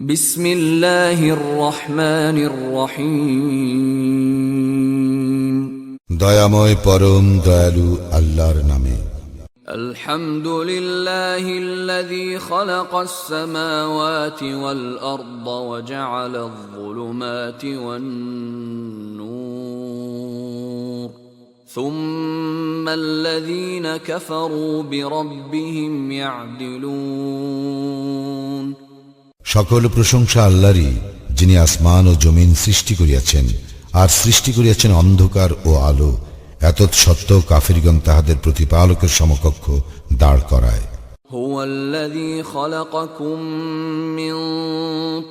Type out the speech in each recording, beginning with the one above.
বিসমিল্লাহির রহমানির রহিম। দয়াময় পরম দয়ালু আল্লাহর নামে। আলহামদুলিল্লাহিল্লাযী খালাকাস সামাওয়াতি ওয়াল আরদা ওয়া জাআলায যুলুমাতি ওয়ান নূর সুম্মাল্লাযীনা কাফারু বিরাব্বিহিম ইয়া'দিলুন। সকল প্রশংসা আল্লাহরই, যিনি আসমান ও জমিন সৃষ্টি করিয়াছেন আর সৃষ্টি করিয়াছেন অন্ধকার ও আলো। এতৎসত্ত্বেও কাফিরগণ তাহাদের প্রতিপালকের সমকক্ষ দাঁড় করায়। হুয়াল্লাযী খালাকাকুম মিন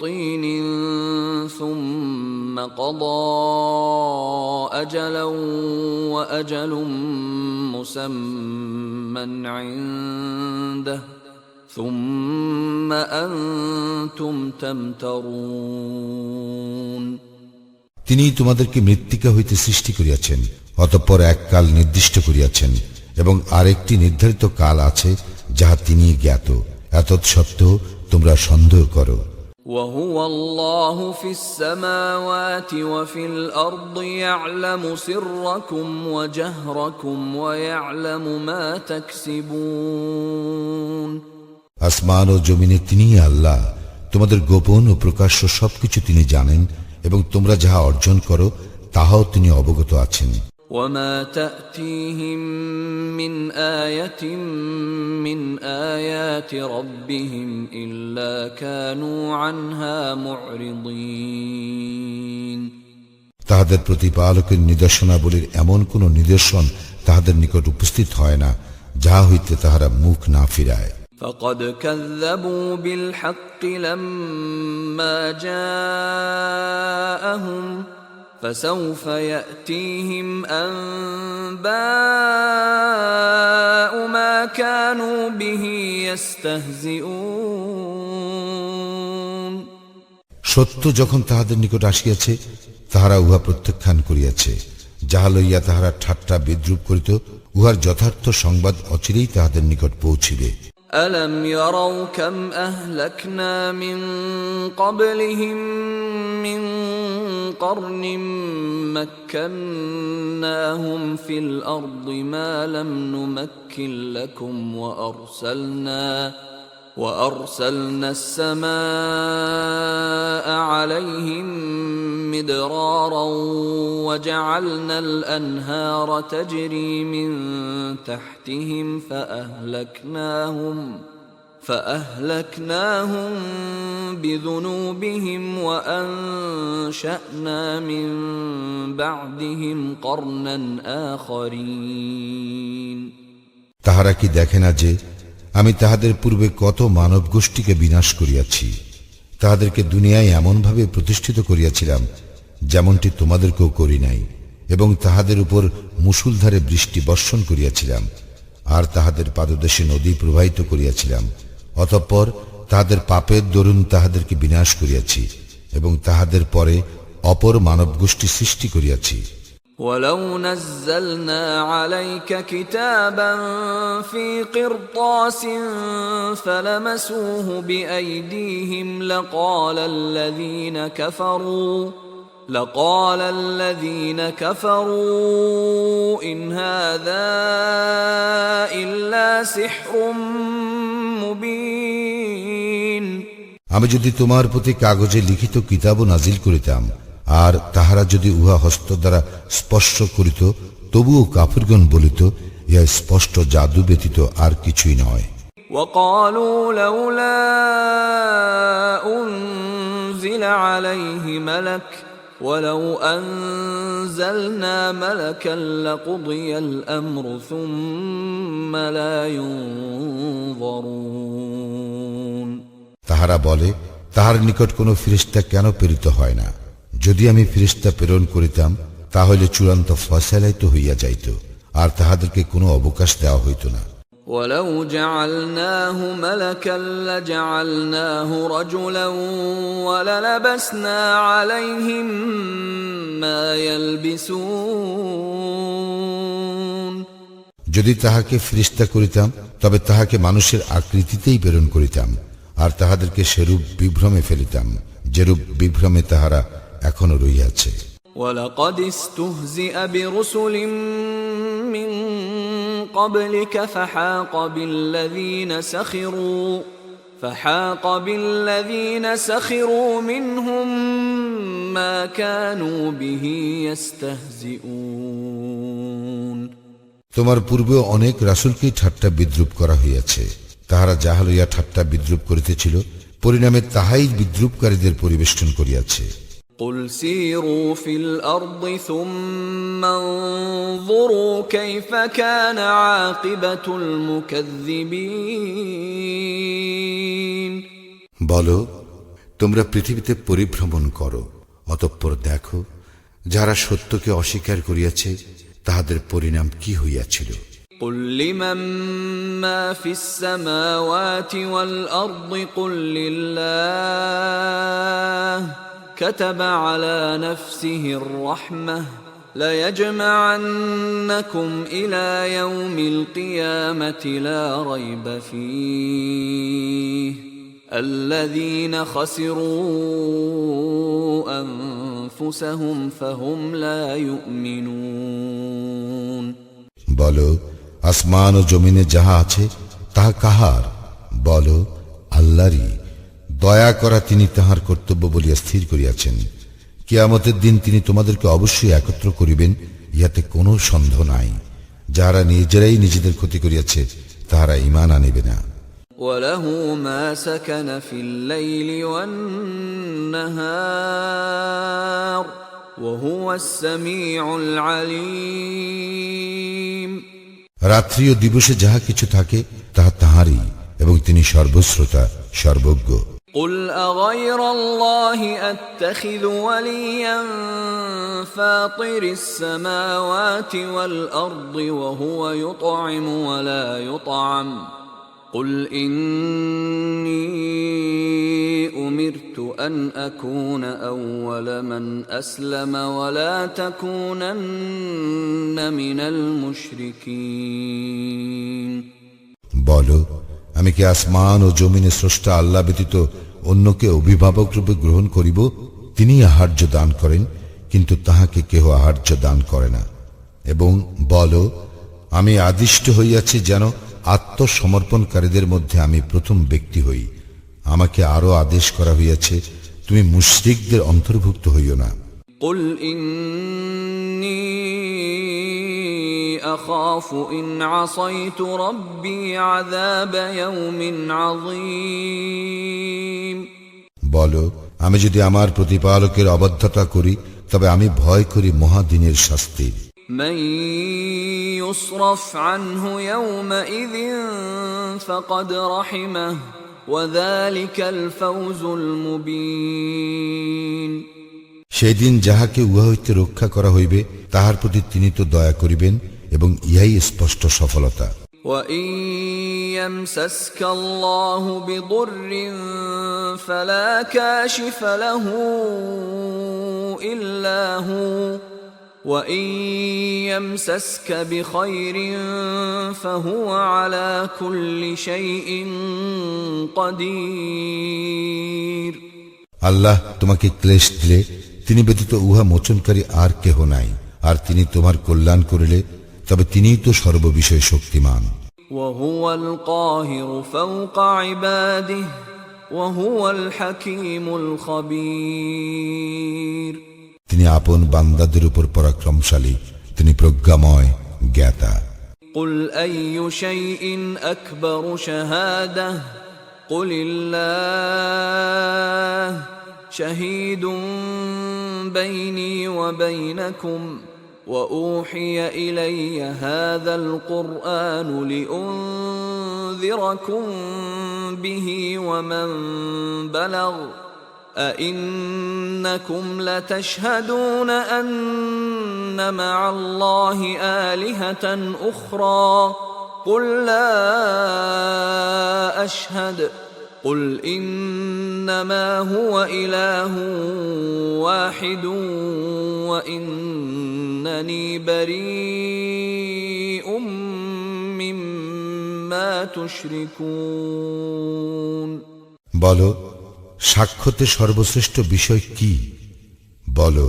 তিনিন সুম্মা ক্বাদা আজালান ওয়া আজালুম মুসাম্মান ইনদাহু সুম্মা আনতুম তামতারুন। তিনি তোমাদেরকে মৃত্তিকা হইতে সৃষ্টি করিয়াছেন, অতঃপর এক কাল নির্দিষ্ট করিয়াছেন এবং আরেকটি নির্ধারিত কাল আছে যাহা তিনি জ্ঞাত। এতৎসত্ত্বেও তোমরা সন্দেহ করো। وهو الله في السماوات وفي الأرض يعلم سركم وجهركم ويعلم ما تكسبون। আসমান ও জমিনে তিনিই আল্লাহ, তোমাদের গোপন ও প্রকাশ্য সবকিছু তিনি জানেন এবং তোমরা যাহা অর্জন করো তাহাও তিনি অবগত আছেন। وما تأتيهم من آية من آيات ربهم إلا كانوا عنها معرضين। তাহাদের প্রতিপালকের নিদর্শনাবলীর এমন কোন নিদর্শন তাহাদের নিকট উপস্থিত হয় না যাহা হইতে তাহারা মুখ না ফিরায়। فقد كذبوا بالحق لما جاءهم فسوف يأتيهم أنباء ما كانوا به يستهزئون। সত্য যখন তাহাদের নিকট আসিয়াছে তাহারা উহা প্রত্যাখ্যান করিয়াছে, যাহা লইয়া তাহারা ঠাট্টা বিদ্রুপ করিত, উহার যথার্থ সংবাদ অচিরেই তাহাদের নিকট পৌঁছিবে। ألم يروا كم أهلكنا من قبلهم من قرن مكناهم في الأرض ما لم نمكن لكم وأرسلنا السماء عليهم مدرارا وجعلنا الأنهار تجري من تحتهم فأهلكناهم بذنوبهم وأنشأنا من بعدهم قرنا آخرين। তাহারা কি দেখে না যে আমি তাহাদের পূর্বে কত মানব গোষ্ঠীকে বিনাশ করিয়াছি, তাহাদেরকে দুনিয়ায় এমনভাবে প্রতিষ্ঠিত করিয়াছিলাম যেমনটি তোমাদেরকেও করি নাই, এবং তাহাদের উপর মুষলধারে বৃষ্টি বর্ষণ করিয়াছিলাম, আর তাহাদের পাদদেশে নদী প্রবাহিত করিয়াছিলাম। অতঃপর তাহাদের পাপের দরুন তাহাদেরকে বিনাশ করিয়াছি এবং তাহাদের পরে অপর মানব গোষ্ঠী সৃষ্টি করিয়াছি। ولو نزلنا عليك كتابا في قرطاس فلمسوه بأيديهم لقال الذين كفروا إن هذا إلا سحر مبين। আমি যদি তোমার প্রতি কাগজে লিখিত কিতাবও নাজিল করিতাম, আর তাহারা যদি উহা হস্ত দ্বারা স্পর্শ করিত, তবুও কাফিরগণ বলিত, ইহা স্পষ্ট জাদু ব্যতীত আর কিছুই নয়। وقالوا لولا أنزل عليه ملك ولو أنزلنا ملكا لقضي الأمر ثم لا ينظرون। তাহারা বলে, তাহার নিকট কোনো ফেরেশতা কেন প্রেরিত হয় না? যদি আমি ফেরেশতা প্রেরণ করিতাম তাহলে চূড়ান্ত ফয়সালাই তো হইয়া যাইত, আর তাহাদেরকে কোনো অবকাশ দেওয়া হইত না। ولو جعلناه ملكا لجعلناه رجلا وللبسنا عليهم ما يلبسون। যদি তাহাকে ফেরেশতা করিতাম তবে তাহাকে মানুষের আকৃতিতেই প্রেরণ করিতাম, আর তাহাদেরকে সেরূপ বিভ্রমে ফেলিতাম যেরূপ বিভ্রমে তাহারা এখনো রইয়াছে। وَلَقَدِ اسْتُهْزِئَ بِرُسُلٍ مِّن قَبْلِكَ فَحَاقَ بِالَّذِينَ سَخِرُوا مِنْهُم مَّا كَانُوا بِهِ يَسْتَهْزِئُونَ। তোমার পূর্বেও অনেক রাসূলকেই ঠাট্টা বিদ্রূপ করা হইয়াছে। তাহারা যাহা লইয়া ঠাট্টা বিদ্রূপ করিতেছিল, পরিণামে তাহাই বিদ্রূপকারীদের পরিবেষ্টন করিয়াছে। قُلْ سِيرُوا فِي الْأَرْضِ ثُمَّ انظُرُوا كَيْفَ كَانَ عَاقِبَةُ الْمُكَذِّبِينَ। বলো, তোমরা পৃথিবীতে পরিভ্রমণ করো, অতঃপর দেখো যারা সত্যকে অস্বীকার করিয়াছে তাহাদের পরিণাম কি হইয়াছিল। قُلْ لِمَن مَّا فِي السَّمَاوَاتِ وَالْأَرْضِ قُل لِّلَّهِ كَتَبَ عَلَى نَفْسِهِ الرَّحْمَةَ لَيَجْمَعَنَّكُمْ إِلَى يَوْمِ الْقِيَامَةِ لَا رَيْبَ فِيهِ الَّذِينَ خَسِرُوا أَنفُسَهُمْ فَهُمْ لَا يُؤْمِنُونَ। বলো, আসমান ও জমিনে যাহা আছে তাহা কাহার? বলো, আল্লাহরই। দয়া করা তিনি তাহার কর্তব্য বলিয়া স্থির করিয়াছেন। কিয়ামতের দিন তিনি তোমাদেরকে অবশ্যই একত্র করিবেন, ইহাতে কোনো সন্দেহ নাই। যাহারা নিজেরাই নিজেদের ক্ষতি করিয়াছে তাহারা ঈমান আনিবে না। وَلَهُ مَا سَكَنَ فِي اللَّيْلِ وَالنَّهَارِ وَهُوَ السَّمِيعُ الْعَلِيمُ। রাত্রি ও দিবসে যাহা কিছু থাকে তাহা তাহারই, এবং তিনি সর্বশ্রোতা সর্বজ্ঞ। قُلْ أَغَيْرَ اللَّهِ أَتَّخِذُ وَلِيًّا فَاطِرِ السَّمَاوَاتِ وَالْأَرْضِ وَهُوَ يُطْعِمُ وَلَا يُطْعَمُ قُلْ إِنِّي أُمِرْتُ أَنْ أَكُونَ أَوَّلَ مَنْ أَسْلَمَ وَلَا تَكُونَنَّ مِنَ الْمُشْرِكِينَ। বলো, আমি কি আসমান ও জমিনের স্রষ্টা আল্লাহ ব্যতীত অন্যকে অভিভাবক রূপে গ্রহণ করিব? তিনি আহার্য দান করেন, কিন্তু তাহাকে কেহ আহার্য দান করে না। এবং বলো, আমি আদিষ্ট হইয়াছি যেন আত্মসমর্পণকারীদের মধ্যে আমি প্রথম ব্যক্তি হই। আমাকে আরো আদেশ করা হইয়াছে, তুমি মুশরিকদের অন্তর্ভুক্ত হইও না। قُلْ إِنِّي أَخَافُ إِنْ عَصَيْتُ رَبِّي عَذَابَ يَوْمٍ عَظِيمٍ। বলো, আমি যদি আমার প্রতিপালকের অবাধ্যতা করি তবে আমি ভয় করি মহাদিনের শাস্তি। مَن يُصْرَفْ عَنْهُ يَوْمَئِذٍ فَقَدْ رَحِمَهُ وَذَلِكَ الْفَوْزُ الْمُبِينُ। সেদিন যাহাকে উহা হইতে রক্ষা করা হইবে তাহার প্রতি তিনি তো দয়া করিবেন, এবং ইহাই স্পষ্ট সফলতা। وَإِن يَمْسَسْكَ اللَّهُ بِضُرٍّ فَلَا كَاشِفَ لَهُ إِلَّا هُوَ وَإِن يَمْسَسْكَ بِخَيْرٍ فَهُوَ عَلَى كُلِّ شَيْءٍ قَدِيرٌ। আল্লাহ তোমাকে ক্লেশ দিলে তিনি ব্যতীত উহা মোচনকারী আর কেহ নাই, আর তিনি তোমার কল্যাণ করিলে তবে তিনিই তো সর্ববিষয়ে শক্তিমান। وَهُوَ الْقَاهِرُ فَوْقَ عِبَادِهِ وَهُوَ الْحَكِيمُ الْخَبِيرُ। তিনি আপন বান্দাদের উপর পরাক্রমশালী, তিনি প্রজ্ঞাময় জ্ঞাতা। قُلْ أَيُّ شَيْءٍ أَكْبَرُ شَهَادَةً قُلِ اللَّهُ شَهِيدٌ بَيْنِي وَبَيْنَكُمْ وَأُوحِيَ إِلَيَّ هَذَا الْقُرْآنُ لِأُنذِرَكُم بِهِ وَمَن بَلَغَ أَئِنَّكُمْ لَتَشْهَدُونَ أَنَّ مَعَ اللَّهِ آلِهَةً أُخْرَى قُل لَّا أَشْهَدُ قُلْ إِنَّمَا هُوَ إِلَٰهٌ وَاحِدٌ وَإِنَّنِي بَرِيءٌ مِّمَّا تُشْرِكُونَ। বলো, সাক্ষ্যতে সর্বশ্রেষ্ঠ বিষয় কি? বলো,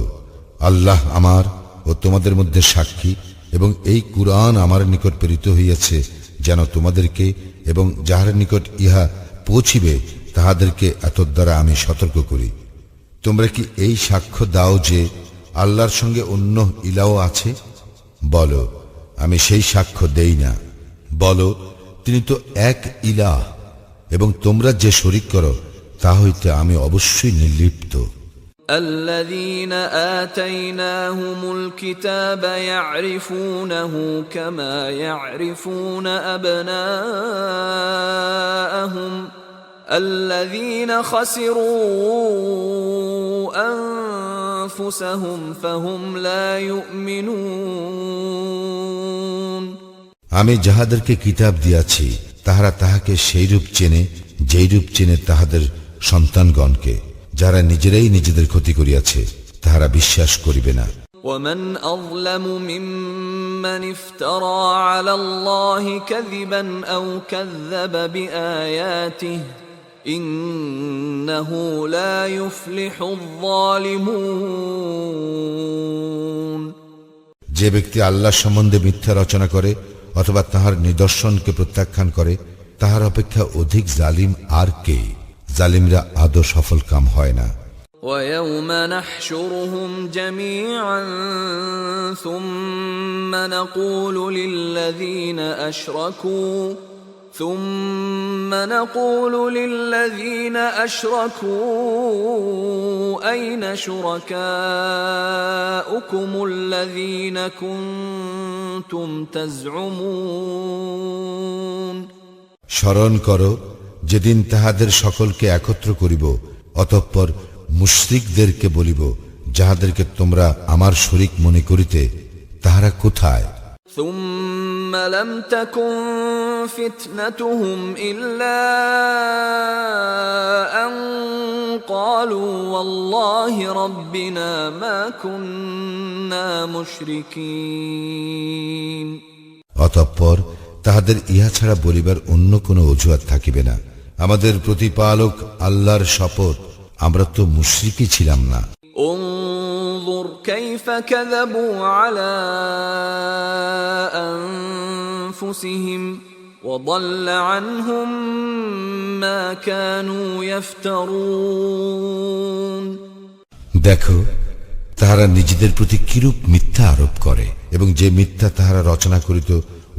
আল্লাহ আমার ও তোমাদের মধ্যে সাক্ষী, এবং এই কুরআন আমার নিকট প্রেরিত হইয়াছে যেন তোমাদেরকে এবং যাহার নিকট ইহা পৌঁছিবে তাহাদেরকে এতদ্বারা আমি সতর্ক করি। তোমরা কি এই সাক্ষ্য দাও যে আল্লাহর সঙ্গে অন্য ইলাহ আছে? বলো, আমি সেই সাক্ষ্য দেই না। বলো, তিনি তো এক ইলাহ, এবং তোমরা যে শরীক করো তা হইতে আমি অবশ্যই নির্লিপ্ত। الذين آتيناهم الكتاب يعرفونه كما يعرفون أبناءهم الذين خسروا أنفسهم فهم لا يؤمنون। আমি যাহাদেরকে কিতাব দিয়াছি তাহারা তাহাকে সেইরূপ চেনে যেইরূপ চেনে তাহাদের সন্তানগণকে, যারা নিজেরাই নিজেদের ক্ষতি করিয়াছে, তাহারা বিশ্বাস করিবে না। ومن أظلم ممن افترى على الله كذبا أو كذب بآياته إنه لا يفلح الظالمون। যে ব্যক্তি আল্লাহ সম্বন্ধে মিথ্যা রচনা করে অথবা তাহার নিদর্শনকে প্রত্যাখ্যান করে, তাহার অপেক্ষা অধিক জালিম আর কে? জালিমরা আদৌ সফল কাম হয় না। ويوم نحشرهم جميعا ثم نقول للذين أشركوا أين شركاؤكم الذين كنتم تزعمون। স্মরণ করো যেদিন তাহাদের সকলকে একত্র করিব, অতঃপর মুশরিকদেরকে বলিব, যাহাদেরকে তোমরা আমার শরীক মনে করিতে, তাহারা কোথায়? ثم لم تكن فتنتهم إلا أن قالوا والله ربنا ما كنا مشركين। অতঃপর তাহাদের ইহা ছাড়া বলিবার অন্য কোনো অজুহাত থাকিবে না, আমাদের প্রতিপালক আল্লাহর শপথ, আমরা তো মুশরিকই ছিলাম না। انظر كيف كذبوا على أنفسهم وضل عنهم ما كانوا يفترون। দেখো তাহারা নিজেদের প্রতি কিরূপ মিথ্যা আরোপ করে, এবং যে মিথ্যা তাহারা রচনা করিত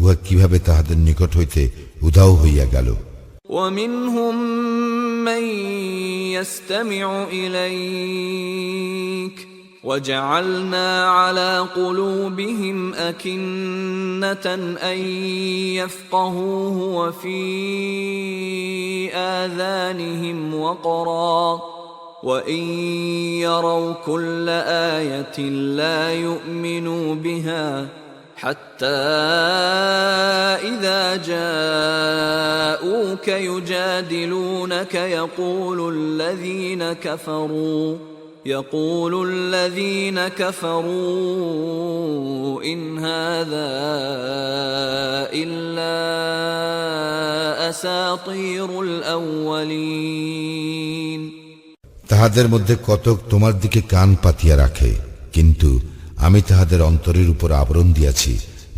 উহা কিভাবে তাহাদের নিকট হইতে উধাও হইয়া গেল। ومنهم من يستمع إليك وجعلنا على قلوبهم أكنة أن يفقهوه وفي آذانهم وقرا وإن يروا كل آية لا يؤمنوا بها حتى إذا جاءوك يجادلونك يقول الذين كفروا إن هذا إلا أساطير الأولين। তাহাদের মধ্যে কতক তোমার দিকে কান পাতিয়া রাখে, কিন্তু আমি তাহাদের অন্তরের উপর আবরণ দিয়াছি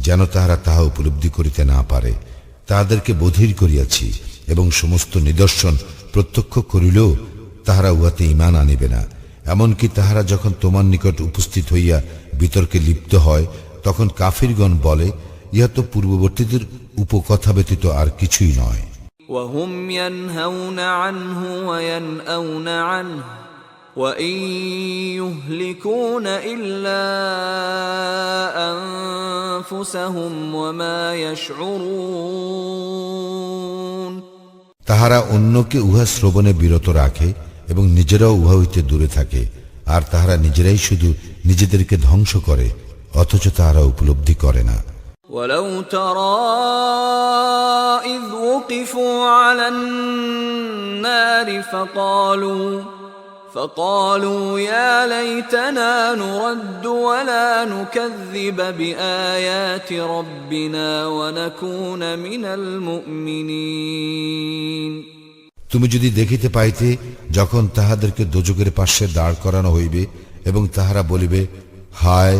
যেন তাহারা তাহা উপলব্ধি করিতে না পারে। তাহাদেরকে বধির করিয়াছি এবং সমস্ত নিদর্শন প্রত্যক্ষ করিলেও তাহারা উহাতে ঈমান আনিবে না। এমনকি তাহারা যখন তোমার নিকট উপস্থিত হইয়া বিতর্কে লিপ্ত হয়, তখন কাফিরগণ বলে, ইহা তো পূর্ববর্তীদের উপকথা ব্যতীত আর কিছুই নয়। وهم ينهون عنه وينأون عنه وإن يهلكون إلا أنفسهم وما يشعرون। তাহারা অন্যকে উহা শ্রবণে বিরত রাখে এবং নিজেরাও উহা হইতে দূরে থাকে, আর তাহারা নিজেরাই শুধু নিজেদেরকে ধ্বংস করে, অথচ তাহারা উপলব্ধি করে না। ولو ترى إذ وقفوا على النار فقالوا يا ليتنا نرد ولا نكذب بآيات ربنا ونكون من المؤمنين। তুমি যদি দেখিতে পাইতে যখন তাহাদেরকে দোজখের পার্শ্বে দাঁড় করানো হইবে এবং তাহারা বলিবে, হায়,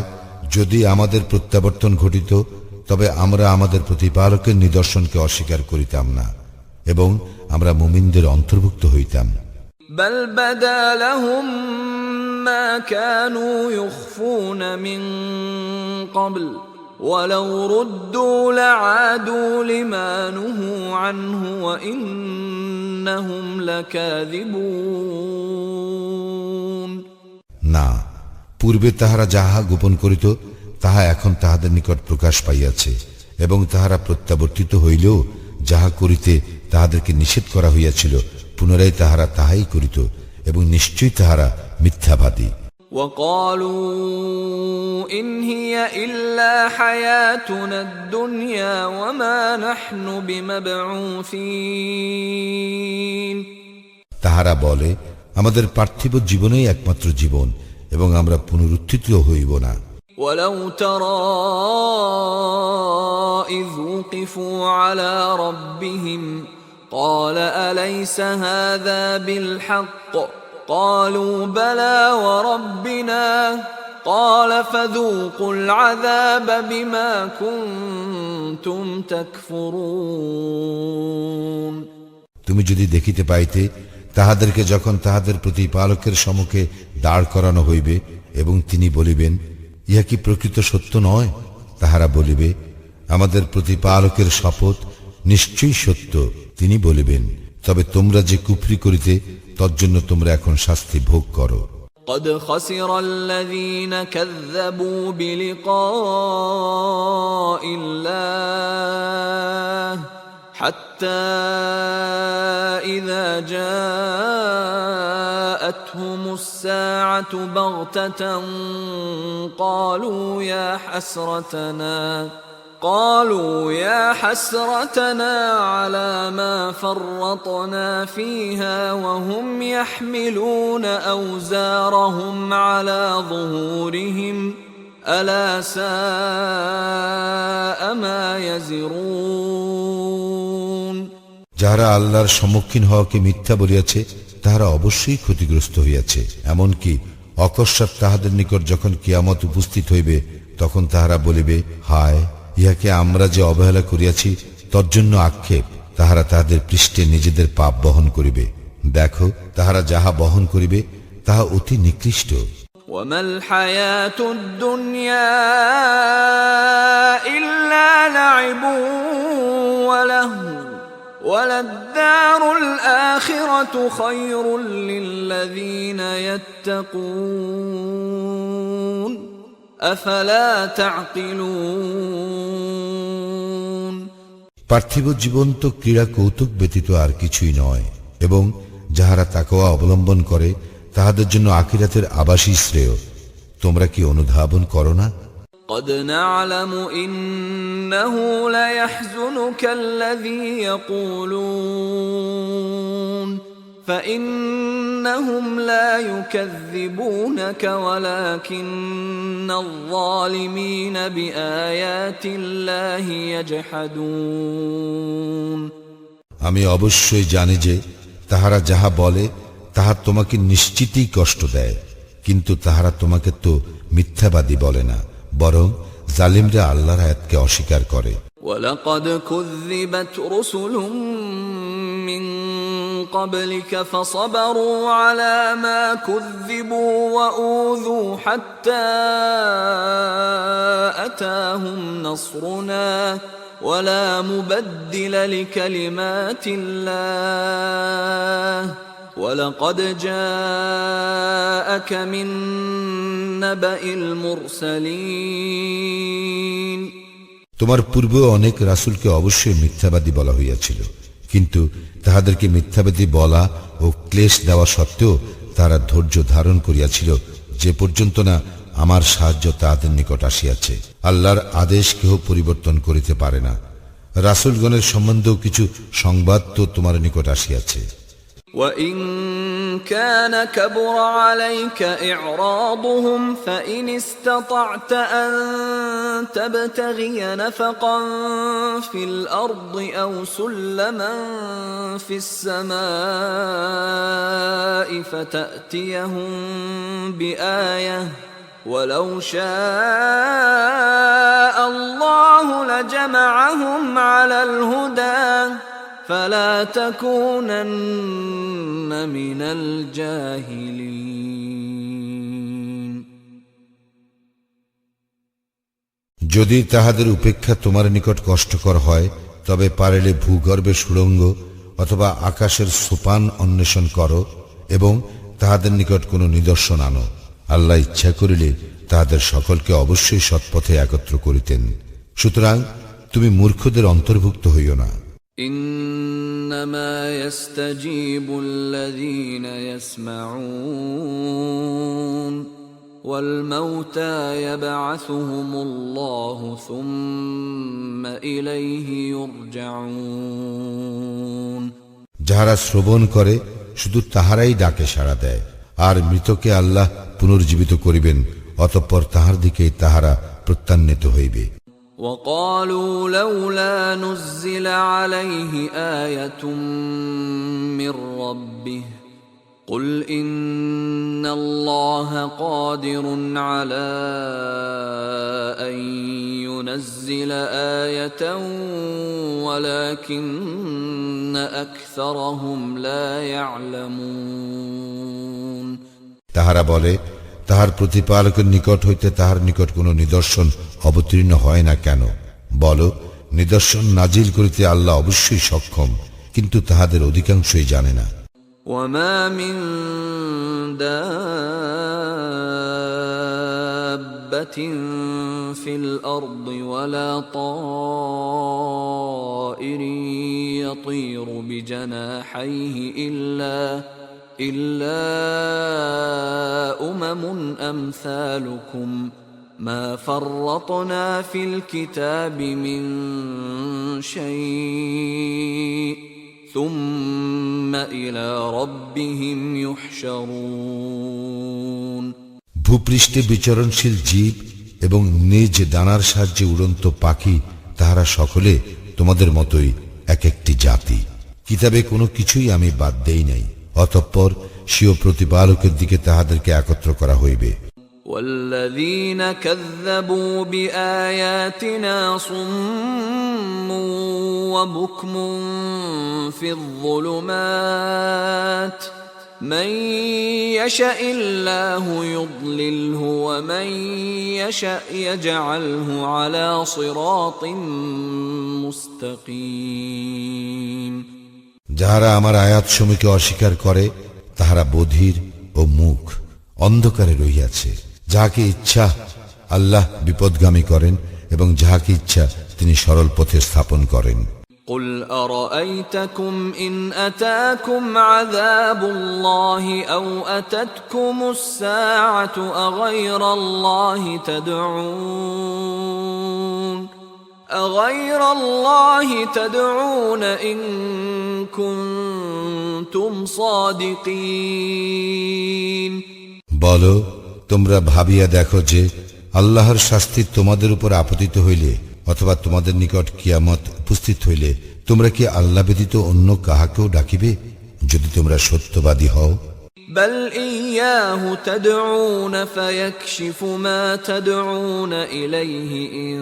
যদি আমাদের প্রত্যাবর্তন ঘটিত, তবে আমরা আমাদের প্রতিপালকের নিদর্শনকে অস্বীকার করিতাম না এবং আমরা মুমিনদের অন্তর্ভুক্ত হইতাম। بل بدا لهم ما كانوا يخفون من قبل ولو ردوا لعادوا لما نهوا عنه وإنهم لكاذبون। না, পূর্বে তাহারা যাহা গোপন করিত তাহা এখন তাহাদের নিকট প্রকাশ পাইয়াছে, এবং তাহারা প্রত্যাবর্তিত হইলেও যাহা করিতে তাহাদেরকে নিষেধ করা হইয়াছিল পুনরায় তাহারা তাহাই করিত, এবং নিশ্চয়ই তাহারা মিথ্যাবাদী। وقالوا إن هي إلا حياتنا الدنيا وما نحن بمبعوثين। তাহারা বলে, আমাদের পার্থিব জীবনেই একমাত্র জীবন এবং আমরা পুনরুত্থিত হইব না। ولو ترى إذ وقفوا على ربهم قال أليس هذا بالحق قالوا بلى وربنا قال فذوقوا العذاب بما كنتم تكفرون। তুমি যদি দেখিতে পাইতে তাহাদেরকে যখন তাহাদের প্রতিপালকের সম্মুখে দাঁড় করানো হইবে এবং তিনি বলিবেন, ইহা কি প্রকৃত সত্য নয়? তাহারা বলিবে, আমাদের প্রতিপালকের শপথ, নিশ্চয়ই সত্য। তিনি বলিবেন, তবে তোমরা যে কুফরি করিতে তজ্জন্য তোমরা এখন শাস্তি ভোগ করো। قد خسر الذين كذبوا بلقاء الله حتى إذا جاءتهم الساعة بغتة قالوا يا حسرتنا على ما فرطنا فيها وهم يحملون أوزارهم على ظهورهم ألا ساء ما يزرون। যাহারা আল্লাহর সম্মুখীন হওয়াকে মিথ্যা বলিয়াছে তাহারা অবশ্যই ক্ষতিগ্রস্ত হইয়াছে। এমনকি অকস্মাৎ তাহাদের নিকট যখন কিয়ামত উপস্থিত হইবে তখন তাহারা বলিবে, হায়, ইহাকে আমরা যে অবহেলা করিয়াছি তজ্জন্য আক্ষেপ। তাহারা তাহাদের পৃষ্ঠে নিজেদের পাপ বহন করিবে। দেখো, তাহারা যাহা বহন করিবে তাহা অতি নিকৃষ্ট। وما الحياة الدنيا إلا لعب ولهو وللدار الآخرة خير للذين يتقون أفلا تعقلون। পার্থিব জীবন তো ক্রীড়া কৌতুক ব্যতীত আর কিছুই নয়, এবং যাহারা তাকওয়া অবলম্বন করে তাহাদের জন্য আখিরাতের আবাসই শ্রেয়। তোমরা কি অনুধাবন করো না? قد نعلم إنه ليحزنك الذي يقولون فإنهم لا يكذبونك ولكن الظالمين بآيات الله يجحدون। আমি অবশ্যই জানি যে তাহারা যাহা বলে তাহা তোমাকে নিশ্চিতই কষ্ট দেয়, কিন্তু তাহারা তোমাকে তো মিথ্যাবাদী বলে না, বরং জালিমরা আল্লাহর আয়াতকে অস্বীকার করে। ولقد كذبت رسل من قبلك فصبروا على ما كذبوا وأوذوا حتى أتاهم نصرنا ولا مبدل لكلمات الله ولقد جاءك من نبأ المرسلين। তোমার পূর্বে অনেক রাসূলকে অবশ্যই মিথ্যাবাদী বলা হইয়াছিল, কিন্তু তাহাদেরকে মিথ্যাবাদী বলা ও ক্লেশ দেওয়া সত্ত্বেও তারা ধৈর্য ধারণ করিয়াছিল, যে পর্যন্ত না আমার সাহায্য তাহাদের নিকট আসিয়াছে। আল্লাহর আদেশ কেহ পরিবর্তন করিতে পারে না। রাসূলগণের সম্বন্ধেও কিছু সংবাদ তো তোমার নিকট আসিয়াছে। وَإِن كان كبر عليك إعراضهم فإن استطعت أن تبتغي نفقا في الأرض أو سلما في السماء فتأتيهم بآية ولو شاء الله لجمعهم على الهدى فلا تكونن من الجاهلين যদি তাহাদের উপেক্ষা তোমার নিকট কষ্টকর হয় তবে পারিলে ভূগর্ভে সুড়ঙ্গ অথবা আকাশের সোপান অন্বেষণ করো এবং তাহাদের নিকট কোনো নিদর্শন আনো। আল্লাহ ইচ্ছা করিলে তাহাদের সকলকে অবশ্যই সৎপথে একত্র করিতেন। সুতরাং তুমি মূর্খদের অন্তর্ভুক্ত হইও না। إنما يستجيب الذين يسمعون والموتى يبعثهم الله ثم إليه يرجعون যাহারা শ্রবণ করে শুধু তাহারাই ডাকে সাড়া দেয়, আর মৃতকে আল্লাহ পুনর্জীবিত করিবেন, অতঃপর তাহার দিকেই তাহারা প্রত্যান্বিত হইবে। وقالوا لولا نزل عليه آية من ربه قل إن الله قادر على أن ينزل آية ولكن أكثرهم لا يعلمون তাহারা বলে, তাহার প্রতিপালকের নিকট হইতে তাহার নিকট কোন নিদর্শন অবতীর্ণ হয় না কেন? বলো, নিদর্শন নাজিল করিতে আল্লাহ অবশ্যই সক্ষম, কিন্তু তাহাদের অধিকাংশই জানে না। وما من دابة في الأرض ولا طائر يطير بجناحيه إلا أمم أمثالكم ما فرطنا في الكتاب من شيء ثم إلى ربهم يحشرون ভূপৃষ্ঠে বিচরণশীল জীব এবং নিজ দানার সাহায্যে উড়ন্ত পাখি, তাহারা সকলে তোমাদের মতোই এক একটি জাতি। কিতাবে কোনো কিছুই আমি বাদ দেই নাই, অতঃপর স্বীয় প্রতিপালকের দিকে তাহাদেরকে একত্র করা হইবে। والذين كذبوا بآياتنا صم وبكم في الظلمات من يشاء الله يضلله ومن يشاء يجعله على صراط مستقيم যাহারা আমার আয়াতসমূহকে অস্বীকার করে তাহারা বধির ও মুখ অন্ধকারে রহিয়াছে। যাহাকে ইচ্ছা আল্লাহ বিপদগামী করেন এবং যাহাকে ইচ্ছা তিনি সরল পথে স্থাপন করেন। قل أرأيتكم إن أتاكم عذاب الله أو أتتكم الساعة أغير الله تدعون إن كنتم صادقين বলো, তোমরা ভাবিয়া দেখো যে আল্লাহর শাস্তি তোমাদের উপর আপতিত হইলে অথবা তোমাদের নিকট কিয়ামত উপস্থিত হইলে তোমরা কি আল্লাহ ব্যতীত অন্য কাহাকেও ডাকিবে, যদি তোমরা সত্যবাদী হও? بل إياه تدعون فيكشف ما تدعون إليه إن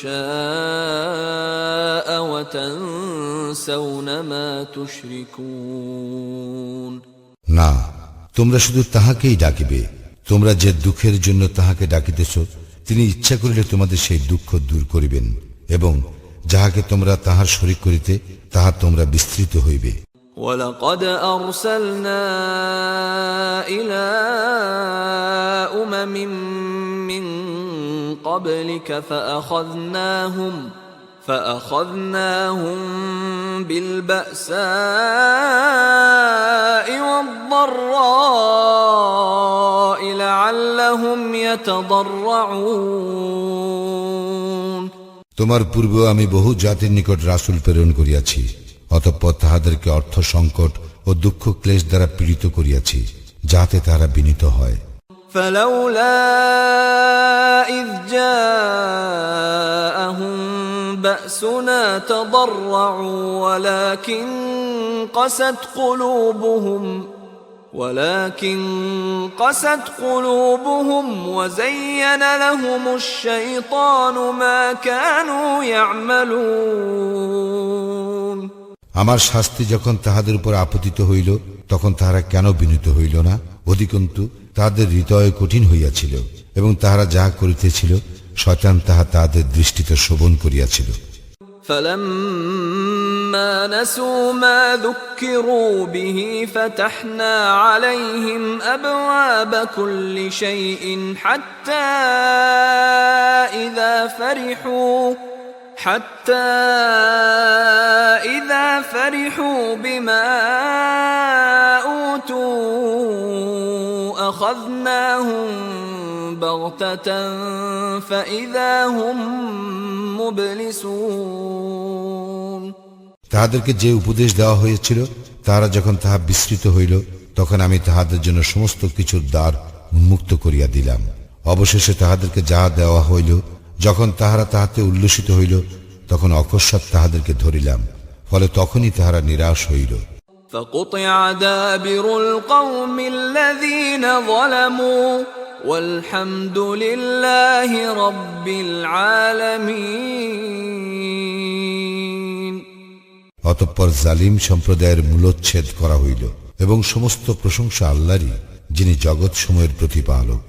شاء وتنسون ما تشركون না, তোমরা শুধু তাহাকেই ডাকিবে। তোমরা যে দুঃখের জন্য তাহাকে ডাকিতেছ, তিনি ইচ্ছা করিলে তোমাদের সেই দুঃখ দূর করিবেন, এবং যাহাকে তোমরা তাহার শরীক করিতে তাহা তোমরা বিস্তৃত হইবে। ولقد أرسلنا إلى أمم من قبلك فأخذناهم بالبأساء والضراء لعلهم يتضرعون তোমার পূর্বে আমি বহু জাতির নিকট রাসূল প্রেরণ করিয়াছি, অতঃপর তাহাদেরকে অর্থ সংকট ও দুঃখ ক্লেশ দ্বারা পীড়িত করিয়াছি, যাতে তারা বিনীত হয়। فلولا إذ جاءهم بأسنا تضرعوا ولكن قست قلوبهم وزين لهم الشيطان ما كانوا يعملون। আমার শাস্তি যখন তাহাদের উপর আপতিত হইল, তখন তাহারা কেন বিনীত হইল না? অধিকন্তু তাহাদের হৃদয় কঠিন হইয়াছিল, এবং তাহারা যাহা করিতেছিল শয়তান তাহা তাহাদের দৃষ্টিতে শোভন করিয়াছিল। فلما نسوا ما ذكروا به فتحنا عليهم أبواب كل شيء حتى إذا فرحوا بما أوتوا أخذناهم بغتة فإذا هم مبلسون। তাহাদেরকে যে উপদেশ দেওয়া হয়েছিল, তাহারা যখন তাহা বিস্মৃত হইল, তখন আমি তাহাদের জন্য সমস্ত কিছুর দ্বার উন্মুক্ত করিয়া দিলাম। অবশেষে তাহাদেরকে যাহা দেওয়া হইল, যখন তাহারা তাহাতে উল্লসিত হইল, তখন অকস্মাৎ তাহাদেরকে ধরিলাম, ফলে তখনই তাহারা নিরাশ হইল। فقطع دابر القوم الذين ظلموا والحمد لله رب العالمين। অতঃপর জালিম সম্প্রদায়ের মূলোচ্ছেদ করা হইল, এবং সমস্ত প্রশংসা আল্লাহরই, যিনি জগৎ সমূহের প্রতিপালক।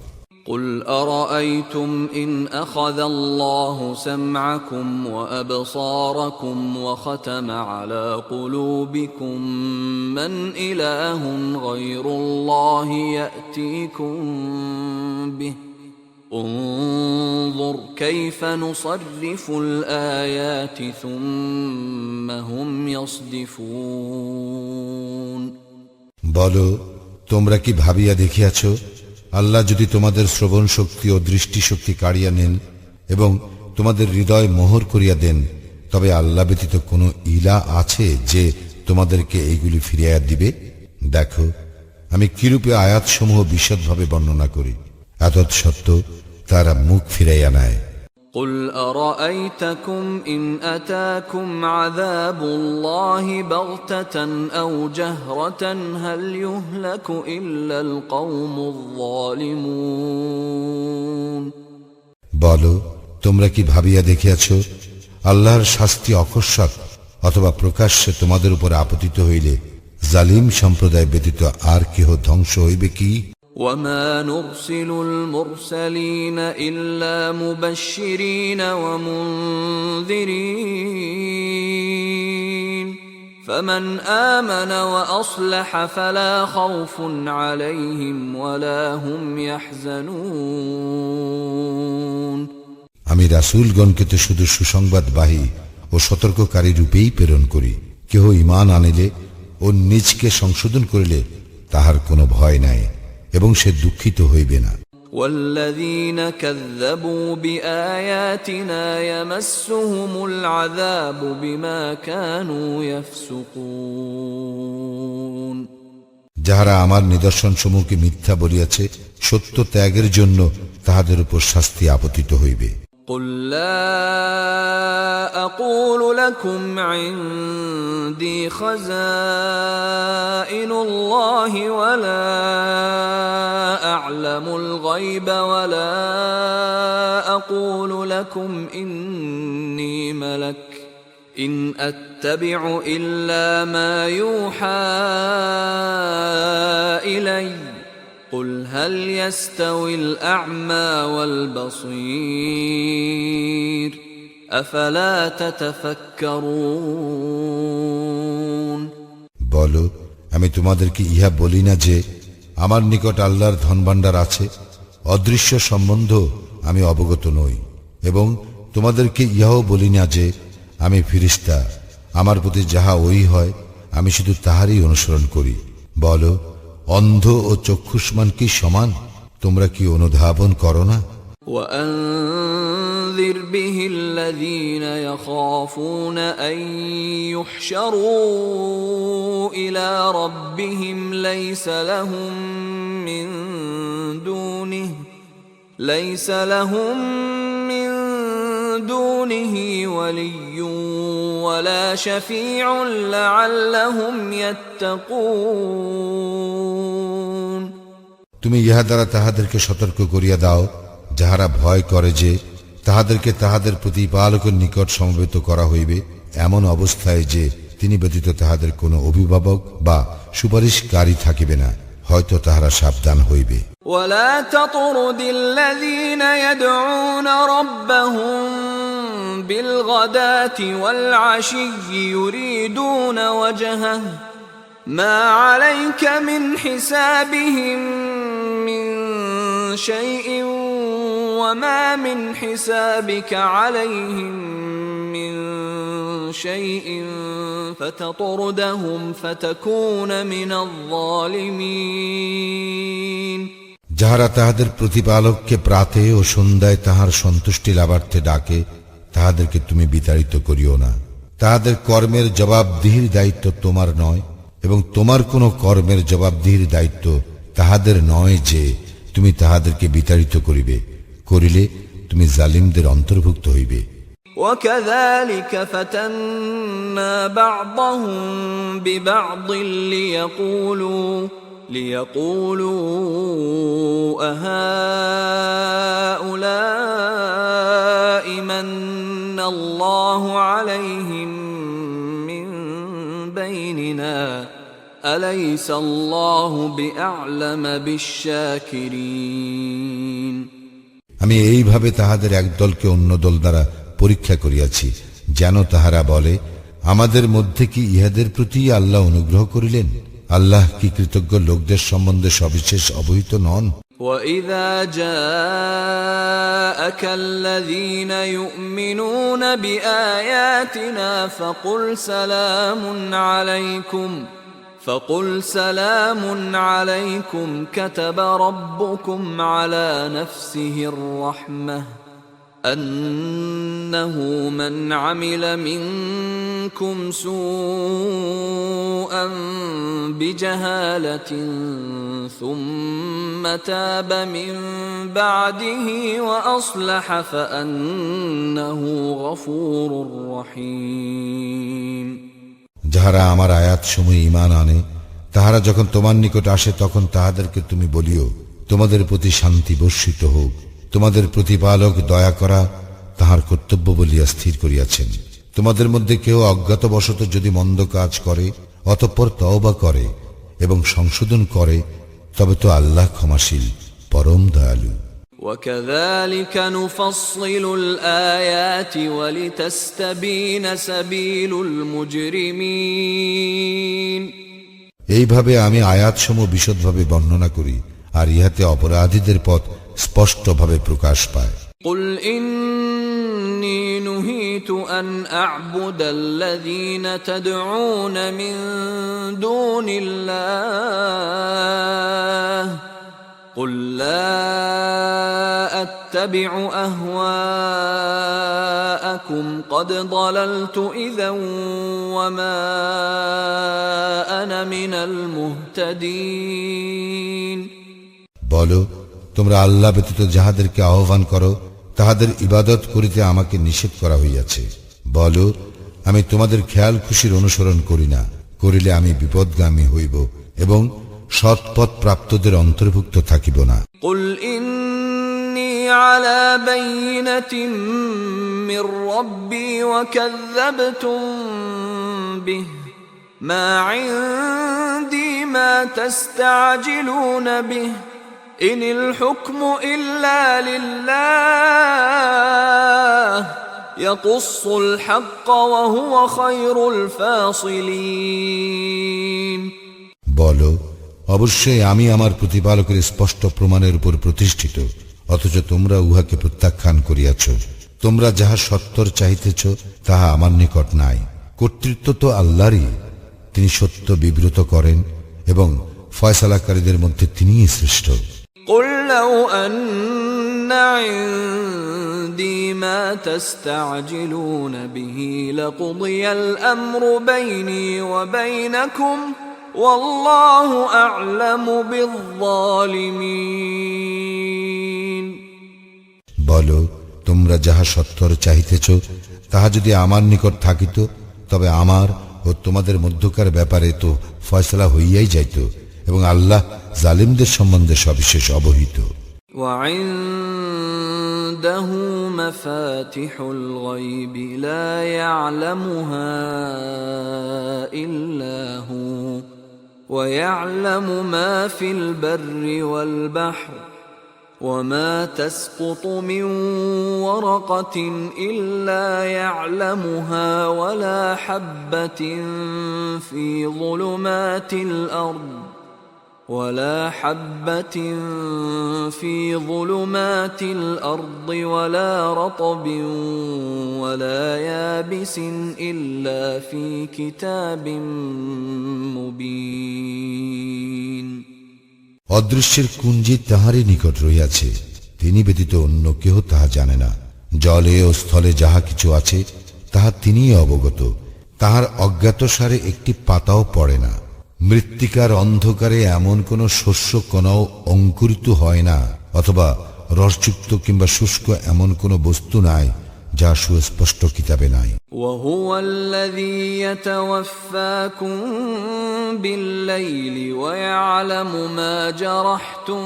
قل أرأيتم إن أخذ الله سمعكم وأبصاركم وختم على قلوبكم من إله غير الله يأتيكم به انظر كيف نصرف الآيات ثم هم يصدفون। বলো, তোমরা কি ভাবিয়া দেখিয়াছ, আল্লাহ যদি তোমাদের শ্রবণ শক্তি ও দৃষ্টি শক্তি কাড়িয়া নেন এবং তোমাদের হৃদয় মোহর করিয়া দেন, তবে আল্লাহ ব্যতীত কোনো ইলা আছে যে তোমাদেরকে এইগুলি ফিরিয়ে দিবে? দেখো আমি কিরূপে আয়াতসমূহ বিশদভাবে বর্ণনা করি, এতৎসত্ত্বেও তারা মুখ ফিরাইয়া নেয়। قل أرأيتكم إن أتاكم عذاب الله بغتة أو جهرة هل يهلك إلا القوم الظالمون। বলো, তোমরা কি ভাবিয়া দেখিয়াছ, আল্লাহর শাস্তি অকস্মাৎ অথবা প্রকাশ্যে তোমাদের উপর আপতিত হইলে জালিম সম্প্রদায় ব্যতীত আর কেহ ধ্বংস হইবে কি? وما نرسل المرسلين إلا مبشرين ومنذرين فمن آمن وأصلح فلا خوف عليهم ولا هم يحزنون। আমি রাসূলগণকে তো শুধু সুসংবাদবাহী ও সতর্ককারী রূপেই প্রেরণ করি। কেহ ঈমান আনিলে ও নিজকে সংশোধন করিলে তাহার কোনো ভয় নাই, এবং সে দুঃখিত হইবে না। والذين كذبوا بآياتنا يمسهم العذاب بما كانوا يفسقون। যাহারা আমার নিদর্শন সমূহকে মিথ্যা বলিয়াছে, সত্য ত্যাগের জন্য তাহাদের উপর শাস্তি আপতিত হইবে। قل لا أقول لكم عندي خزائن الله ولا أعلم الغيب ولا أقول لكم إني ملك إن أتبع إلا ما يوحى إلي قل هل يستوي الأعمى والبصير أفلا تتفكرون। বলো, আমি তোমাদেরকে ইহা বলি না যে আমার নিকট আল্লাহর ধনভাণ্ডার আছে, অদৃশ্য সম্বন্ধ আমি অবগত নই, এবং তোমাদেরকে ইহাও বলি না যে আমি ফিরিস্তা, আমার প্রতি যাহা ওই হয় আমি শুধু তাহারই অনুসরণ করি। বলো, অন্ধ ও চক্ষুষ্মান কি সমান? তোমরা কি অনুধাবন করো না? وأنذر وأنذر به الذين يخافون أن يحشروا إلى ربهم ليس لهم من دونه ولي ولا شفيع لعلهم يتقون তুমি ইহা দ্বারা তাহাদেরকে সতর্ক করিয়া দাও যাহারা ভয় করে যে তাহাদেরকে তাহাদের প্রতিপালকের নিকট সমবেত করা হইবে এমন অবস্থায় যে তিনি ব্যতীত তাহাদের কোনো অভিভাবক বা সুপারিশকারী থাকিবে না, হয়তো তাহারা সাবধান হইবে। ولا تطرد الذين يدعون ربهم بالغداة والعشي يريدون وجهه ما عليك من حسابهم من شيء وما من حسابك عليهم من شيء فتطردهم فتكون من الظالمين যাহারা তাহাদের প্রতিপালককে প্রাতে ও সন্ধ্যায় তাহার সন্তুষ্টি লাভার্থে ডাকে তাহাদেরকে তুমি বিতাড়িত করিও না। তাহাদের কর্মের জবাবদিহির দায়িত্ব তোমার নয় এবং তোমার কোনো কর্মের জবাবদিহির দায়িত্ব তাহাদের নয় যে তুমি তাহাদেরকে বিতাড়িত করিলে তুমি জালিমদের অন্তর্ভুক্ত হইবে। وكذلك فتنا بعضهم ببعض ليقولوا أهؤلاء من الله عليهم من بيننا أليس الله بأعلم بالشاكرين আমি এইভাবে তাহাদের এক দলকে অন্য দল দ্বারা পরীক্ষা করিয়াছি যেন তাহারা বলে আমাদের মধ্যে কি ইহাদের প্রতি আল্লাহ অনুগ্রহ করিলেন? আল্লাহ কি কৃতজ্ঞ লোকদের সম্বন্ধে সবিশেষ অবহিত নন? وَإِذَا جَاءَكَ الَّذِينَ يُؤْمِنُونَ بِآيَاتِنَا فقل سلام عليكم كتب ربكم على نفسه الرحمة أنه من عمل منكم سوءا بجهالة ثم تاب من بعده وأصلح فأنه غفور رحيم যাহারা আমার আয়াতসমূহে ঈমান আনে তাহারা যখন তোমার নিকট আসে তখন তাহাদেরকে তুমি বলিও তোমাদের প্রতি শান্তি বর্ষিত হোক, তোমাদের প্রতিপালক দয়া করা তাহার কর্তব্য বলিয়া স্থির করিয়াছেন। তোমাদের মধ্যে কেউ অজ্ঞাতবশত যদি মন্দ কাজ করে অতঃপর তওবা করে এবং সংশোধন করে তবে তো আল্লাহ ক্ষমাশীল পরম দয়ালু। وَكَذَلِكَ نُفَصِّلُ الْآيَاتِ وَلِتَسْتَبِينَ سَبِيلُ الْمُجْرِمِينَ এইভাবে আমি আয়াতসমূহ বিশদভাবে বর্ণনা করি আর ইহাতে অপরাধীদের পথ স্পষ্টভাবে প্রকাশ পায়। قُلْ إِنِّي نُهِيتُ أَنْ أَعْبُدَ الَّذِينَ تَدْعُونَ مِن دُونِ اللَّهِ قُلْ لَا أَتَّبِعُ أَهْوَاءَكُمْ قَدْ ضَلَلْتُ إِذًا وَمَا أَنَا مِنَ الْمُهْتَدِينَ বলো তোমরা আল্লাহ ব্যতীত যাহাদেরকে আহ্বান করো তাহাদের ইবাদত করিতে আমাকে নিষেধ করা হইয়াছে। বলো আমি তোমাদের খেয়াল খুশির অনুসরণ করি না, করিলে আমি বিপদগামী হইব এবং সৎপথ প্রাপ্তদের অন্তর্ভুক্ত থাকিব না। قُلْ إِنِّي عَلَى بَيِّنَةٍ مِّن رَّبِّي وَكَذَّبْتُم بِهِ مَا عِندِي مَا تَسْتَعْجِلُونَ بِهِ إِنِ الْحُكْمُ إِلَّا لِلَّهِ يَقُصُّ الْحَقَّ وَهُوَ خَيْرُ الْفَاصِلِينَ বলো অবশ্যই আমি আমার প্রতিপালকের স্পষ্ট প্রমাণের উপর প্রতিষ্ঠিত, অথচ তোমরা উহাকে প্রত্যাখ্যান করিয়াছ। তোমরা যাহা সত্তর চাহিতেছ তাহা আমার নিকট নাই। কর্তৃত্ব তো আল্লাহরই, তিনি সত্য বিব্রত করেন এবং ফয়সালাকারীদের মধ্যে তিনিই শ্রেষ্ঠ। قُلْ لَوْ أَنَّ عِندِي مَا تستعجلون به لقضي الأمر بيني وبينكم والله أعلم بالظالمين বলো, তোমরা যাহা সত্তর চাহিতেছ তাহা যদি আমার নিকট থাকিত, তবে আমার ও তোমাদের মধ্যকার ব্যাপারে তো ফয়সালা হইয়াই যাইত, এবং আল্লাহ জালিমদের সম্বন্ধে সবিশেষ অবহিত। وعنده مفاتح الغيب لا يعلمها إلا هو ويعلم ما في البر والبحر وما تسقط من ورقة إلا يعلمها ولا حبة في ظلمات الأرض ولا رطب ولا يابس إلا في كتاب مبين অদৃশ্যের কুঞ্জি তাহারই নিকট রইয়াছে, তিনি ব্যতীত অন্য কেহ তাহা জানে না। জলে ও স্থলে যাহা কিছু আছে তাহা তিনিই অবগত, তাহার অজ্ঞাতসারে একটি পাতাও পড়ে না। মৃত্তিকার অন্ধকারে এমন কোন শস্য কণাও অঙ্কুরিত হয় না, অথবা রসযুক্ত কিংবা শুষ্ক এমন কোন বস্তু নাই যা সুস্পষ্ট কিতাবে নাই। وهو الذي يتوفاكم بالليل ويعلم ما جرحتم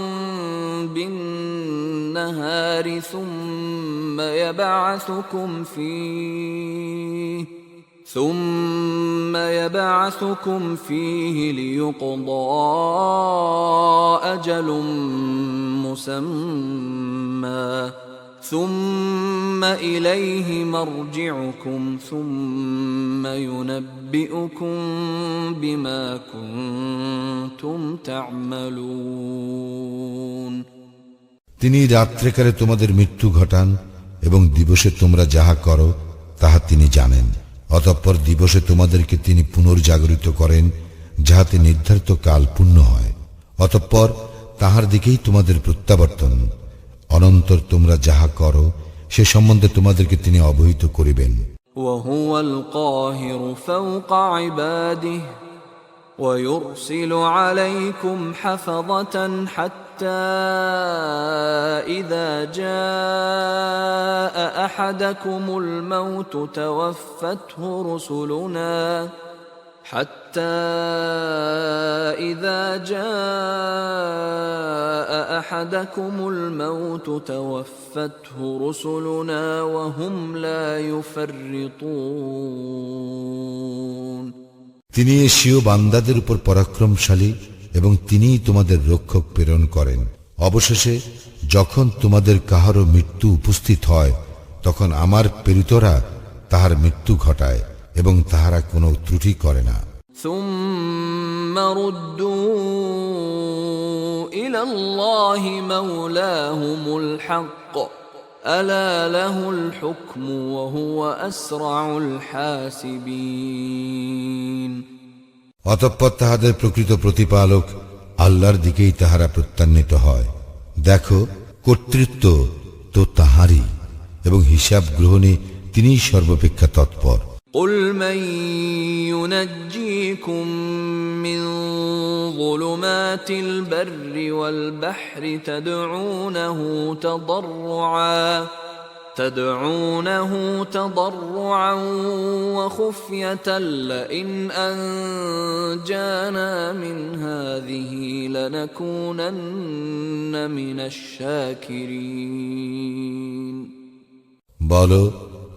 بالنهار ثم يبعثكم فيه ليقضى أجل مسمى ثم إليه مرجعكم ثم ينبئكم بما كنتم تعملون তিনি রাত্রিকালে তোমাদের মৃত্যু ঘটান এবং দিবসে তোমরা যাহা করো তাহা তিনি জানেন। অতঃপর দিবসে তোমাদেরকে তিনি পুনর্জাগরিত করেন, যাহাতে নির্ধারিত কাল পূর্ণ হয়। অতঃপর তাহার দিকেই তোমাদের প্রত্যাবর্তন। অনন্তর তোমরা যাহা করো সে সম্বন্ধে তোমাদেরকে তিনি অবহিত করিবেন। وهو القاهر فوق عباده ويرسل عليكم حفظة حتى إذا جاء أحدكم الموت توفته رسلنا وهم لا يفرطون তিনি এশীয় বান্দাদের উপর পরাক্রমশালী এবং তিনিই তোমাদের রক্ষক প্রেরণ করেন। অবশেষে যখন তোমাদের কাহারও মৃত্যু উপস্থিত হয় তখন আমার প্রেরিতরা তাহার মৃত্যু ঘটায় এবং তাহারা কোনো ত্রুটি করে না। ثم ردوا إلى الله مولاهم الحق ألا له الحكم وهو أسرع الحاسبين অতঃপর তাহাদের প্রকৃত প্রতিপালক আল্লাহর দিকেই তাহারা প্রত্যান্বিত হয়। দেখো, কর্তৃত্ব তো তাহারই এবং হিসাব গ্রহণে তিনিই সর্বাপেক্ষা তৎপর। قل من ينجيكم من ظلمات البر والبحر تدعونه تضرعا وخفية لئن أنجانا من هذه لنكونن من الشاكرين বলো,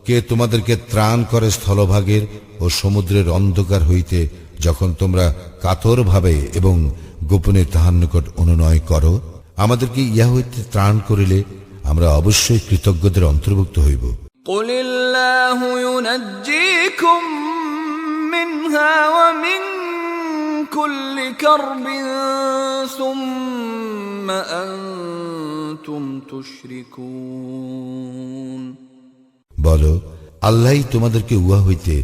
কে তোমাদেরকে ত্রাণ করে স্থলভাগের ও সমুদ্রের অন্ধকার হইতে যখন তোমরা কাতর ভাবে এবং গোপনে তাহার নিকট অনুনয় করো? আমাদেরকে ইহা হইতে ত্রাণ করিলে আমরা অবশ্যই কৃতজ্ঞদের অন্তর্ভুক্ত হইব। قل الله ينجيكم منها ومن كل كرب ثم أنتم تشركون বলো, আল্লাহই তোমাদেরকে উহা হইতে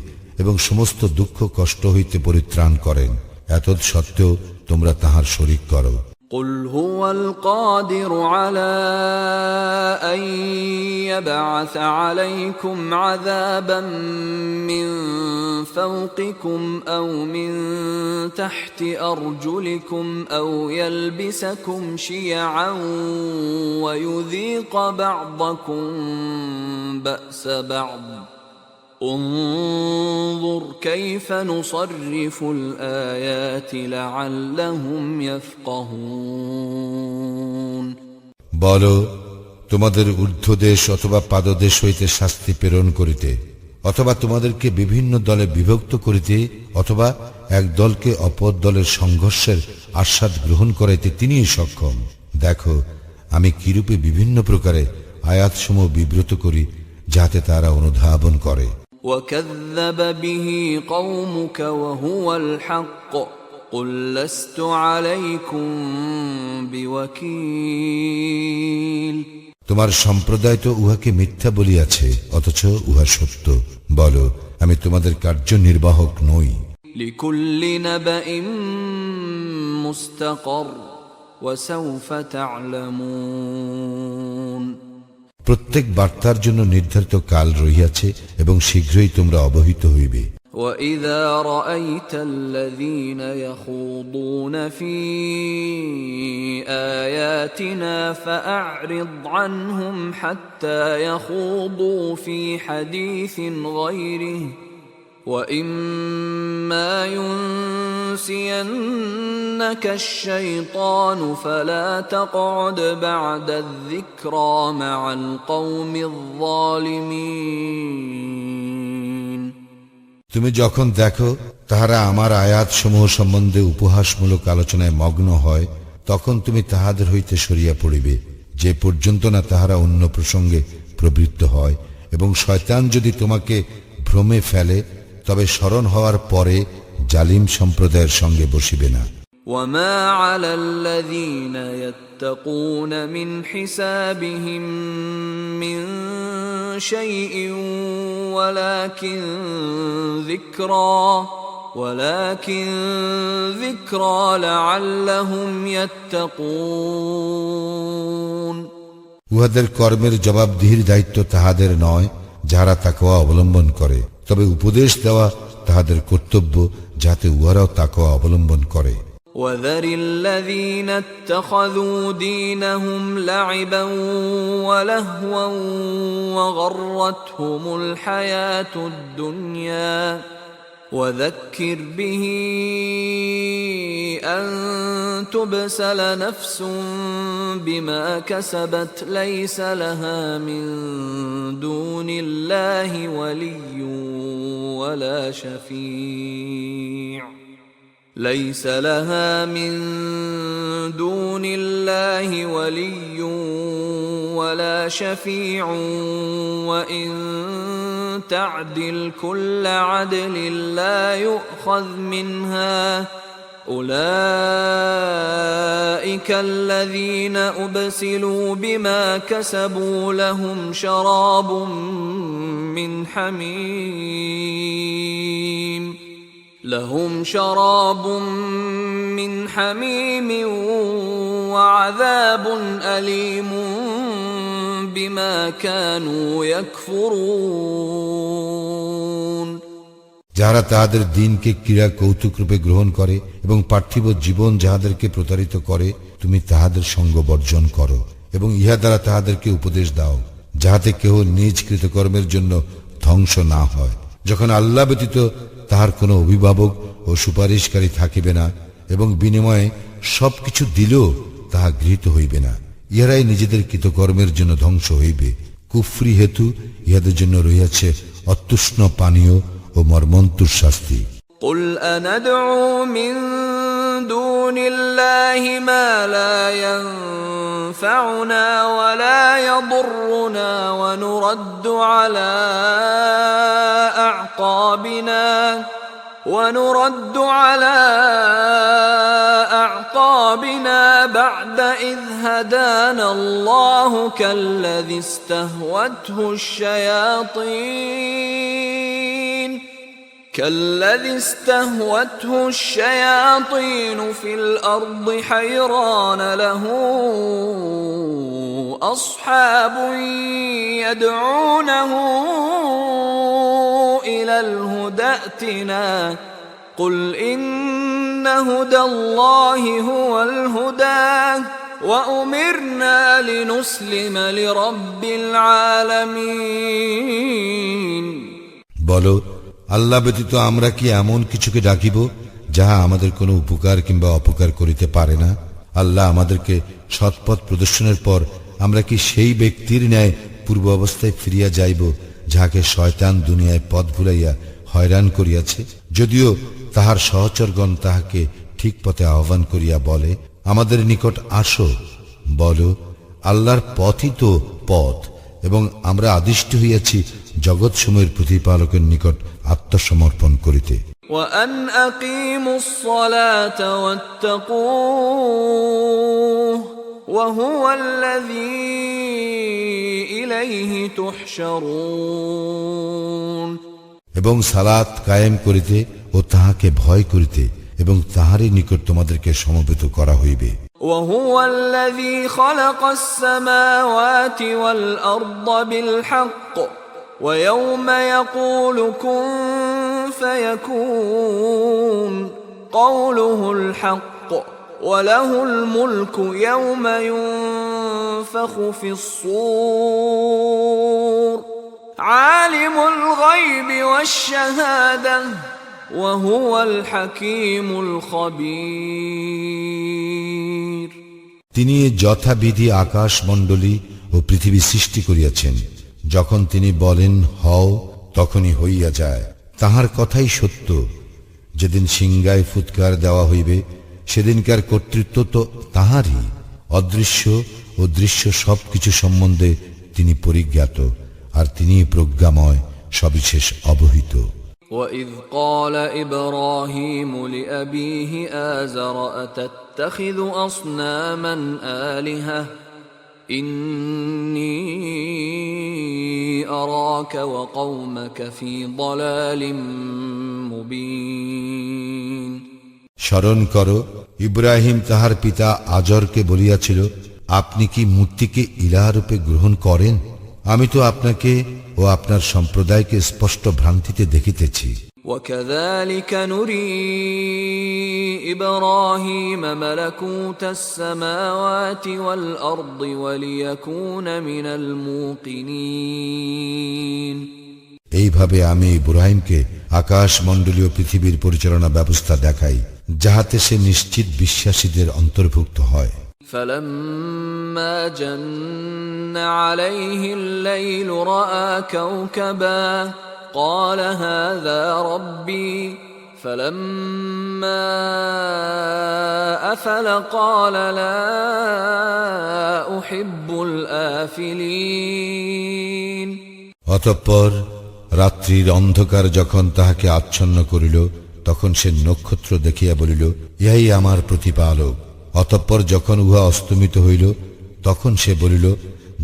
এবং সমস্ত দুঃখ কষ্ট হইতে পরিত্রাণ করেন, এতদ সত্ত্বেও তোমরা তাহার শরীক করো। قل هو القادر على أن يبعث عليكم عذابا من فوقكم أو من تحت أرجلكم أو يلبسكم شيعا ويذيق بعضكم بأس بعض انظر كيف نصرف الآيات لعلهم يفقهون বলো, তোমাদের ঊর্ধ্বদেশ অথবা পাদদেশ হইতে শাস্তি প্রেরণ করিতে, অথবা তোমাদেরকে বিভিন্ন দলে বিভক্ত করিতে, অথবা এক দলকে অপর দলের সংঘর্ষের আস্বাদ গ্রহণ করাইতে তিনিই সক্ষম। দেখো আমি কিরূপে বিভিন্ন প্রকারে আয়াতসমূহ বিব্রত করি, যাতে তারা অনুধাবন করে। وكذب به قومك وهو الحق قل لست عليكم بوكيل তোমার সম্প্রদায় তো উহাকে মিথ্যা বলিয়াছে, অথচ উহা সত্য। বলো, আমি তোমাদের কার্যনির্বাহক নই। لكل نبأ مستقر وسوف تعلمون প্রত্যেক বার্তার জন্য নির্ধারিত কাল রহিয়াছে এবং শীঘ্রই তোমরা অবহিত হইবে। وَإِذَا رَأَيْتَ الَّذِينَ يَخُوضُونَ فِي آيَاتِنَا فَأَعْرِضْ عَنْهُمْ حَتَّى يَخُوضُوا فِي حَدِيثٍ غَيْرِهِ وَإِمَّا يُنْسِيَنَّكَ الشَّيْطَانُ فَلَا تَقْعُدْ بَعْدَ الذِّكْرَى مَعَ الْقَوْمِ الظَّالِمِينَ তুমি যখন দেখো তাহারা আমার আয়াত সমূহ সম্বন্ধে উপহাসমূলক আলোচনায় মগ্ন হয়, তখন তুমি তাহাদের হইতে সরিয়া পড়িবে, যে পর্যন্ত না তাহারা অন্য প্রসঙ্গে প্রবৃত্ত হয়। এবং শয়তান যদি তোমাকে ভ্রমে ফেলে, তবে স্মরণ হওয়ার পরে জালিম সম্প্রদায়ের সঙ্গে বসিবে না। وَمَا عَلَى الَّذِينَ يَتَّقُونَ مِنْ حِسَابِهِمْ مِنْ شَيْءٍ ولكن ذِكْرَى لَعَلَّهُمْ يَتَّقُونَ উহাদের কর্মের জবাবদিহির দায়িত্ব তাহাদের নয়, যাহারা তাকওয়া অবলম্বন করে, তবে উপদেশ দেওয়া তাহাদের কর্তব্য, যাতে উহারাও তাকওয়া অবলম্বন করে। وَذَرِ الَّذِينَ اتَّخَذُوا دِينَهُمْ لَعِبًا وَلَهْوًا وَغَرَّتْهُمُ الْحَيَاةُ الدُّنْيَا وَذَكِّرْ بِهِ أَن تُبْسَلَ نَفْسٌ بِمَا كَسَبَتْ لَيْسَ لَهَا مِن دُونِ اللَّهِ وَلِيٌّ وَلَا شَفِيعٌ ليس لها من دون الله ولي ولا شفيع وإن تعدل كل عدل لا يؤخذ منها أولئك الذين أبسلوا بما كسبوا لهم شراب من حميم وعذاب أليم بما كانوا يكفرون যাহারা তাহাদের দিনকে ক্রীড়া কৌতুক রূপে গ্রহণ করে এবং পার্থিব জীবন যাহাদেরকে প্রতারিত করে, তুমি তাহাদের সঙ্গ বর্জন করো এবং ইহা দ্বারা তাহাদেরকে উপদেশ দাও, যাহাতে কেহ নিজ কৃতকর্মের জন্য ধ্বংস না হয়। যখন আল্লাহ ব্যতীত তাহার কোনো অভিভাবক ও সুপারিশকারী থাকিবে না এবং বিনিময়ে সবকিছু দিলেও তাহা গৃহীত হইবে না, ইহারাই নিজেদের কৃতকর্মের জন্য ধ্বংস হইবে। কুফরি হেতু ইহাদের জন্য রহিয়াছে অতুষ্ণ পানীয় ও মর্মন্তুর শাস্তি। قل أندعو من دون الله ما لا ينفعنا ولا يضرنا ونرد على أعقابنا بعد إذ هدانا الله كالذي استهوته الشياطين كالذي استهوته الشياطين في الأرض حيران له أصحاب يدعونه إلى الهدى ائتنا قل إن هدى الله هو الهدى وأمرنا لنسلم لرب العالمين বলো, আল্লাহ ব্যতীত আমরা কি এমন কিছুকে ডাকিব যাহা আমাদের কোনো উপকার কিংবা অপকার করিতে পারে না? আল্লাহ আমাদেরকে সৎপথ প্রদর্শনের পর আমরা কি সেই ব্যক্তির ন্যায় পূর্ব অবস্থায় ফিরিয়া যাইব যাহাকে শয়তান দুনিয়ায় পথ ভুলাইয়া হয়রান করিয়াছে? যদিও তাহার সহচরগণ তাহাকে ঠিক পথে আহ্বান করিয়া বলে, আমাদের নিকট আসো। বলো, আল্লাহর পথই তো পথ, এবং আমরা আদিষ্ট হইয়াছি জগৎসমূহের প্রতিপালকের নিকট আত্মসমর্পণ করিতে। وأن أقيموا الصلاة واتقوه وهو الذي إليه تحشرون এবং সালাত কায়েম করিতে ও তাহাকে ভয় করিতে এবং তাহারই নিকট তোমাদেরকে সমবেত করা হইবে। وهو الذي خلق السماوات والأرض بالحق ويوم يقول كن فيكون قوله الحق وله الملك يوم ينفخ في الصور عالم الغيب والشهادة وهو الحكيم الخبير তিনি যথাবিধি আকাশ মণ্ডলী ও পৃথিবী সৃষ্টি করিয়াছেন। যখন তিনি বলেন হও, তখনই হইয়া যায়। তাহার কথাই সত্য। যেদিন সিংহায় ফুৎকার দেওয়া হইবে, সেদিনকার কর্তৃত্ব তো তাহারই। অদৃশ্য ও দৃশ্য সবকিছু সম্বন্ধে তিনি পরিজ্ঞাত, আর তিনি প্রজ্ঞাময়, সবিশেষ অবহিত। وَإِذْ قَالَ إِبْرَاهِيمُ لِأَبِيهِ آزَرَ أَتَتَّخِذُ أَصْنَامًا آلِهَةً إِنِّي أَرَاكَ وَقَوْمَكَ فِي ضَلَالٍ مُبِينٍ স্মরণ করো, ইব্রাহিম তাহার পিতা আজরকে বলিয়াছিল, আপনি কি মূর্তিকে ইলাহরূপে গ্রহণ করেন? আমি তো আপনাকে ও আপনার সম্প্রদায়কে স্পষ্ট ভ্রান্তিতে দেখিতেছি। وَكَذَلِكَ نُرِي إِبْرَاهِيمَ مَلَكُوتَ السَّمَاوَاتِ وَالْأَرْضِ وَلِيَكُونَ مِنَ الْمُوقِنِينَ এইভাবে আমি ইব্রাহিমকে আকাশ মণ্ডলীয় পৃথিবীর পরিচালনা ব্যবস্থা দেখাই, যাহাতে সে নিশ্চিত বিশ্বাসীদের অন্তর্ভুক্ত হয়। فَلَمَّا جَنَّ عَلَيْهِ اللَّيْلُ رَأَى كَوْكَبًا قَالَ هَذَا رَبِّي فَلَمَّا أَفَلَ قَالَ لَا أُحِبُّ الْآفِلِينَ অতঃপর রাত্রির অন্ধকার যখন তাহাকে আচ্ছন্ন করিল, তখন সে নক্ষত্র দেখিয়া বলিল, ইহাই আমার প্রতিপালক। অতঃপর যখন উহা অস্তমিত হইল, তখন সে বলিল,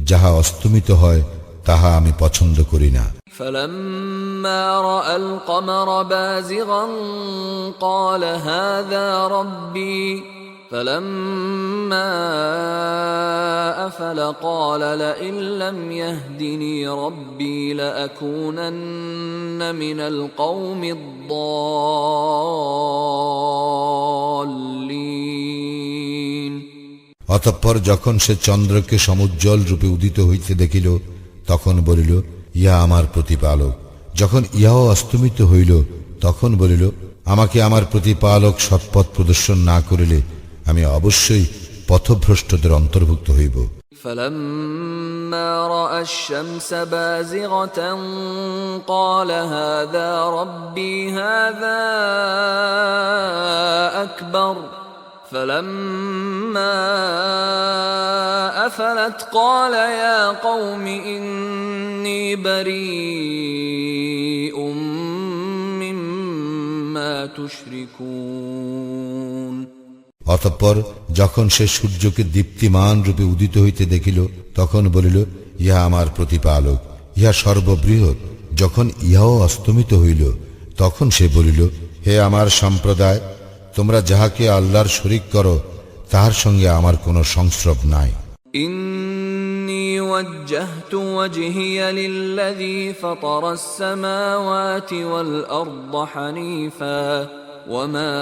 যাহা অস্তমিত হয় তাহা আমি পছন্দ করি না। فَلَمَّا رَأَى الْقَمَرَ بَازِغًا قَالَ هَذَا رَبِّي فَلَمَّا أَفَلَ قَالَ لَئِن لَّمْ يَهْدِنِي رَبِّي لَأَكُونَنَّ مِنَ الْقَوْمِ الضَّالِّينَ অতঃপর যখন সে চন্দ্রকে সমুজ্জ্বল রূপে উদিত হইতে দেখিল, তখন বলিল, ইহা আমার প্রতিপালক। যখন ইহাও অস্তমিত হইল, তখন বলিল, আমাকে আমার প্রতিপালক সৎপথ প্রদর্শন না করিলে আমি অবশ্যই পথভ্রষ্টদের অন্তর্ভুক্ত হইব। فَلَمَّا رَأَى الشَّمْسَ بَازِغَةً قَالَ هَذَا رَبِّي هَذَا أَكْبَرُ فَلَمَّا أَفَلَتْ قَالَ يَا قَوْمِ إِنِّي بَرِيءٌ مِّمَّا تُشْرِكُونَ অতঃপর যখন সে সূর্যকে দীপ্তিমান রূপে উদিত হইতে দেখিল, তখন বলিল, ইহা আমার প্রতিপালক, ইহা সর্ববৃহৎ। যখন ইহাও অস্তমিত হইল, তখন সে বলিল, হে আমার সম্প্রদায়, তোমরা যাহাকে আল্লাহর শরীক করো তাহার সঙ্গে আমার কোনো সংস্রব নাই। إني وجهت وجهي للذي فطر السماوات والأرض حنيفا وما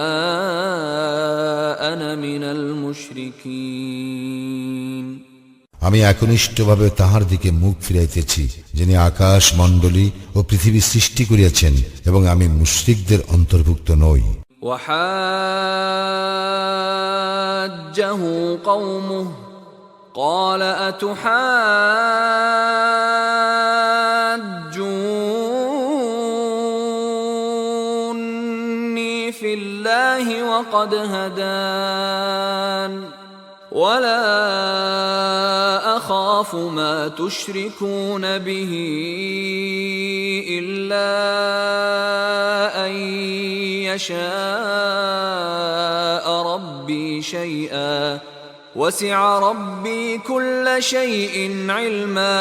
أنا من المشركين। আমি একনিষ্ঠভাবে তাহার দিকে মুখ ফিরাইতেছি, যিনি আকাশ মণ্ডলী ও পৃথিবী সৃষ্টি করিয়াছেন, এবং আমি মুশরিকদের অন্তর্ভুক্ত নই। وحاجه قومه قال أتحاجوني في الله وقد هدان ولا أخاف ما تشركون به إلا أن يشاء ربي شيئا وسع ربي كل شيء علما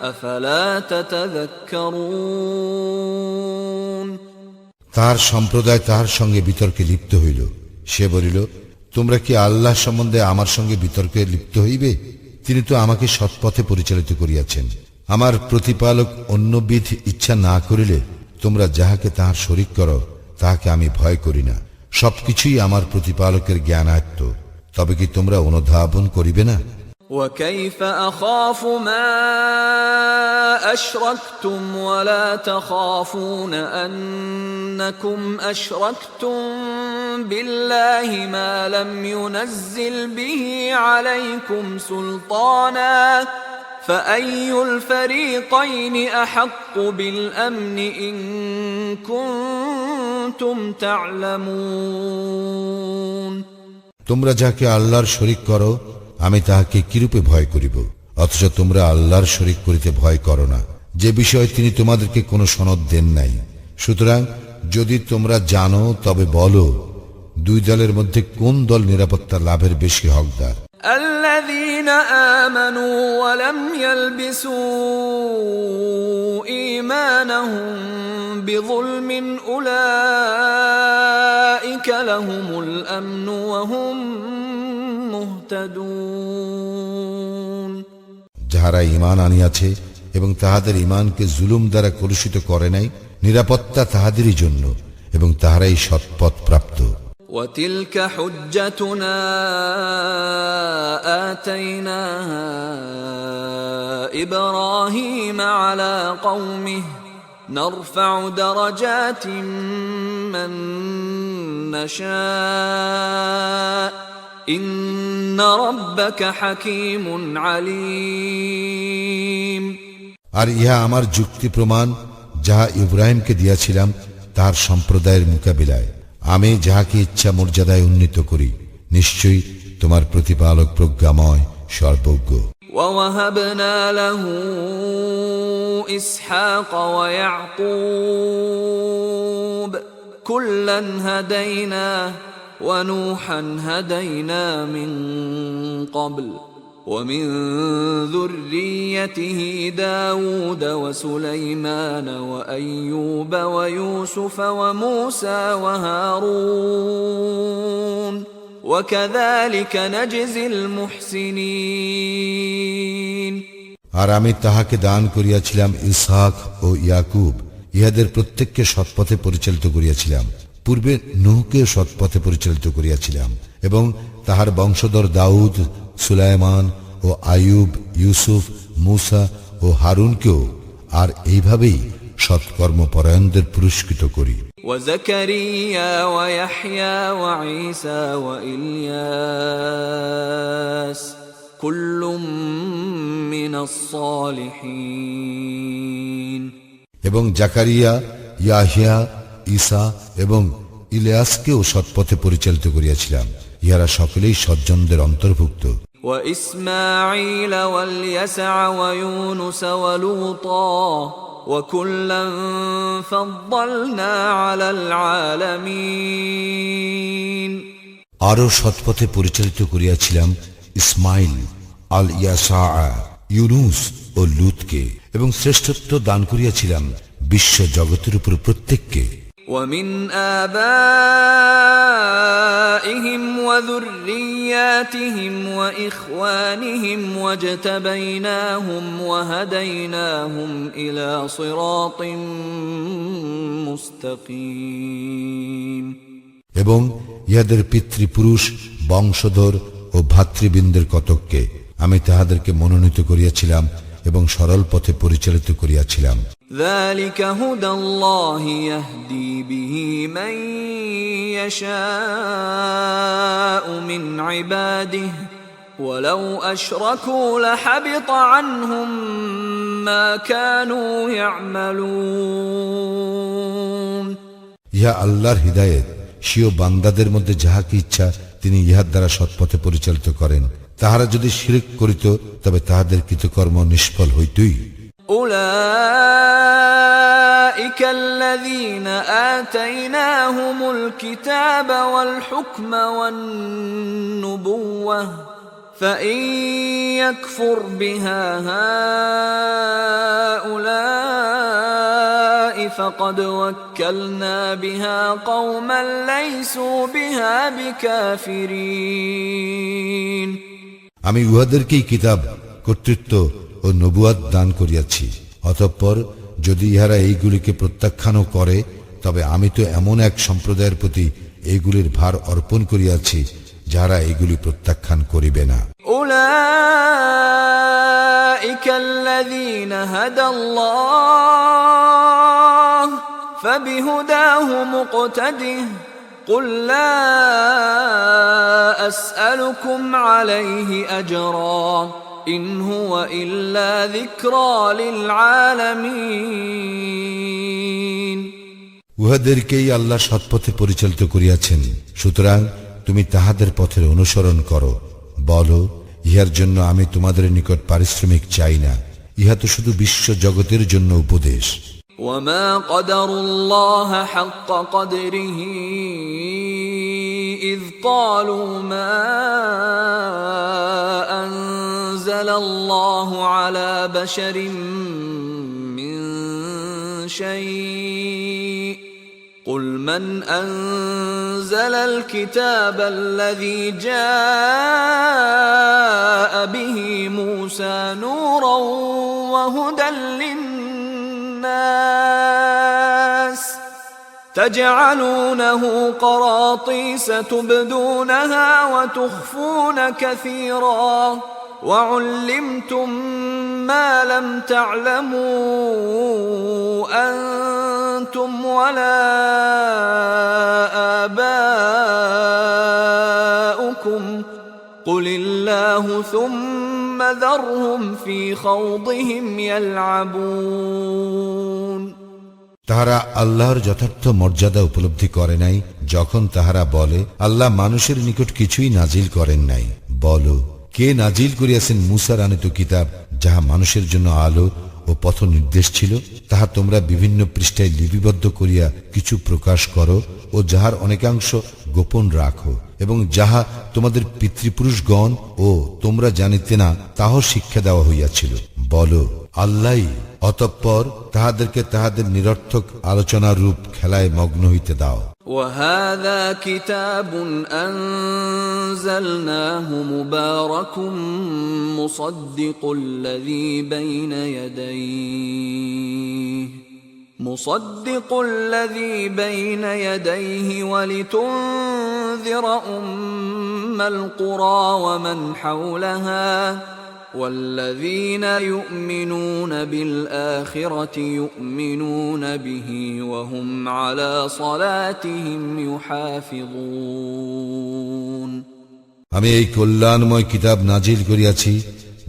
أفلا تتذكرون। তার সম্প্রদায় তাহার সঙ্গে বিতর্কে লিপ্ত হইল। সে বলিল, তোমরা কি আল্লাহ সম্বন্ধে আমার সঙ্গে বিতর্কে লিপ্ত হইবে? তিনি তো আমাকে সৎপথে পরিচালিত করিয়াছেন। আমার প্রতিপালক অন্যবিধ ইচ্ছা না করিলে তোমরা যাহাকে তাহার শরীক করো তাহাকে আমি ভয় করি না। সবকিছুই আমার প্রতিপালকের জ্ঞানায়ত্ত। তবে কি তোমরা অনুধাবন করিবে না? وكيف أخاف ما أشركتم ولا تخافون أنكم أشركتم بالله ما لم ينزل به عليكم سلطانا فأي الفريقين أحق بالأمن إن كنتم تعلمون। তোমরা যাকে আল্লাহর শরীক করো আমি তাহাকে কিরূপে ভয় করিব, অথচ তোমরা আল্লাহর শরীক করিতে ভয় করো না, যে বিষয়ে তিনি তোমাদেরকে কোনো সনদ দেন নাই। সুতরাং যদি তোমরা জানো তবে বলো, দুই দলের মধ্যে কোন দল নিরাপত্তা লাভের বেশি হকদার? الذين آمنوا ولم يلبسوا إيمانهم بظلم أولئك لهم الأمن وهم মুহতাদুন। যাহারা ঈমান আনিয়াছে এবং তাহাদের ঈমানকে জুলুম দ্বারা কলুষিত করে নাই, নিরাপত্তা তাহাদেরই জন্য এবং তাহারাই সৎপথ প্রাপ্ত। وتلك حجتنا آتيناها إبراهيم على قومه نرفع درجات من نشاء إن ربك حكيم عليم। আর ইহা আমার যুক্তি প্রমাণ, যাহা ইব্রাহিমকে দিয়াছিলাম তার সম্প্রদায়ের মোকাবিলায়। আমি যাহাকে ইচ্ছা মর্যাদায় উন্নীত করি, নিশ্চয়ই তোমার প্রতিপালক প্রজ্ঞাময়, সর্বজ্ঞ। ووهبنا له إسحاق ويعقوب كلا هدينا ونوحا هدينا من قبل ومن ذريته داود وسليمان وأيوب ويوسف وموسى وهارون وكذلك نجزي المحسنين। আর আমি তাহাকে দান করিয়াছিলাম ইসহাক ও ইয়াকুব, ইহাদের প্রত্যেককে সৎপথে পরিচালিত করিয়াছিলাম। পূর্বে নূহকে সৎপথে পরিচালিত করিয়াছিলাম এবং তাহার বংশধর দাউদ, সুলাইমান ও আইয়ুব, ইউসুফ, মূসা ও হারুনকেও আর এইভাবেই সৎকর্মপরায়ণদের পুরস্কৃত করি। وزكريا ويحيى وعيسى وإلياس كل من الصالحين। এবং জাকারিয়া, ইয়াহিয়া, ঈসা এবং ইলিয়াসকেও সৎপথে পরিচালিত করিয়াছিলাম। ইহারা সকলেই সজ্জনদের অন্তর্ভুক্ত। وإسماعيل واليسع ويونس ولوطا وكلا فضلنا على العالمين। আরো সৎপথে পরিচালিত করিয়াছিলাম ইসমাইল, আল ইয়াসা, ইউনুস ও লুতকে, এবং শ্রেষ্ঠত্ব দান করিয়াছিলাম বিশ্ব জগতের উপর প্রত্যেককে। ومن آبائهم وذرياتهم وإخوانهم واجتبيناهم وهديناهم إلى صراط مستقيم এবং ইহাদের পিতৃপুরুষ বংশধর ও ভাতৃবৃন্দের কতককে আমি তাহাদেরকে মনোনীত করিয়াছিলাম এবং সরল পথে পরিচালিত করিয়াছিলাম। ذلك هدى الله يهدي به من يشاء من عباده ولو أشركوا لحبط عنهم ما كانوا يعملون ইহা আল্লাহর হিদায়েত, স্বীয় বান্দাদের মধ্যে যাহাকে ইচ্ছা তিনি ইহার দ্বারা সৎপথে পরিচালিত করেন। তাহারা যদি শিরক করিত তবে তাহাদের কৃতকর্ম নিষ্ফল হইতই। أولئك الذين آتيناهم الكتاب والحكم والنبوة فإن يكفر بها هؤلاء فقد وكلنا بها قوما ليسوا بها بكافرين আমি উহাদেরকেই কিতাব, কর্তৃত্ব ও নবুয়াত দান করিয়াছি। অতঃপর যদি ইহারা এইগুলিকে প্রত্যাখ্যানও করে তবে আমি তো এমন এক সম্প্রদায়ের প্রতি এইগুলির ভার অর্পণ করিয়াছি যারা এইগুলি প্রত্যাখ্যান করিবে না। উলাইকা আল্লাযীনা হাদাল্লাহ ফাবিহুদাহু মুকতাদিহ قل لا أسألكم عليه أجرا إن هو إلا ذكرى للعالمين উহাদেরকেই আল্লাহ সৎপথে পরিচালিত করিয়াছেন, সুতরাং তুমি তাহাদের পথের অনুসরণ করো। বলো, ইহার জন্য আমি তোমাদের নিকট পারিশ্রমিক চাই না, ইহা তো শুধু বিশ্ব জগতের জন্য উপদেশ। وما قدروا الله حق قدره إذ قالوا ما أنزل الله على بشر من شيء قل من أنزل الكتاب الذي جاء به موسى نورا وهدى للناس تجعلونه قراطيس تبدونها وتخفون كثيرا وعلمتم ما لم تعلموا أنتم ولا آباؤكم قل الله ثم ذرهم في خوضهم يلعبون তাহারা আল্লাহর যথার্থ মর্যাদা উপলব্ধি করে নাই যখন তাহারা বলে আল্লাহ মানুষের নিকট কিছুই নাজিল করেন নাই। বলো, কে নাজিল করিয়াছেন মূসার আনিত কিতাব, যাহা মানুষের জন্য আলো ও পথ নির্দেশ ছিল? তাহা তোমরা বিভিন্ন পৃষ্ঠায় লিপিবদ্ধ করিয়া কিছু প্রকাশ করো ও যাহার অনেকাংশ গোপন রাখো, এবং যাহা তোমাদের পিতৃপুরুষগণ ও তোমরা জানিতে না তাহাও শিক্ষা দেওয়া হইয়াছিল। বলো, আল্লাহ। অতঃপর তাহাদেরকে তাহাদের নিরর্থক আলোচনার রূপ খেলায় মগ্ন হইতে দাও। وهذا كتاب أنزلناه مبارك مصدق الذي بين يديه ولتنذر أم القرى ومن حولها والذين يؤمنون بالآخرة يؤمنون به وهم على صلاتهم يحافظون আমি এই কল্যাণময় কিতাব নাজিল করিয়াছি,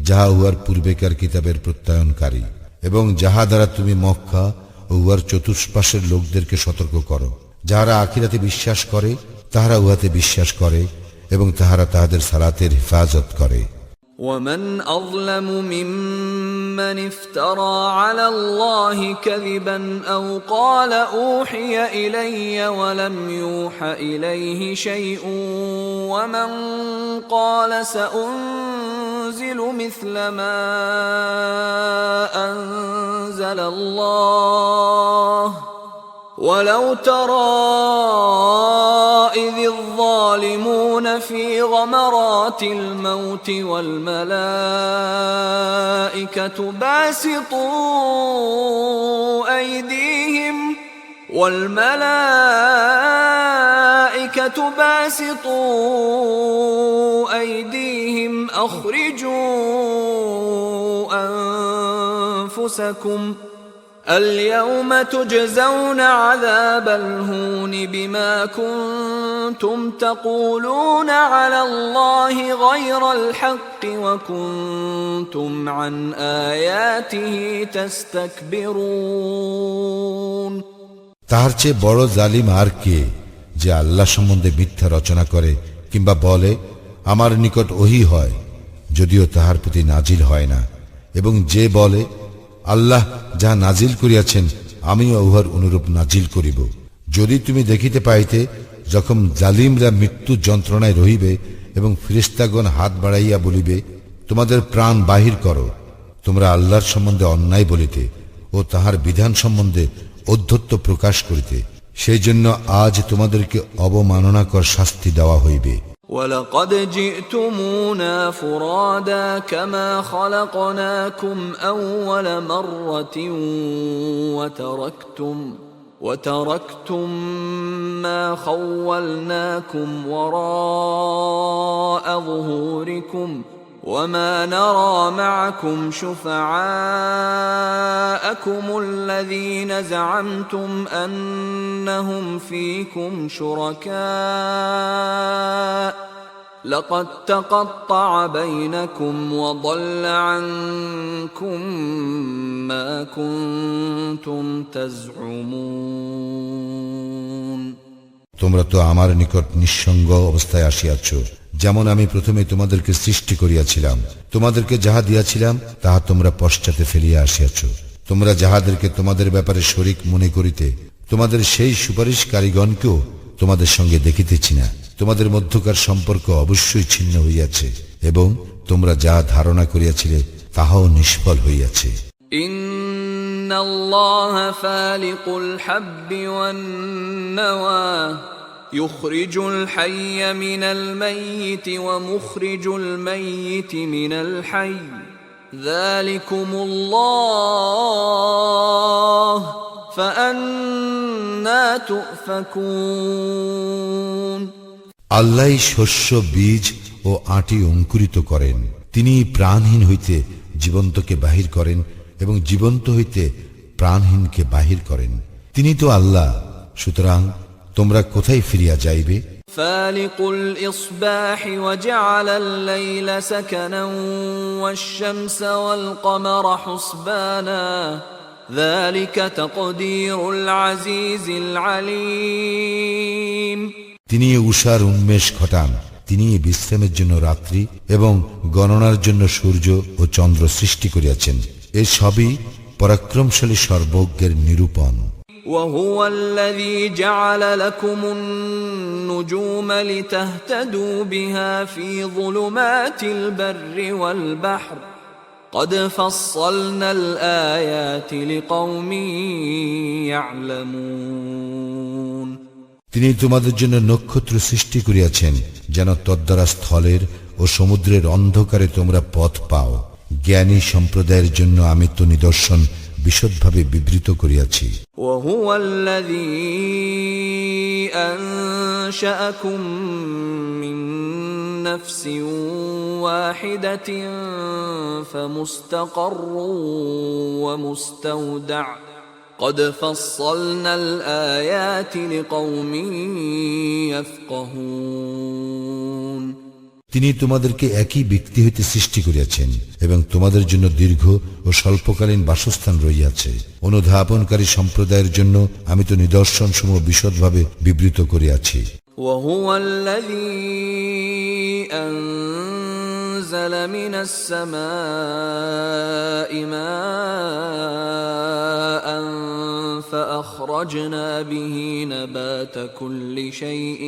যাহা উহার পূর্বেকার কিতাবের প্রত্যয়নকারী, এবং যাহা দ্বারা তুমি মক্কা ও উহার চতুষ্পাশের লোকদেরকে সতর্ক করো। যাহারা আখিরাতে বিশ্বাস করে তাহারা উহাতে বিশ্বাস করে এবং তাহারা তাহাদের সালাতের হেফাজত করে। ومن أظلم ممن افترى على الله كذبا أو قال أوحي إلي ولم يوح إليه شيء ومن قال سأنزل مثل ما أنزل الله ولو ترى إذ الظالمون في غمرات الموت والملائكة باسطوا أيديهم أخرجوا أنفسكم اليوم تجزون عذاب الهون بما كنتم تقولون على الله غير الحق وكنتم عن آياته تستكبرون তাহার চেয়ে বড় জালিম আর কে, যে আল্লাহ সম্বন্ধে মিথ্যা রচনা করে কিংবা বলে আমার নিকট ওহী হয়, যদিও তাহার প্রতি নাজিল হয় না, এবং যে বলে আল্লাহ যাহা নাজিল করিয়াছেন আমিও উহার অনুরূপ নাজিল করিব। যদি তুমি দেখিতে পাইতে যখন জালিমরা মৃত্যু যন্ত্রণায় রহিবে এবং ফেরেশতাগণ হাত বাড়াইয়া বলিবে তোমাদের প্রাণ বাহির করো, তোমরা আল্লাহর সম্বন্ধে অন্যায় বলিতে ও তাহার বিধান সম্বন্ধে ঔদ্ধত্য প্রকাশ করিতে, সেই জন্য আজ তোমাদেরকে অবমাননাকর শাস্তি দেওয়া হইবে। وَلَقَدْ جِئْتُمُونَا فُرَادَى كَمَا خَلَقْنَاكُمْ أَوَّلَ مَرَّةٍ وَتَرَكْتُمْ مَا خَوَّلْنَاكُمْ وَرَاءَ ظُهُورِكُمْ وَمَا نَرَى مَعَكُمْ شُفَعَاءَكُمُ الَّذِينَ زَعَمْتُمْ أَنَّهُمْ فِيكُمْ شُرَكَاءُ لَقَدْ تَقَطَّعَ بَيْنَكُمْ وَضَلَّ عَنكُمْ مَا كُنتُمْ تَزْعُمُونَ তোমরা তো আমার নিকট নিঃসঙ্গ অবস্থায় আসিয়াছ, যেমন আমি প্রথমে তোমাদেরকে সৃষ্টি করিয়াছিলাম। তোমাদেরকে যাহা দিয়াছিলাম তাহা তোমরা পশ্চাতে ফেলিয়া আসিয়াছ। তোমরা যাহাদেরকে তোমাদের ব্যাপারে শরীক মনে করিতে, তোমাদের সেই সুপারিশকারীগণকেও তোমাদের সঙ্গে দেখিতেছি না। তোমাদের মধ্যকার সম্পর্ক অবশ্যই ছিন্ন হইয়াছে এবং তোমরা যাহা ধারণা করিয়াছিলে তাহাও নিষ্ফল হইয়াছে। ইন্নাল্লাহা ফালিকুল হাব্বি ওয়ান নাওয়া ইখরিজুল হাইয়্যা মিনাল মাইয়িতি ওয়া মুখরিজুল মাইয়িতি মিনাল হাইয়্য যালিকুমুল্লাহ ফাআন্না তুফাকুন। আল্লাহ শস্য, বীজ ও আটি অঙ্কুরিত করেন। তিনি প্রাণহীন হইতে জীবন্তকে বাহির করেন এবং জীবন্ত হইতে প্রাণহীনকে বাহির করেন। তিনি তো আল্লাহ, সুতরাং তোমরা কোথায় ফিরিয়া যাইবে? ফালিকুল ইসবাহি ওয়া জাআলাল লাইলা সাকানান ওয়াশ-শামসা ওয়াল কমারা হুসবানা যালিকা তাকদীরুল আজিজিল আলীম। তিনি উষার উন্মেষ ঘটান, তিনি বিশ্রামের জন্য রাত্রি এবং গণনার জন্য সূর্য ও চন্দ্র সৃষ্টি করিয়াছেন। এ সবই পরাক্রমশালী সর্বজ্ঞের নিরূপণ। وهو الذي جعل لكم النجوم لتهتدوا بها في ظلمات البر والبحر قد فصلنا الآيات لقوم يعلمون। তিনি তোমাদের জন্য নক্ষত্র সৃষ্টি করিয়াছেন যেন তদ্বারা স্থলের ও সমুদ্রের অন্ধকারে তোমরা পথ পাও। জ্ঞানী সম্প্রদায়ের জন্য আমি তো নিদর্শন বিশদভাবে বিবৃত করিয়াছি। وهو الذي أنشأكم من نفس واحدة فمستقر ومستودع قد فصلنا الآيات لقوم يفقهون। তিনি তোমাদেরকে একই ব্যক্তি হইতে সৃষ্টি করিয়াছেন এবং তোমাদের জন্য দীর্ঘ ও স্বল্পকালীন বাসস্থান রইয়াছে। অনুধাবনকারী সম্প্রদায়ের জন্য আমি তো নিদর্শন সমূহ বিশদভাবে বিবৃত করিয়াছি। وهو الذي أنزل من السماء ماء فأخرجنا به نبات كل شيء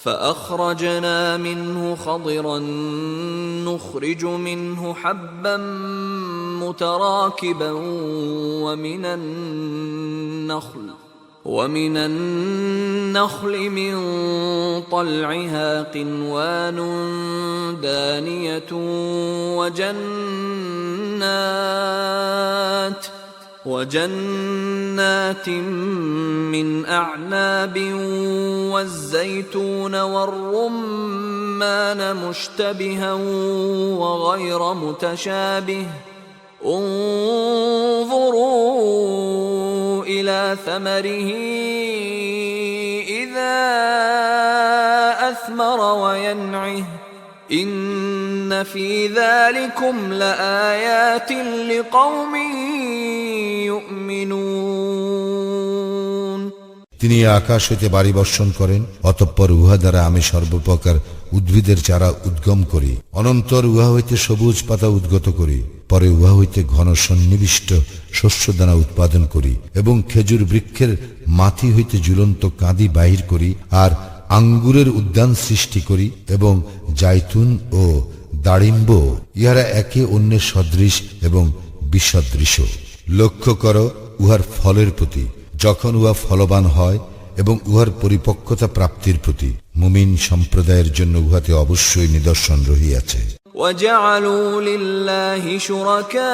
فأخرجنا منه خضرا نخرج منه حبا متراكبا ومن النخل من طلعها قنوان دانية وجنات من أعناب والزيتون والرمان مشتبها وغير متشابه انظروا إلى ثمره إذا أثمر وينعه إن في ذلكم لآيات لقوم يؤمنون তিনি আকাশ হইতে বাড়ি বর্ষণ করেন, অতঃপর উহা দ্বারা আমি সর্বপ্রকার উদ্ভিদের চারা উদ্গম করি, অনন্তর উহা হইতে সবুজ পাতা উদ্গত করি, পরে উহা হইতে ঘন সন্নিবিষ্ট শস্যদানা উৎপাদন করি এবং খেজুর বৃক্ষের মাথি হইতে ঝুলন্ত কাঁদি বাহির করি, আর আঙ্গুরের উদ্যান সৃষ্টি করি এবং জাইতুন ও দাড়িম্ব, ইহারা একে অন্যের সদৃশ এবং বিসদৃশ। লক্ষ্য করো উহার ফলের প্রতি, যখন উহা ফলবান হয়, এবং উহার পরিপক্কতা প্রাপ্তির প্রতি। মুমিন সম্প্রদায়ের জন্য উহাতে অবশ্যই নিদর্শন রহিয়াছে। وَجَعَلُوا لِلَّهِ شُرَكَاءَ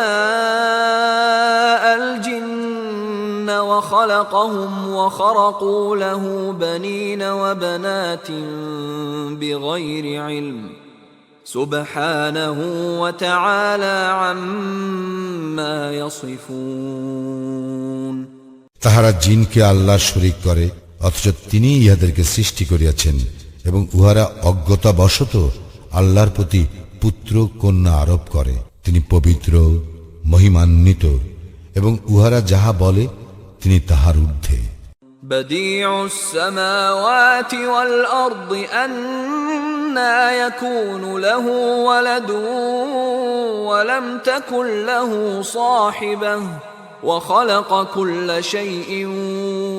الْجِنَّ وَخَلَقَهُمْ وَخَرَقُوا لَهُ بَنِينَ وَبَنَاتٍ بِغَيْرِ عِلْمٍ سُبْحَانَهُ وَتَعَالَى عَمَّا يَصِفُونَ। তাহারা জিনকে আল্লাহর শরীক করে, অথচ তিনি ইহাদেরকে সৃষ্টি করিয়াছেন, এবং উহারা অজ্ঞতাবশত আল্লাহর প্রতি পুত্র কন্যা আরোপ করে। তিনি পবিত্র, মহিমান্বিত, এবং উহারা যাহা বলে তিনি তাহার ঊর্ধ্বে। বদিউস সামাওয়াতি ওয়াল আরদি আন্না ইয়াকুনু লাহু ওয়ালাদু ওয়া লাম তাকুন লাহু সাহিবাহ ওয়া খালাকা কুল্লা শাইইন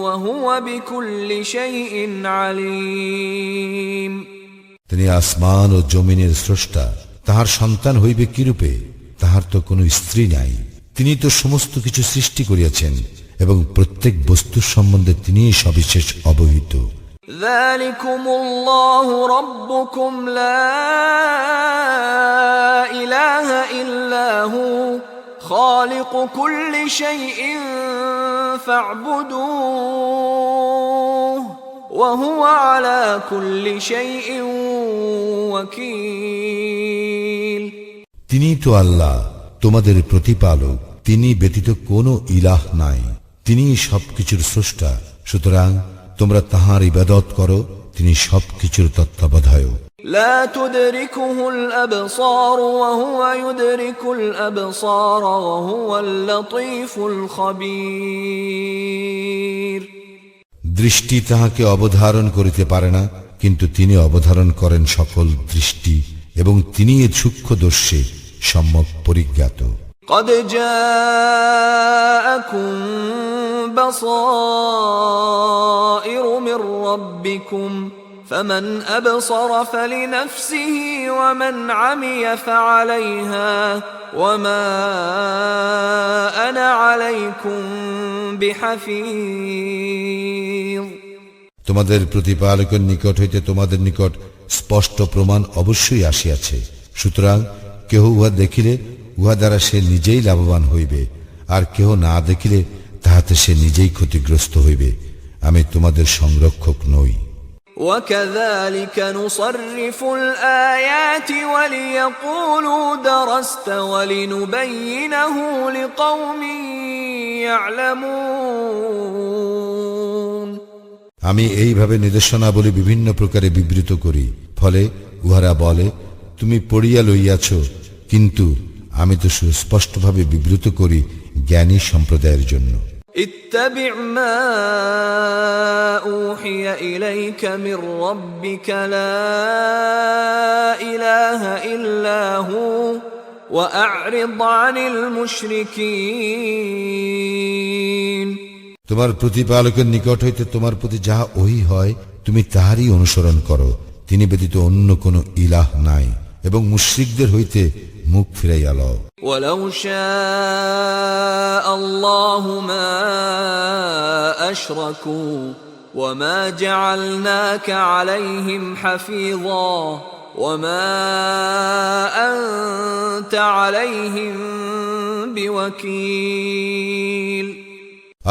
ওয়া হুয়া বিকুল্লি শাইইন আলীম। তিনি আসমান ও জমিনের স্রষ্টা, তাহার সন্তান হইবে কিরূপে? তাহার তো কোনো স্ত্রী নাই। তিনি তো সমস্ত কিছু সৃষ্টি করিয়াছেন এবং প্রত্যেক বস্তুর সম্বন্ধে তিনি সবিশেষ অবহিত। যালিকুমুল্লাহু রাব্বুকুম লা ইলাহা ইল্লা হু খালিকু কুল্লি শাইইন ফা'বুদুহু ওয়া হুয়া আলা কুল্লি শাইইন ওয়াকিল। তিনি তো আল্লাহ, তোমাদের প্রতিপালক, তিনি ব্যতীত কোনো ইলাহ নাই, তিনি সবকিছুর স্রষ্টা, সুতরাং তোমরা তাহার ইবাদত করো, তিনি সবকিছুর তত্ত্বাবধায়ক। লা তুদরিকুহুল আবসার ওয়া হুয়া ইউদরিকুল আবসার ওয়া হুয়াল লাতীফুল খাবীর। দৃষ্টি তাহাকে অবধারণ করিতে পারে না, কিন্তু তিনি অবধারণ করেন সকল দৃষ্টি, এবং তিনি এ সূক্ষ্মদর্শী সম্যক পরিজ্ঞাত। قد جاءكم بصائر من ربكم فمن أبصر فلنفسه ومن عمي فعليها وما أنا عليكم بحفيظ। তোমাদের প্রতিপালকের নিকট হইতে তোমাদের নিকট স্পষ্ট প্রমাণ অবশ্যই আসিয়াছে, সুতরাং কেহ উহা দেখিলে উহা দ্বারা সে নিজেই লাভবান হইবে, আর কেহ না দেখিলে তাহাতে সে নিজেই ক্ষতিগ্রস্ত হইবে। আমি তোমাদের সংরক্ষক নই। وَكَذَلِكَ نُصَرِّفُ الْآيَاتِ وَلِيَقُولُوا دَرَسْتَ وَلِنُبَيِّنَهُ لِقَوْمٍ يَعْلَمُونَ। আমি এইভাবে নির্দেশনাবলী বিভিন্ন প্রকারে বিবৃত করি, ফলে উহারা বলে, তুমি পড়িয়া লইয়াছ, কিন্তু আমি তো সুস্পষ্টভাবে বিবৃত করি জ্ঞানী সম্প্রদায়ের জন্য। ইত্তাবি' মা উহিয়া ইলাইকা মির রাব্বিকা লা ইলাহা ইল্লা হু ওয়া আ'রিদ আনিল মুশরিকিন। তোমার প্রতিপালকের নিকট হইতে তোমার প্রতি যাহা ওহী হয় তুমি তাহারই অনুসরণ করো, তিনি ব্যতীত অন্য কোনো ইলাহ নাই, এবং মুশরিকদের হইতে মুখ ফিরাইয়া লও। ولو شاء الله ما أشركوا وما جعلناك عليهم حفيظا وما أنت عليهم بوكيل।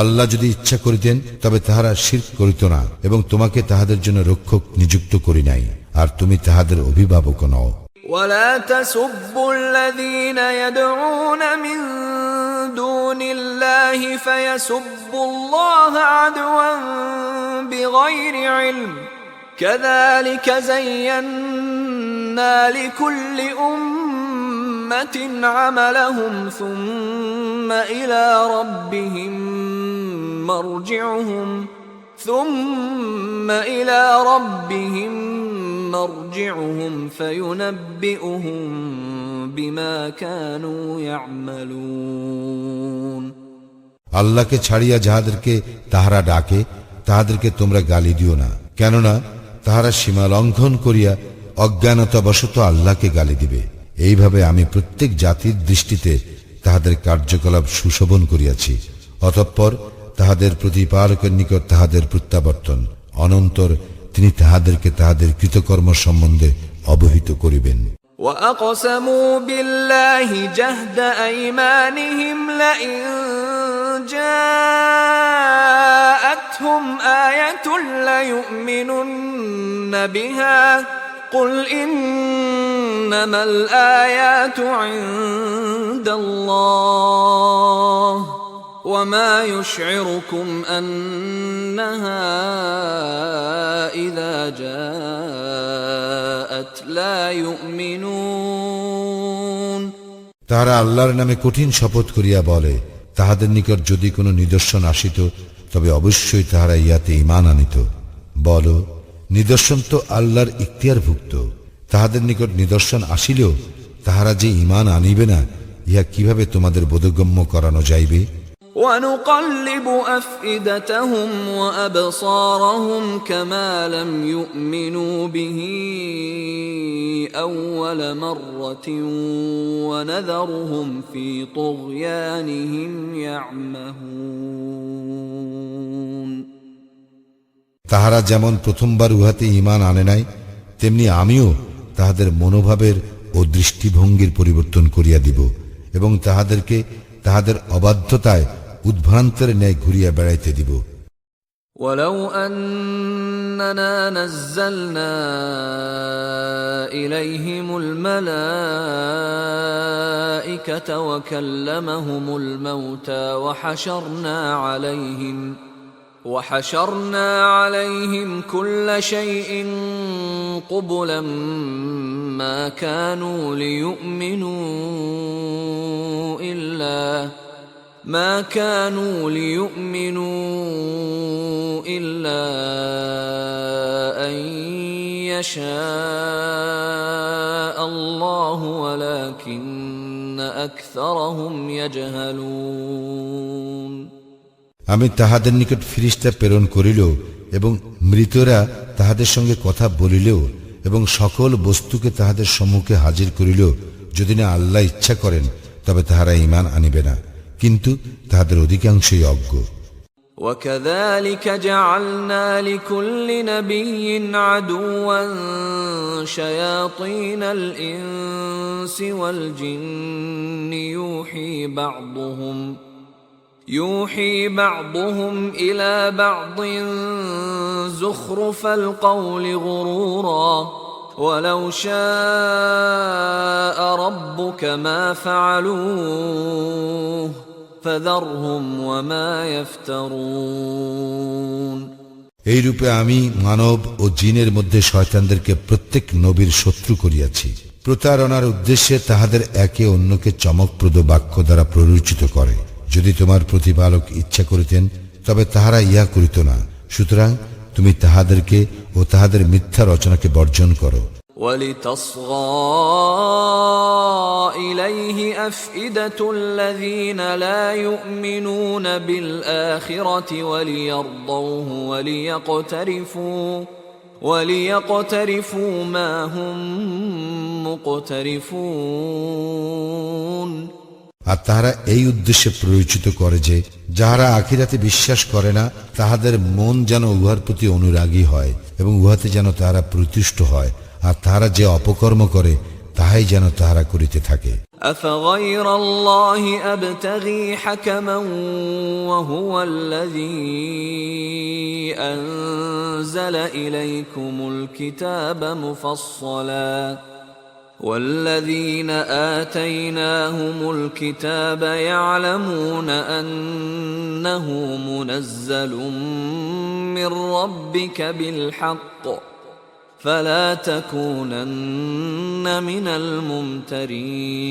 আল্লাহ যদি ইচ্ছা করিতেন তবে তাহারা শিরক করিত না এবং তোমাকে তাহাদের জন্য রক্ষক নিযুক্ত করি নাই, আর তুমি তাহাদের অভিভাবক নও। ولا تسبوا الذين يدعون من دون الله فيسبوا الله عدوا بغير علم كذلك زينا لكل أمة عملهم ثم إلى ربهم مرجعهم فينبئهم بما كانوا يعملون। আল্লাহকে ছাড়িয়া যাহাদেরকে তাহারা ডাকে তাহাদেরকে তোমরা গালি দিও না, কেননা তাহারা সীমা লঙ্ঘন করিয়া অজ্ঞানতাবশত আল্লাহকে গালি দিবে। এইভাবে আমি প্রত্যেক জাতির দৃষ্টিতে তাহাদের কার্যকলাপ সুশোভন করিয়াছি, অতঃপর তাহাদের প্রতিপালকের নিকট তাহাদের প্রত্যাবর্তন, অনন্তর তিনি তাহাদেরকে তাহাদের কৃতকর্ম সম্বন্ধে অবহিত করিবেন। وَأَقْسَمُوا بِاللَّهِ جَهْدَ أَيْمَانِهِمْ لَئِن جَاءَتْهُمْ آيَةٌ لَّيُؤْمِنُنَّ بِهَا قُلْ إِنَّمَا الْآيَاتُ عِندَ اللَّهِ وما يشعركم أنها إذا جاءت لا يؤمنون। তাহারা আল্লাহর নামে কঠিন শপথ করিয়া বলে, তাহাদের নিকট যদি কোনো নিদর্শন আসিত তবে অবশ্যই তাহারা ইহাতে ঈমান আনিত। বল, নিদর্শন তো আল্লাহর ইখতিয়ারভুক্ত, তাহাদের নিকট নিদর্শন আসিলেও তাহারা যে ঈমান আনিবে না, ইহা কিভাবে তোমাদের বোধগম্য করানো যাইবে? ونقلب أفئدتهم وأبصارهم كما لم يؤمنوا به أول مرة ونذرهم في طغيانهم يعمهون। তাহারা যেমন প্রথমবার উহাতে ঈমান আনে নাই, তেমনি আমিও তাহাদের মনোভাবের ও দৃষ্টিভঙ্গির পরিবর্তন করিয়া দিব এবং তাহাদেরকে তাহাদের অবাধ্যতায় উদ্ভ্রান্তের ন্যায় ঘুরিয়া বেড়াইতে দিব। ولو أننا نزلنا إليهم الملائكة وكلمهم الموتى وحشرنا عليهم كل شيء قبلا ما كانوا ليؤمنوا إلا أن يشاء الله ولكن أكثرهم يجهلون। আমি তাহাদের নিকট ফিরিস্তা প্রেরণ করিল এবং মৃতরা তাহাদের সঙ্গে কথা বলিলেও এবং সকল বস্তুকে তাহাদের সম্মুখে হাজির করিল, যদি না আল্লাহ ইচ্ছা করেন তবে তাহারা ঈমান আনিবে না, কিন্তু তাহাদের অধিকাংশই অজ্ঞ। وكذلك جعلنا لكل نبي عدوا شياطين الإنس والجن يوحي بعضهم إلى بعض زخرف القول غرورا ولو شاء ربك ما فعلوه فذرهم وما يفترون। এই রূপে আমি মানব ও জিনের মধ্যে শয়তানদেরকে প্রত্যেক নবীর শত্রু করিয়াছি, প্রতারণার উদ্দেশ্যে তাহাদের একে অন্যকে চমকপ্রদ বাক্য দ্বারা প্ররোচিত করে। যদি তোমার প্রতিপালক ইচ্ছা করিতেন তবে তাহারা ইহা করিত না, সুতরাং তুমি তাহাদেরকে ও তাহাদের মিথ্যা রচনাকে বর্জন করো। وَلِتَصْغَى إِلَيْهِ أَفْئِدَةُ الَّذِينَ لَا يُؤْمِنُونَ بِالْآخِرَةِ وَلِيَرْضَوْهُ وليقترفوا ما هم مقترفون আর তাহারা এই উদ্দেশ্যে প্ররোচিত করে যে যাহারা আখিরাতে বিশ্বাস করে না তাহাদের মন যেন উহার প্রতি অনুরাগী হয় এবং উহাতে যেন তাহারা প্রতুষ্ট হয়, আর তাহারা যে অপকর্ম করে তাহাই যেন তাহারা করিতে থাকে। أفغير الله أبتغي حكما وهو الذي أنزل إليكم الكتاب مفصلا والذين آتيناهم الكتاب يعلمون أنه منزل من ربك بالحق فلا تكونن من الممترين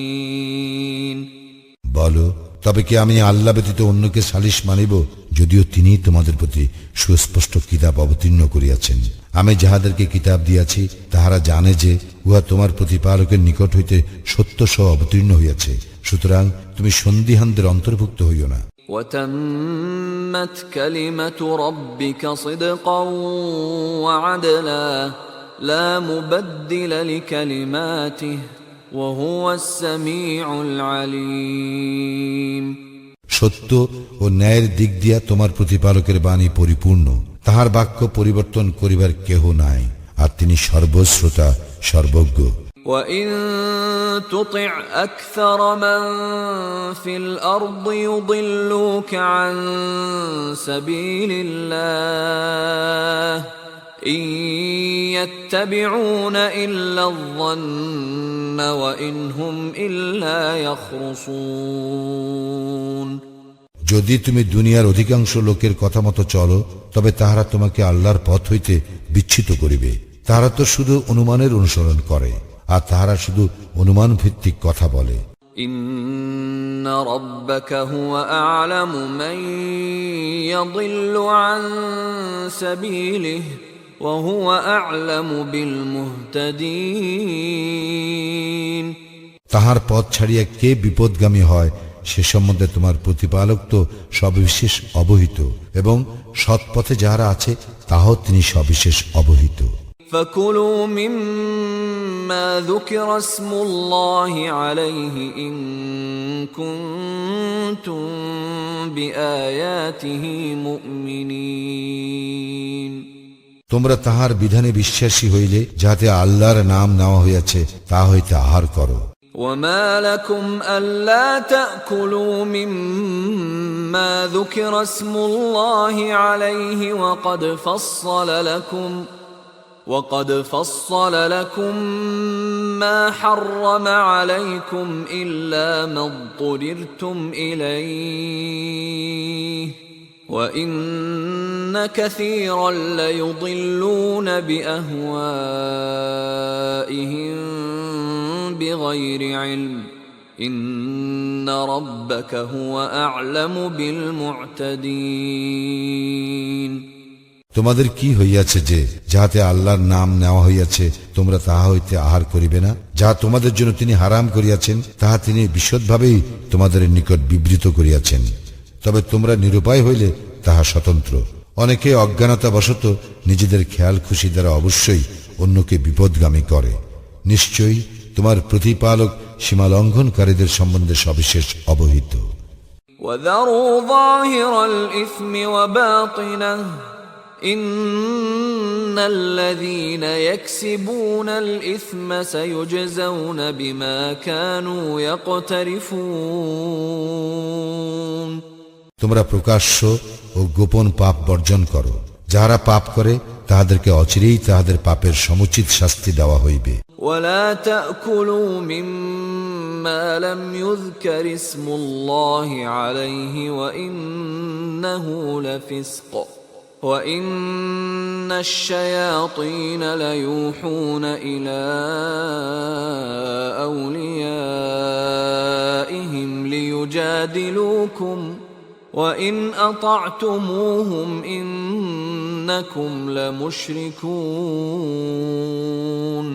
বলো, তবে কি আমি আল্লাহ ব্যতীত অন্যকে সালিস মানিব, যদিও তিনি তোমাদের প্রতি সুস্পষ্ট কিতাব অবতীর্ণ করিয়াছেন। আমি যাহাদেরকে কিতাব দিয়াছি তাহারা জানে যে উহা তোমার প্রতিপালকের নিকট হইতে সত্য সহ অবতীর্ণ হইয়াছে, সুতরাং তুমি সন্দিহানদের অন্তর্ভুক্ত হইও না। وتمت كلمة ربك صدقا وعدلا لا مبدل لكلماته وهو السميع العليم সত্য ও ন্যায়ের দিক দিয়া তোমার প্রতিপালকের বাণী পরিপূর্ণ, তাহার বাক্য পরিবর্তন করিবার কেহ নাই, আর তিনি সর্বশ্রোতা সর্বজ্ঞ। وَإِن تُطِعْ أَكْثَرَ مَن فِي الْأَرْضِ يُضِلُّوكَ عَن سَبِيلِ اللَّهِ إِن يَتَّبِعُونَ إِلَّا الظَّنَّ وَإِنْ هُمْ إِلَّا يَخْرُصُونَ যদি তুমি দুনিয়ার অধিকাংশ লোকের কথা মতো চলো তবে তাহারা তোমাকে আল্লাহর পথ হইতে বিচ্ছিত করিবে। তাহারা তো শুধু অনুমানের অনুসরণ করে, আর তাহারা শুধু অনুমান ভিত্তিক কথা বলে। إن ربك هو أعلم من يضل عن سبيله وهو أعلم بالمهتدين তাহার পথ ছাড়িয়া কে বিপদগামী হয় সে সম্বন্ধে তোমার প্রতিপালক তো সবিশেষ অবহিত, এবং সৎ পথে যাহারা আছে তাহাও তিনি সবিশেষ অবহিত। فكلوا مما ذكر اسم الله عليه إن كنتم بآياته مؤمنين তোমরা তাহার বিধানে বিশ্বাসী হইলে যাহাতে আল্লাহর নাম নেওয়া হইয়াছে তা হইতে আহার করো। وما لكم ألا تأكلوا مما ذكر اسم الله عليه وقد فصل لكم ما حرم عليكم إلا ما اضطررتم إليه وإن كثيرا ليضلون بأهوائهم بغير علم إن ربك هو أعلم بالمعتدين তোমাদের কি হইয়াছে যে যাহাতে আল্লাহর নাম নেওয়া হইয়াছে তোমরা তাহা হইতে আহার করিবে না? যাহা তোমাদের জন্য তিনি হারাম করিয়াছেন তাহা তিনি বিশদভাবেই তোমাদের নিকট বিবৃত করিয়াছেন। তবে তোমরা নিরুপায় হইলে তাহা স্বতন্ত্র। অনেকে অজ্ঞানতাবশত নিজেদের খেয়াল খুশি দ্বারা অবশ্যই অন্যকে বিপদগামী করে। নিশ্চয়ই তোমার প্রতিপালক সীমালঙ্ঘনকারীদের সম্বন্ধে সবিশেষ অবহিত। وذروا ظاهر الإثم وباطنه إن الذين يكسبون الإثم سيجزون بما كانوا يقترفون তোমরা প্রকাশ্য ও গোপন পাপ বর্জন করো। যাহারা পাপ করে তাহাদেরকে অচিরেই তাহাদের পাপের সমুচিত শাস্তি দেওয়া হইবে। ولا تأكلوا مما لم يذكر اسم الله عليه وإنه لفسق وإن الشياطين ليوحون إلى أوليائهم ليجادلوكم وإن أطعتموهم إنكم لمشركون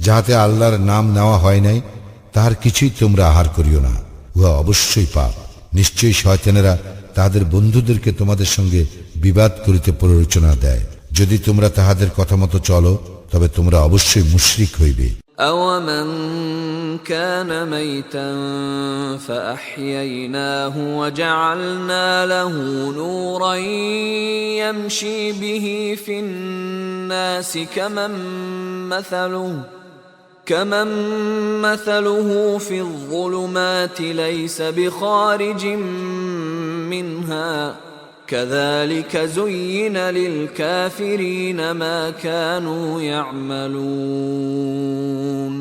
যাহাতে আল্লাহর নাম নেওয়া হয় নাই তাহার কিছুই তোমরা আহার করিও না, উহা অবশ্যই পাপ। নিশ্চয়ই শয়তানেরা তাদের বন্ধুদেরকে তোমাদের সঙ্গে বিবাদ করিতে প্ররোচনা দেয়। যদি তোমরা তাহাদের কথা মতো চলো তবে তোমরা অবশ্যই মুশরিক হইবে। أَوَمَنْ كَانَ مَيْتًا فَأَحْيَيْنَاهُ وَجَعَلْنَا لَهُ نُورًا يَمْشِي بِهِ فِي النَّاسِ كَمَنْ مَثَلُهُ فِي الظُّلُمَاتِ لَيْسَ بِخَارِجٍ مِنْهَا كَذَلِكَ زُيِّنَ لِلْكَافِرِينَ مَا كَانُوا يَعْمَلُونَ।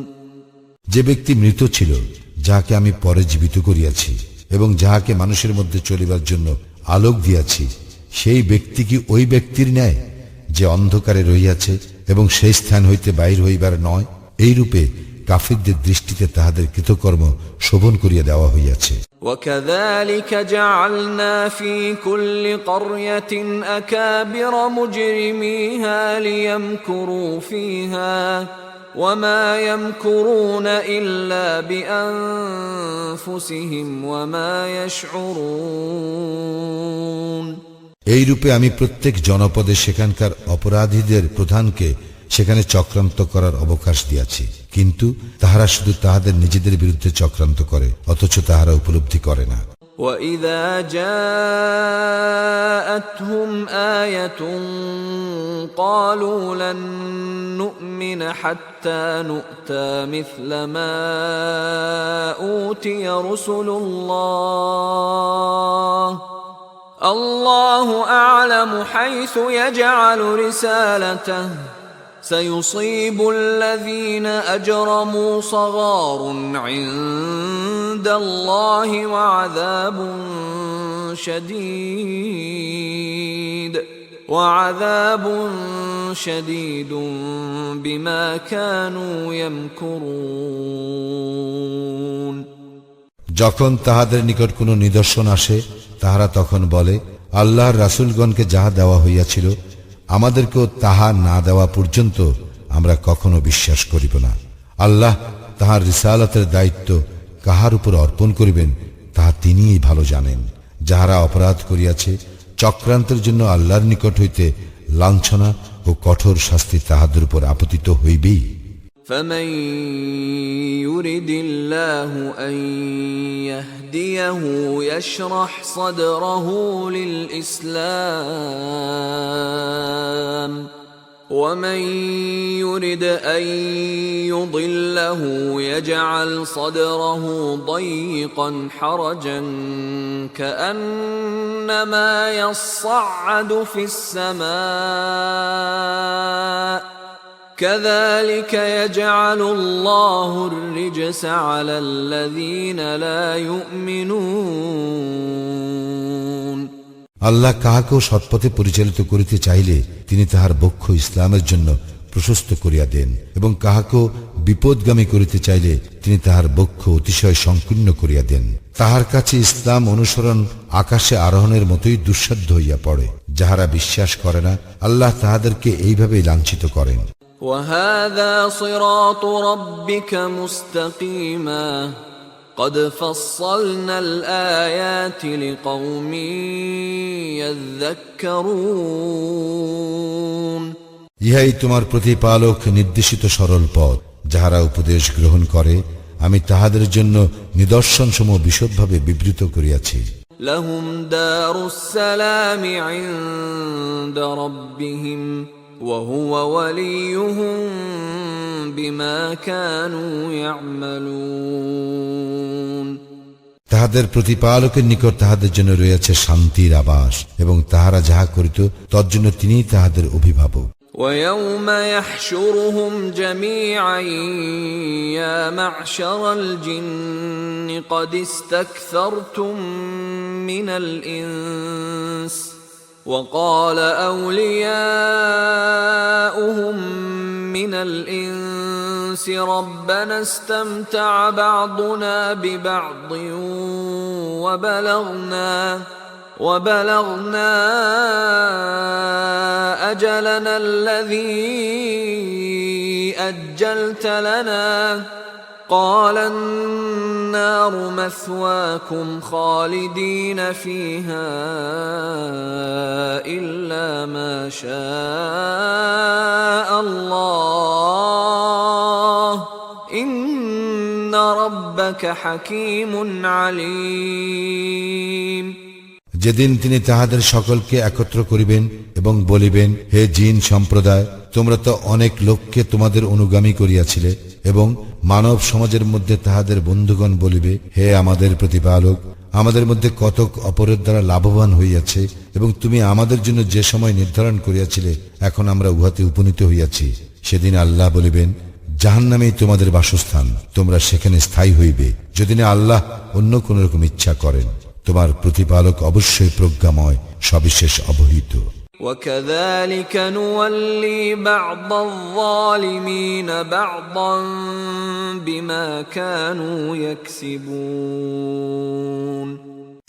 যে ব্যক্তি মৃত ছিল, যাহাকে আমি পরে জীবিত করিয়াছি এবং যাহাকে মানুষের মধ্যে চলিবার জন্য আলোক দিয়াছি, সেই ব্যক্তি কি ওই ব্যক্তির ন্যায় যে অন্ধকারে রহিয়াছে এবং সেই স্থান হইতে বাহির হইবার নয়? এই রূপে কাফিরদের দৃষ্টিতে তাহাদের কৃতকর্ম শোভন করিয়া দেওয়া হইয়াছে। وَكَذَلِكَ جَعَلْنَا فِي كُلِّ قَرْيَةٍ أَكَابِرَ مُجْرِمِيهَا لِيَمْكُرُوا فِيهَا وَمَا يَمْكُرُونَ إِلَّا بِأَنفُسِهِمْ وَمَا يَشْعُرُونَ। এই রূপে আমি প্রত্যেক জনপদে সেখানকার অপরাধীদের প্রধানকে সেখানে চক্রান্ত করার অবকাশ দিয়াছি, কিন্তু তাহারা শুধু তাহাদের নিজেদের বিরুদ্ধে চক্রান্ত করে, অথচ তাহারা উপলব্ধি করে না। وَإِذَا جَاءَتْهُمْ آيَةٌ قَالُوا لَن نُّؤْمِنَ حَتَّى نُؤْتَىٰ مِثْلَ مَا أُوتِيَ رُسُلُ اللَّهِ اللَّهُ أَعْلَمُ حَيْثُ يَجْعَلُ رِسَالَتَهُ سَيُصِيبُ الَّذِينَ أَجْرَمُوا صَغَارٌ عِندَ اللَّهِ وَعَذَابٌ شَدِيدٌ بِمَا كَانُوا يَمْكُرُونَ। যখন তাহাদের নিকট কোনো নিদর্শন আসে, তাহারা তখন বলে, আল্লাহর রাসূলগণকে যাহা দেওয়া হইয়াছিল আমাদেরকেও তাহা না দেওয়া পর্যন্ত আমরা কখনো বিশ্বাস করিব না। আল্লাহ তাহার রিসালাতের দায়িত্ব কাহার উপর অর্পণ করিবেন তাহা তিনিই ভালো জানেন। যাহারা অপরাধ করিয়াছে, চক্রান্তের জন্য আল্লাহর নিকট হইতে লাঞ্ছনা ও কঠোর শাস্তি তাহাদের উপর আপতিত হইবেই। فَمَن يُرِدِ اللَّهُ أَن يَهْدِيَهُ يَشْرَحْ صَدْرَهُ لِلْإِسْلَامِ وَمَن يُرِدْ أَن يُضِلَّهُ يَجْعَلْ صَدْرَهُ ضَيِّقًا حَرَجًا كَأَنَّمَا يَصَّعَّدُ فِي السَّمَاءِ كَذَلِكَ يَجْعَلُ اللَّهُ الرِّجْسَ عَلَى الَّذِينَ لَا يُؤْمِنُونَ। আল্লাহ কাহাকেও সৎপথে পরিচালিত করিতে চাইলে তিনি তাহার বক্ষ ইসলামের জন্য প্রশস্ত করিয়া দেন, এবং কাহাকেও বিপদগামী করিতে চাইলে তিনি তাহার বক্ষ অতিশয় সংকীর্ণ করিয়া দেন। তাহার কাছে ইসলাম অনুসরণ আকাশে আরোহণের মতোই দুঃসাধ্য হইয়া পড়ে। যাহারা বিশ্বাস করে না, আল্লাহ তাহাদেরকে এইভাবেই লাঞ্ছিত করেন। وَهَذَا صِرَاطُ رَبِّكَ مُسْتَقِيمًا قَدْ فَصَّلْنَا الْآيَاتِ لِقَوْمٍ يَذَّكَّرُونَ। ইহাই তোমার প্রতিপালক নির্দেশিত সরল পথ। যাহারা উপদেশ গ্রহণ করে, আমি তাহাদের জন্য নিদর্শনসমূহ বিশদভাবে বিবৃত করিয়াছি। لَهُمْ دَارُ السَّلَامِ عِندَ رَبِّهِمْ وَهُوَ وَلِيُّهُم بِمَا كَانُوا يَعْمَلُونَ। তাহাদের প্রতিপালকের নিকট তাহাদের জন্য রয়েছে শান্তির আবাস, এবং তাহারা যাহা করিত তজ্জন্য তিনিই তাহাদের অভিভাবক। وَيَوْمَ يَحْشُرُهُمْ جَمِيعًا يَا مَعْشَرَ الْجِنِّ قَدِ اسْتَكْثَرْتُم مِّنَ الْإِنسِ وَقَالَ أَوْلِيَاؤُهُم مِّنَ الْإِنسِ رَبَّنَا اسْتَمْتَعَ بَعْضُنَا بِبَعْضٍ وَبَلَغْنَا أَجَلَنَا الَّذِي أَجَّلْتَ لَنَا قَالَ النار مثواكم خالدين فيها إلا ما شاء الله إن ربك حكيم عليم। যেদিন তিনি তাহাদের সকলকে একত্র করিবেন এবং বলিবেন, হে জিন সম্প্রদায়, তোমরা তো অনেক লোককে তোমাদের অনুগামী করিয়াছিলে, এবং মানব সমাজের মধ্যে তাহাদের বন্ধুগণ বলিবে, হে আমাদের প্রতিপালক, আমাদের মধ্যে কতক অপরের দ্বারা লাভবান হইয়াছে, এবং তুমি আমাদের জন্য যে সময় নির্ধারণ করিয়াছিলে এখন আমরা উহাতে উপনীত হইয়াছি। সেদিন আল্লাহ বলিবেন, জাহান্নামেই তোমাদের বাসস্থান, তোমরা সেখানে স্থায়ী হইবে, যদি না আল্লাহ অন্য কোন রকম ইচ্ছা করেন। তোমার প্রতিপালক অবশ্যই প্রজ্ঞাময়, সবিশেষ অবহিত। وكذلك نولي بعض الظالمين بعضا بما كانوا يكسبون।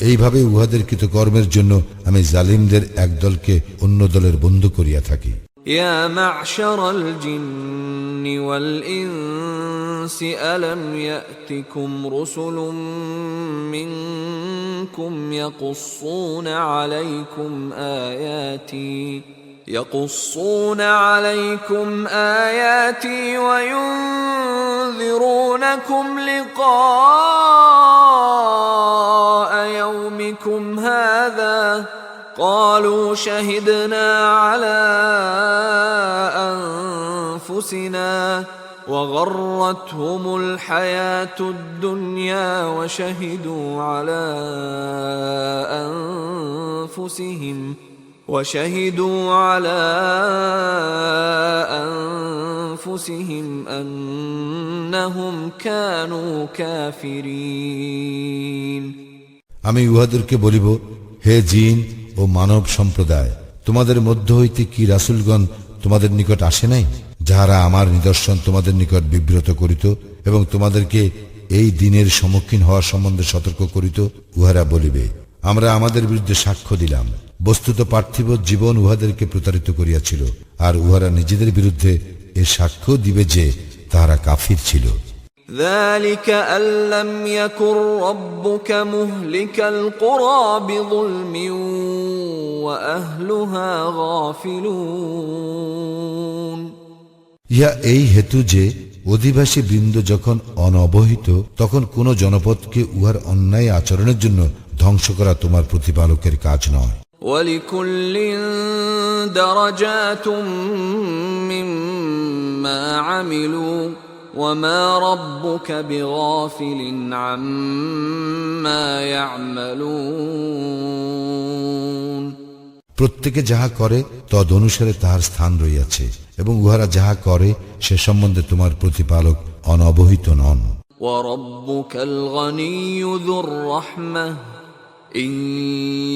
এইভাবে উহাদের কৃতকর্মের জন্য আমি জালিমদের এক দলকে অন্য দলের বন্ধু করিয়া থাকি। يا معشر الجن والإنس ألم يأتكم رسل منكم يقصون عليكم آياتي وينذرونكم لقاء يومكم هذا قالوا شهدنا على أنفسنا وغرتهم الحياة الدنيا وشهدوا على أنفسهم أنهم كانوا كافرين। আমি উহাদেরকে বলিব, হে জিন ও মানব সম্প্রদায়, তোমাদের মধ্য হইতে কি রাসূলগণ তোমাদের নিকট আসে নাই, যাহারা আমার নিদর্শন তোমাদের নিকট বিব্রত করিত এবং তোমাদেরকে এই দিনের সম্মুখীন হওয়ার সম্বন্ধে সতর্ক করিত? উহারা বলিবে, আমরা আমাদের বিরুদ্ধে সাক্ষ্য দিলাম। বস্তুত পার্থিব জীবন উহাদেরকে প্রতারিত করিয়াছিল, আর উহারা নিজেদের বিরুদ্ধে এ সাক্ষ্য দিবে যে তাহারা কাফির ছিল। ذلك أن لم يكن ربك مهلك القرى بظلم وأهلها غافلون। ইহা এই হেতু যে অধিবাসী বৃন্দ যখন অনবহিত তখন কোন জনপদকে উহার অন্যায় আচরণের জন্য ধ্বংস করা তোমার প্রতিপালকের কাজ নয়। وَلِكُلٍّ دَرَجَاتٌ مِّمَّا عَمِلُوا وَمَا رَبُّكَ بِغَافِلٍ عَمَّا يَعْمَلُونَ। প্রত্যেকে যাহা করে তদ অনুসারে তাহার স্থান রইয়াছে, এবং উহারা যাহা করে সে সম্বন্ধে তোমার প্রতিপালক অনবহিত নন। وَرَبُّكَ الْغَنِيُّ ذُو الرَّحْمَةِ إِن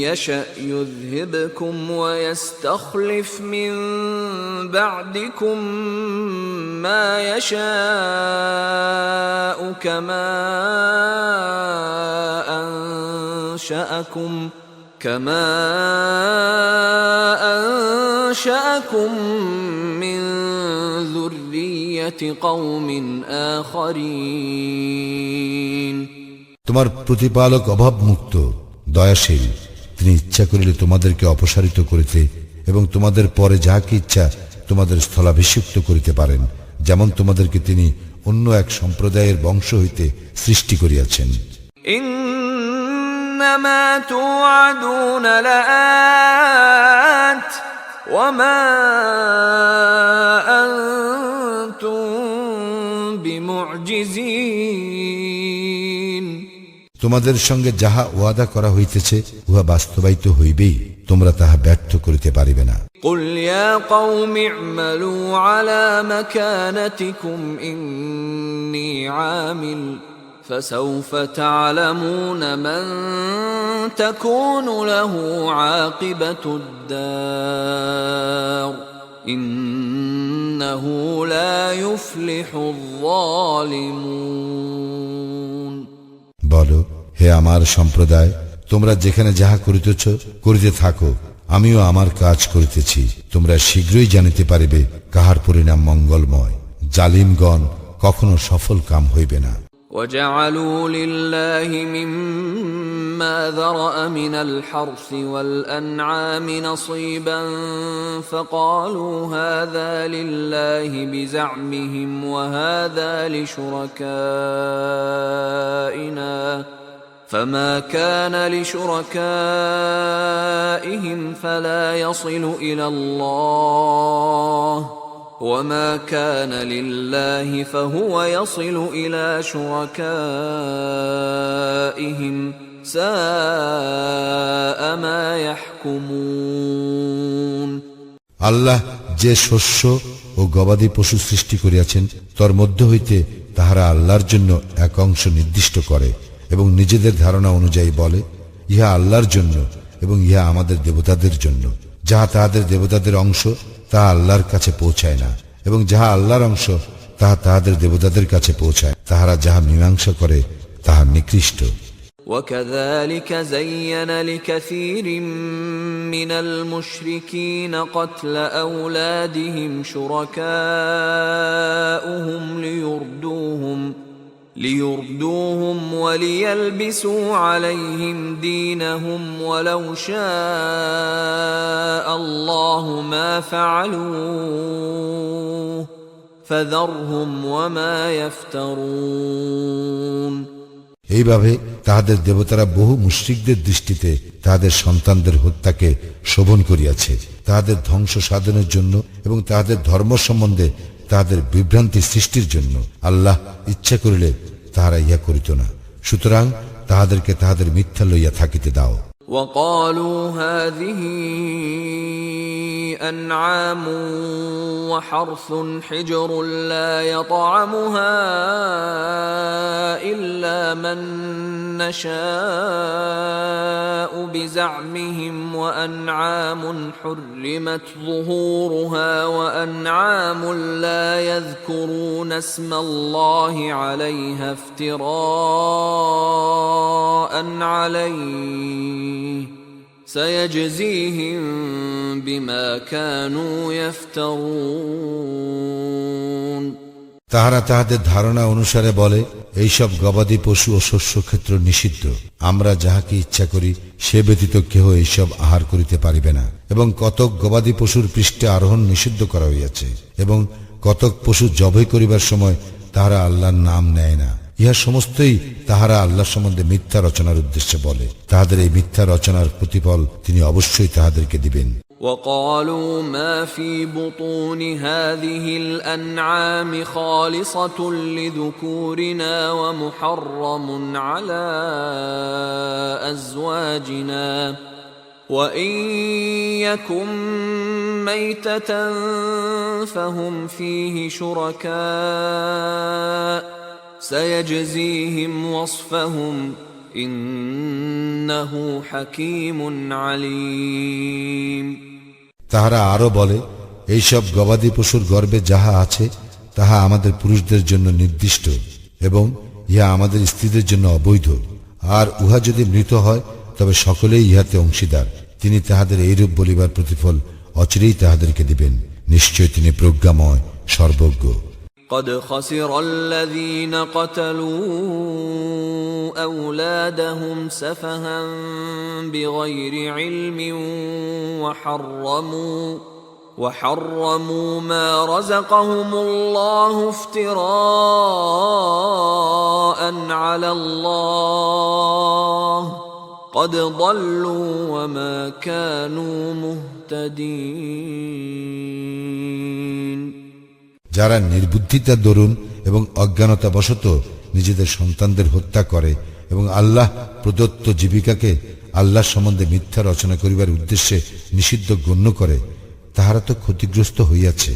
يَشَأْ يُذْهِبْكُمْ وَيَسْتَخْلِفْ مِن بَعْدِكُم مَّا يَشَاءُ كَمَا أَنشَأَكُم مِّن ذُرِّيَّةِ قَوْمٍ آخَرِينَ। তোমার প্রতিপালক অভাবমুক্ত, দয়াশীল, তিনি ইচ্ছা করিলে তোমাদেরকে অপসারিত করিতে এবং তোমাদের পরে যাহাকে ইচ্ছা তোমাদের স্থলাভিষিক্ত করিতে পারেন, যেমন তোমাদেরকে তিনি অন্য এক সম্প্রদায়ের বংশ হইতে সৃষ্টি করিয়াছেন। ইন্নামা তুআদুন লাআত ওয়া মা আনতুম বিমুজিজিন। তোমাদের সঙ্গে যাহা ওয়াদা করা হইতেছে উহা বাস্তবায়িত হইবেই, তোমরা তাহা ব্যর্থ করিতে পারিবে না। قُلْ يَا قَوْمِ اعْمَلُوا عَلَى مَكَانَتِكُمْ إِنِّي عَامِلٌ فَسَوْفَ تَعْلَمُونَ مَنْ تَكُونُ لَهُ عَاقِبَةُ الدَّارِ إِنَّهُ لَا يُفْلِحُ الظَّالِمُونَ। বলো, হে আমার সম্প্রদায়, তোমরা যেখানে যাহা করিতেছ করিতে থাকো, আমিও আমার কাজ করিতেছি। তোমরা শীঘ্রই জানিতে পারিবে কাহার পরিণাম মঙ্গলময়। জালিমগণ কখনো সফল কাম হইবে না। وجعلوا لله مما ذرأ من الحرث والأنعام نصيبا فقالوا هذا لله بزعمهم وهذا لشركائنا فما كان لشركائهم فلا يصل إلى الله وما كان لله فهو يصل إلى شركائهم ساء ما يحكمون আল্লাহ যে শস্য ও গবাদি পশু সৃষ্টি করিয়াছেন তার মধ্য হইতে তাহারা আল্লাহর জন্য এক অংশ নির্দিষ্ট করে এবং নিজেদের ধারণা অনুযায়ী বলে ইহা আল্লাহর জন্য এবং ইহা আমাদের দেবতাদের জন্য। যাহা তাহাদের দেবতাদের অংশ তাহা আল্লাহর কাছে পৌঁছায় না এবং যাহা আল্লাহর অংশ তাহা তাহাদের দেবতাদের কাছে পৌঁছায়। তাহারা যাহা মীমাংসা করে তাহা নিকৃষ্ট। وكذلك زين لكثير من المشركين قتل أولادهم شركاؤهم ليردوهم وليلبسوا عليهم دينهم ولو شاء الله ما فعلوه فذرهم وما يفترون এইভাবে তাহাদের দেবতারা বহু মুশরিকদের দৃষ্টিতে তাহাদের সন্তানদের হত্যাকে শোভন করিয়াছে তাহাদের ধ্বংস সাধনের জন্য এবং তাহাদের ধর্ম সম্বন্ধে তাহাদের বিভ্রান্তি সৃষ্টির জন্য। আল্লাহ ইচ্ছা করিলে তাহারা ইহা করিত না, সুতরাং তাহাদেরকে তাহাদের মিথ্যা লইয়া থাকিতে দাও। وقالوا هذه أنعام وحرث حجر لا يطعمها إلا من نشاء بزعمهم وأنعام حرمت ظهورها وأنعام لا يذكرون اسم الله عليها افتراء عليه سيجزيهم بما كانوا يفترون তাহারা তাহাদের ধারণা অনুসারে বলে এইসব গবাদি পশু ও শস্য ক্ষেত্র নিষিদ্ধ, আমরা যাহাকে ইচ্ছা করি সে ব্যতীত কেহ এইসব আহার করিতে পারিবে না। এবং কতক গবাদি পশুর পৃষ্ঠে আরোহণ নিষিদ্ধ করা হইয়াছে এবং কতক পশু জবাই করিবার সময় তাহারা আল্লাহর নাম নেয় না। ইহা সমস্তই তাহারা আল্লাহ সম্বন্ধে মিথ্যা রচনার উদ্দেশ্যে বলে। তাহাদের এই মিথ্যা রচনার প্রতিফল তিনি অবশ্যই তাহাদেরকে দিবেন। وقالوا ما في بطون هذه الأنعام خالصة لذكورنا ومحرم على أزواجنا وإن يكن ميتة فهم فيه شركاء سيجزيهم وصفهم إنه حكيم عليم তাহারা আরো বলে এইসব গবাদি পশুর গর্ভে যাহা আছে তাহা আমাদের পুরুষদের জন্য নির্দিষ্ট এবং ইহা আমাদের স্ত্রীদের জন্য অবৈধ, আর উহা যদি মৃত হয় তবে সকলেই ইহাতে অংশীদার। তিনি তাহাদের এইরূপ বলিবার প্রতিফল অচিরেই তাহাদেরকে দিবেন, নিশ্চয় তিনি প্রজ্ঞাময় সর্বজ্ঞ। قد خسر الذين قتلوا أولادهم سفها بغير علم وحرموا ما رزقهم الله افتراء على الله قد ضلوا وما كانوا مهتدين যারা নির্বুদ্ধিতার দরুন এবং অজ্ঞানতাবশত নিজেদের সন্তানদের হত্যা করে এবং আল্লাহ প্রদত্ত জীবিকাকে আল্লাহ সম্বন্ধে মিথ্যা রচনা করিবার উদ্দেশ্যে নিষিদ্ধ গণ্য করে, তাহারা তো ক্ষতিগ্রস্ত হইয়াছে,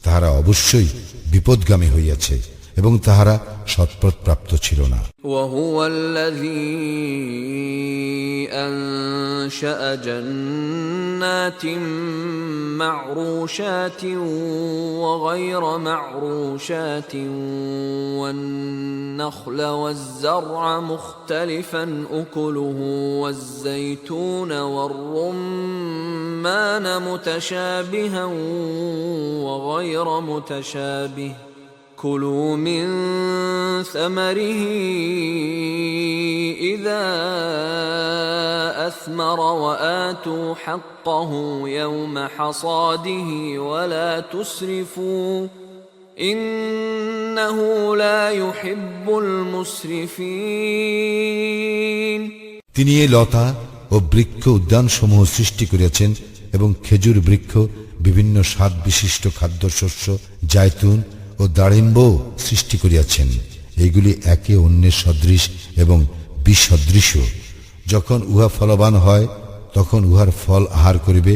তাহারা অবশ্যই বিপদগামী হইয়াছে এবং তাহারা সৎপথ প্রাপ্ত ছিল না। وهو الذي أنشأ جنات معروشات وغير معروشات والنخل والزرع مختلفا أكله والزيتون والرمان متشابها وغير متشابه كلوا من ثمره إذا أثمر وآتوا حقه يوم حصاده ولا تسرفوا إنه لا يحب المسرفين তিনি এই লতা ও বৃক্ষ উদ্যানসমূহ সৃষ্টি করিয়াছেন এবং খেজুর বৃক্ষ, বিভিন্ন স্বাদ বিশিষ্ট খাদ্যশস্য, জায়তুন ও দাড়িম্ব সৃষ্টি করিয়াছেন। এইগুলি একে অন্যের সদৃশ এবং বিসদৃশ। যখন উহা ফলবান হয় তখন উহার ফল আহার করিবে,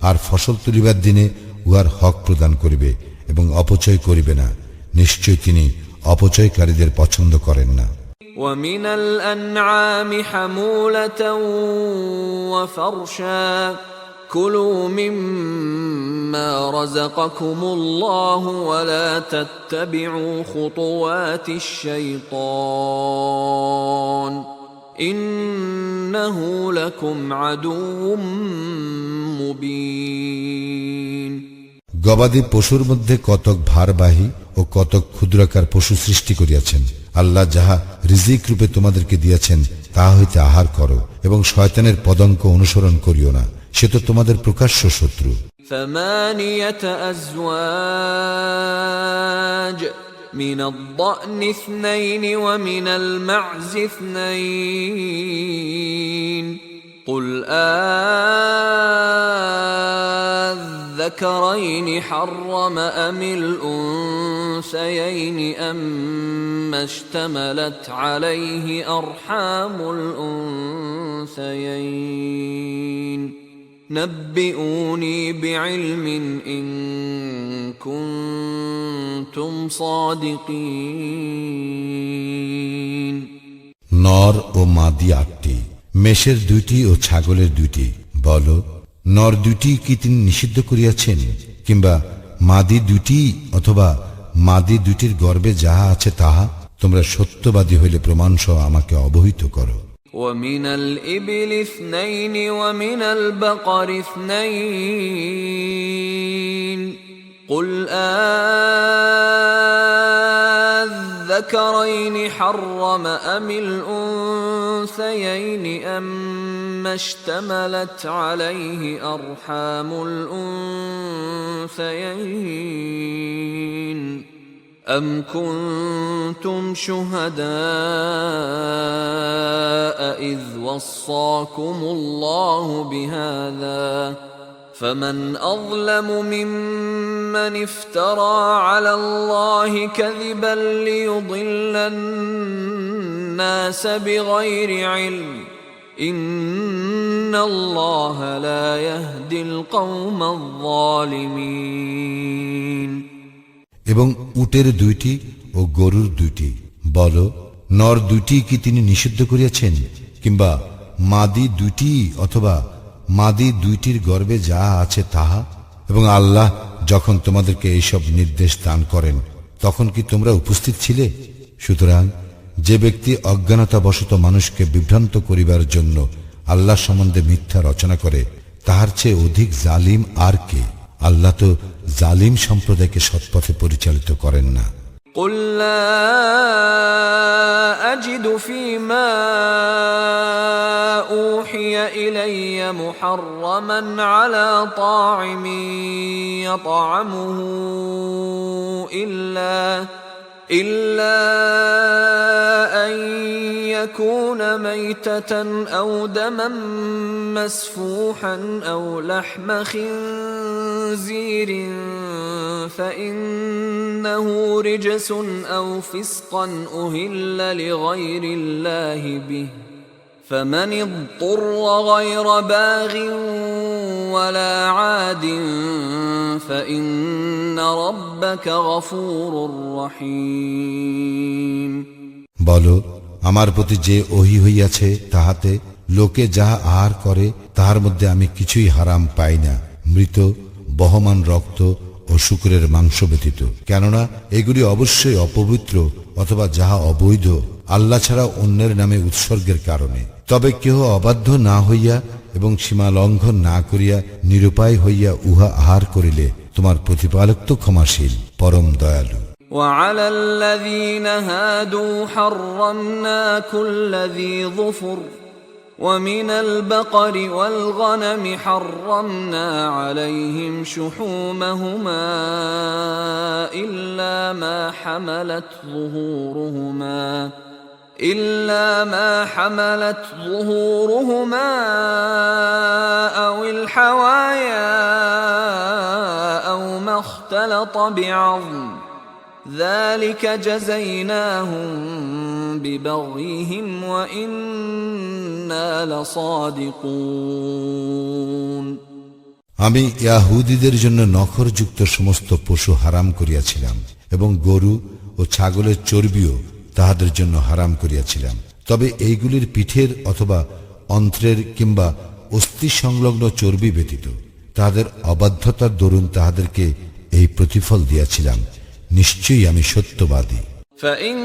আর ফসল তুলিবার দিনে উহার হক প্রদান করিবে এবং অপচয় করিবে না। নিশ্চয় তিনি অপচয়কারীদের পছন্দ করেন না। ومن الأنعام حمولة وفرشا كلوا مما رزقكم الله ولا تتبعوا خطوات الشيطان إنه لكم عدو مبين গবাদি পশুর মধ্যে কতক ভারবাহী ও কতক ক্ষুদ্রাকার পশু সৃষ্টি করিয়াছেন। আল্লাহ যাহা রিজিক রূপে তোমাদেরকে দিয়াছেন তাহা হইতে আহার করো এবং শয়তানের পদাঙ্ক অনুসরণ করিও না, সে তো তোমাদের প্রকাশ্য শত্রু। ثمانية أزواج من الضأن اثنين ومن المعز اثنين قل الذكرين حرم أم الأنثيين أما اشتملت عليه أرحام الأنثيين نبئوني بعلم إن كنتم صادقين নর ও মাদি 8টি, মেষের 2টি ও ছাগলের 2টি। বলো, নর 2টি কি তিনি নিষিদ্ধ করিয়াছেন, কিংবা মাদি 2টি অথবা মাদি 2টির গর্ভে যাহা আছে তাহা? তোমরা সত্যবাদী হইলে প্রমাণ সহ আমাকে অবহিত করো। ومن الإبل اثنين ومن البقر اثنين قل الذكرين حرم أم الأنثيين أما اشتملت عليه أرحام الأنثيين أم كنتم شهداء إذ وصاكم الله بهذا فمن أظلم ممن افترى على الله كذبا ليضل الناس بغير علم إن الله لا يهدي القوم الظالمين এবং উটের 2টি ও গরুর 2টি। বলো, নর 2টি কি তিনি নিষিদ্ধ করিয়াছেন, কিংবা মাদি 2টি অথবা মাদি 2টির গর্ভে যা আছে তাহা? এবং আল্লাহ যখন তোমাদেরকে এইসব নির্দেশ দান করেন তখন কি তোমরা উপস্থিত ছিলে? সুতরাং যে ব্যক্তি অজ্ঞানতাবশত মানুষকে বিভ্রান্ত করিবার জন্য আল্লাহ সম্বন্ধে মিথ্যা রচনা করে তাহার চেয়ে অধিক জালিম আর কে? আল্লাহ তো জালিম সম্প্রদায়কে সৎপথে পরিচালিত করেন না। قل لا أجد فيما أوحي إلي محرما على طاعم يطعمه إلا أن يكون ميتة أو دما مسفوحا أو لحم خنزير فإنه رجس أو فسقا أهل لغير الله به فمن اضطر غير باغ ولا عاد فإن ربك غفور رحيم বলো, আমার প্রতি যে ওহী হইয়াছে তাহাতে লোকে যাহা আহার করে তাহার মধ্যে আমি কিছুই হারাম পাই না, মৃত বহমান রক্ত ও শুকরের মাংস ব্যতীত, কেননা এগুলি অবশ্যই অপবিত্র অথবা যাহা অবৈধ আল্লাহ ছাড়া অন্যের নামে উৎসর্গের কারণে। তবে কেহ অবাধ্য না হইয়া এবং সীমা লঙ্ঘন না করিয়া নিরুপায় হইয়া উহা আহার করিলে তোমার প্রতিপালক তো ক্ষমাশীল, পরম দয়ালু। وعلى الذين هادوا حرمنا كل ذي ظفر ومن البقر والغنم حرمنا عليهم شحومهما إلا ما حملت ظهورهما أو الحوايا أو ما اختلط بعظم ذلك جزيناهم ببغيهم وإنا لصادقون আমি ইয়াহুদীদের জন্য নখরযুক্ত সমস্ত পশু হারাম করিয়াছিলাম এবং গরু ও ছাগলের চর্বিও তাহাদের জন্য হারাম করিয়াছিলাম। তবে এইগুলির পিঠের অথবা অন্ত্রের কিংবা অস্থি সংলগ্ন চর্বি ব্যতীত তাহাদের অবাধ্যতার দরুন তাহাদেরকে এই প্রতিফল দিয়াছিলাম। নিশ্চয়ই আমি সত্যবাদী। فإن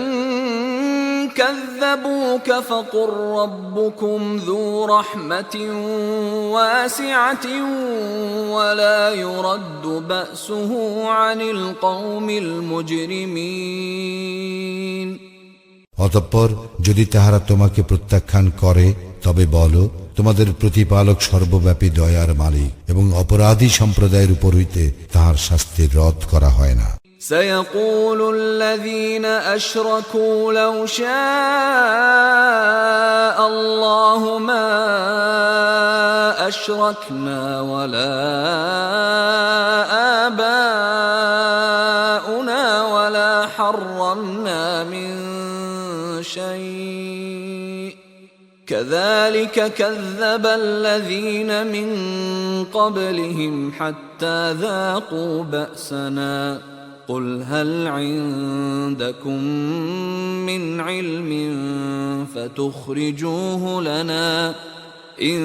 كذبوك فقل ربكم ذو رحمة واسعة ولا يرد بأسه عن القوم المجرمين অতঃপর যদি তাহারা তোমাকে প্রত্যাখ্যান করে তবে বলো, তোমাদের প্রতিপালক সর্বব্যাপী দয়ার মালিক এবং অপরাধী সম্প্রদায়ের উপর হইতে তাহার শাস্তি রদ করা হয় না। سيقول الذين أشركوا لو شاء الله ما أشركنا ولا آباؤنا ولا حرمنا من شيء كذلك كذب الذين من قبلهم حتى ذاقوا بأسنا قل هل عندكم من علم فتخرجوه لنا إن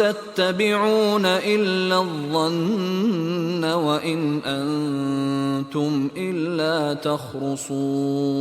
تتبعون إلا الظن وإن أنتم إلا تخرصون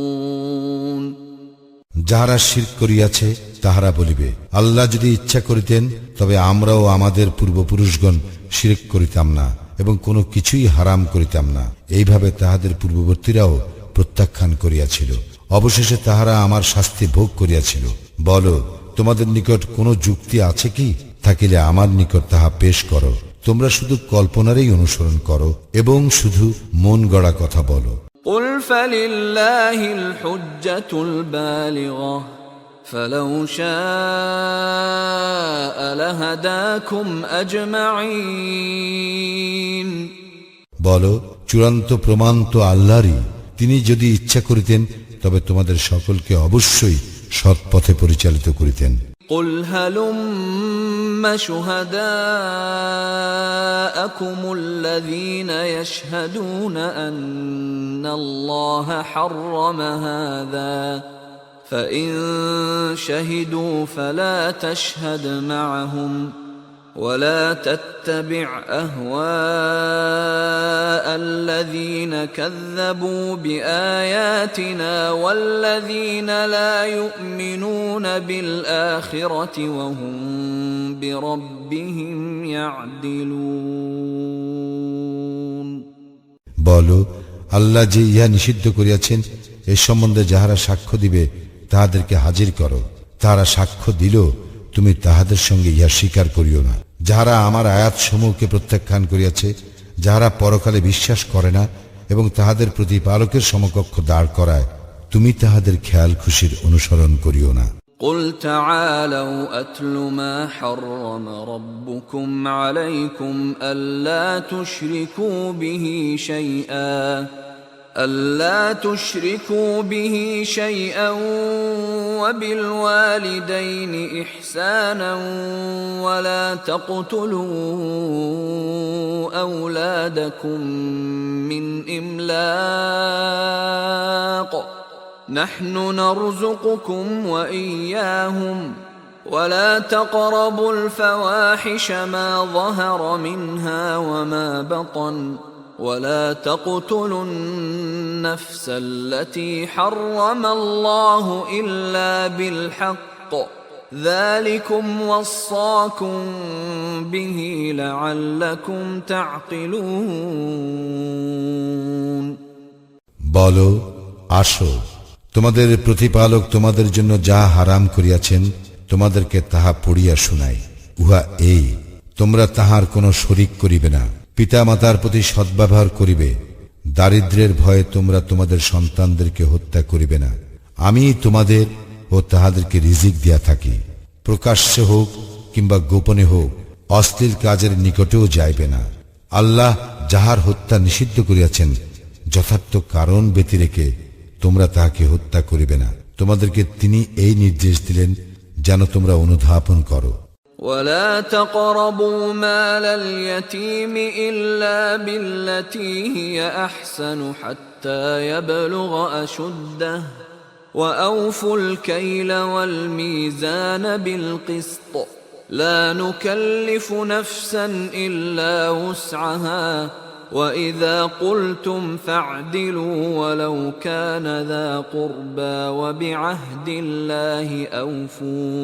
যাহারা শিরক করিয়াছে তাহারা বলিবে, আল্লাহ যদি ইচ্ছা করিতেন তবে আমরাও আমাদের পূর্বপুরুষগণ শিরক করিতাম না এবং কোনো কিছুই হারাম করিতাম না। এইভাবে তাহাদের পূর্ববর্তীরাও প্রত্যাখ্যান করিয়াছিল, অবশেষে তাহারা আমার শাস্তি ভোগ করিয়াছিল। বলো, তোমাদের নিকট কোনো যুক্তি আছে কি? থাকিলে আমার নিকট তাহা পেশ করো। তোমরা শুধু কল্পনারই অনুসরণ করো এবং শুধু মন গড়া কথা বলো। قل فلله الحجة البالغة فلو شاء لهداكم أجمعين বলো, চূড়ান্ত প্রমাণ তো আল্লাহরই। তিনি যদি ইচ্ছা করিতেন তবে তোমাদের সকলকে অবশ্যই সৎ পথে পরিচালিত করিতেন। قل هلم شهداءكم الذين يشهدون أن الله حرم هذا فإن شهدوا فلا تشهد معهم ولا تتبع أهواء الذين كذبوا بآياتنا والذين لا يؤمنون بالآخرة وهم بربهم يعدلون বলো, আল্লাহ যে ইহা নিষিদ্ধ করিয়াছেন এ সম্বন্ধে যাহারা সাক্ষ্য দিবে তাহাদেরকে হাজির করো। তাহারা সাক্ষ্য দিল, তুমি তাহাদের সঙ্গে ইহা স্বীকার করিও না। যাহারা আমার আয়াতসমূহকে প্রত্যাখ্যান করিয়াছে, যাহারা পরকালে বিশ্বাস করে না এবং তাহাদের প্রতিপালকের সমকক্ষ দাঁড় করায়, তুমি তাহাদের খেয়াল খুশির অনুসরণ করিও না। قل تعالوا أتل ما حرم ربكم عليكم ألا تشركوا به شيئا وبالوالدين إحسانا ولا تقتلوا أولادكم من إملاق نحن نرزقكم وإياهم ولا تقربوا الفواحش ما ظهر منها وما بطن ولا تقتلوا النفس التي حرم الله إلا بالحق ذلكم وصاكم به لعلكم تعقلون বলো, আসো, তোমাদের প্রতিপালক তোমাদের জন্য যা হারাম করিয়াছেন তোমাদেরকে তাহা পড়িয়া শুনাই। উহা এই, তোমরা তাহার কোনো শরিক করিবে না, পিতা মাতার প্রতি সদ্ব্যবহার করিবে, দারিদ্র্যের ভয়ে তোমরা তোমাদের সন্তানদেরকে হত্যা করিবে না। আমি তোমাদের ও তাহাদেরকে রিজিক দিয়া থাকি, প্রকাশ্যে হোক কিংবা গোপনে হোক, অশ্লীল কাজের নিকটেও যাইবে না। আল্লাহ যাহার হত্যা নিষিদ্ধ করিয়াছেন যথার্থ কারণ ব্যতিরেকে তোমরা তাহাকে হত্যা করিবে না। তোমাদেরকে তিনি এই নির্দেশ দিলেন যেন তোমরা অনুধাবন করো। ولا تقربوا مال اليتيم إلا بالتي هي أحسن حتى يبلغ أشده وأوفوا الكيل والميزان بالقسط لا نكلف نفسا إلا وسعها وإذا قلتم فاعدلوا ولو كان ذا قربى وبعهد الله أوفوا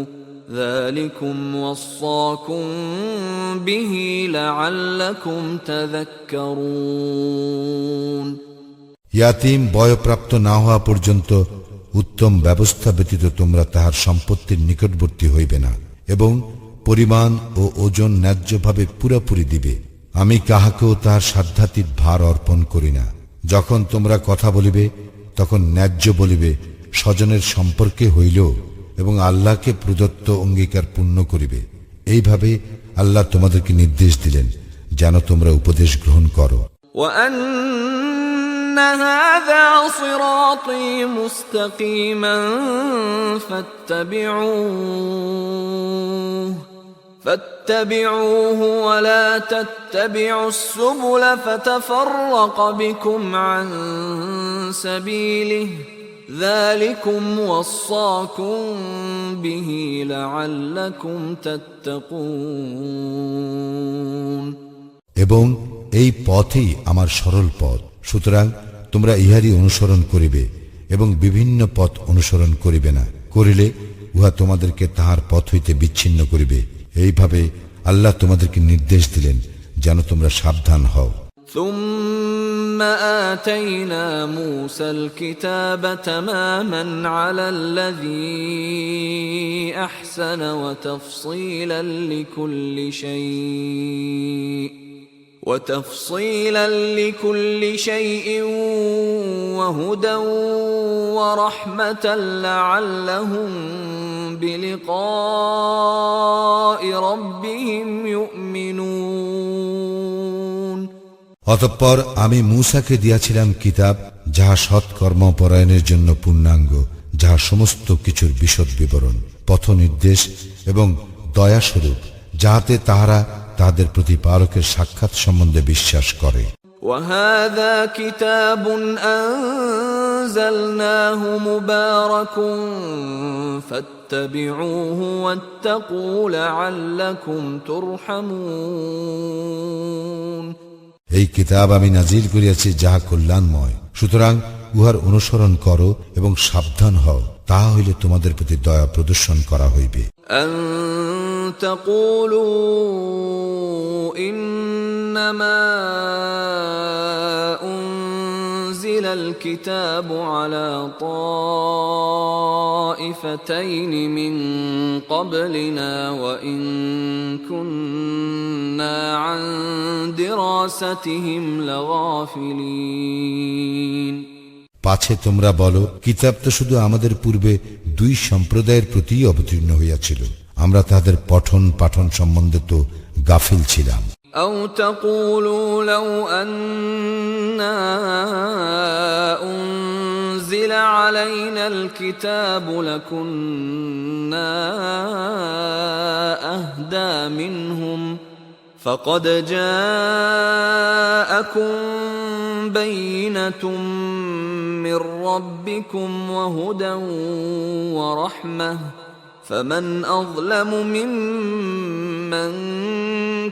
ذلكم وصاكم به لعلكم تذكرون ইয়াতীম বয়প্রাপ্ত না হওয়া পর্যন্ত উত্তম ব্যবস্থা ব্যতীত তোমরা তাহার সম্পত্তির নিকটবর্তী হইবে না এবং পরিমাণ ও ওজন ন্যায্যভাবে পুরাপুরি দিবে। আমি কাহাকেও তাহার সাধ্যাতীত ভার অর্পণ করি না। যখন তোমরা কথা বলিবে তখন ন্যায্য বলিবে, স্বজনের সম্পর্কে হইলেও, এবং আল্লাহকে প্রদত্ত অঙ্গীকার পূর্ণ করিবে। এইভাবে আল্লাহ তোমাদেরকে নির্দেশ দিলেন যেন তোমরা উপদেশ গ্রহণ করো। وأن هذا صراطي مستقيما فاتبعوه ولا تتبعوا السبل فتفرق بكم عن سبيله ذلكم وصاكم به لعلكم تتقون এবং এই পথই আমার সরল পথ, সুতরাং তোমরা ইহারই অনুসরণ করিবে এবং বিভিন্ন পথ অনুসরণ করিবে না, করিলে উহা তোমাদেরকে তাহার পথ হইতে বিচ্ছিন্ন করিবে। এইভাবে আল্লাহ তোমাদেরকে নির্দেশ দিলেন যেন তোমরা সাবধান হও। ثم آتينا موسى الكتاب تماما على الذي أحسن وتفصيلا لكل شيء وهدى ورحمة لعلهم بلقاء ربهم يؤمنون অতঃপর আমি মূসাকে দিয়াছিলাম কিতাব, যাহা সৎকর্মপরায়ণের জন্য পূর্ণাঙ্গ, যাহা সমস্ত কিছুর বিশদ বিবরণ, পথ নির্দেশ এবং দয়াস্বরূপ, যাহাতে তাহারা তাহাদের প্রতিপালকের সাক্ষাৎ সম্বন্ধে বিশ্বাস করে। وهذا كتاب أنزلناه مبارك فاتبعوه واتقوا لعلكم ترحمون এই কিতাব আমি নাজিল করিয়াছি যাহা কল্যাণময়, সুতরাং উহার অনুসরণ করো এবং সাবধান হও, তাহা হইলে তোমাদের প্রতি দয়া প্রদর্শন করা হইবে। أن تقولوا إنما أنزل الكتاب على طائفتين من قبلنا وإن كنا عن دراستهم لغافلين পাছে তোমরা বলো, কিতাব তো শুধু আমাদের পূর্বে দুই সম্প্রদায়ের প্রতি অবতীর্ণ হইয়াছিল, আমরা তাদের পঠন পাঠন সম্বন্ধে তো গাফিল ছিলাম। أو تقولوا لو أنا أنزل علينا الكتاب لكنا أهدى منهم فقد جاءكم بينة من ربكم وهدى ورحمة فمن أظلم ممن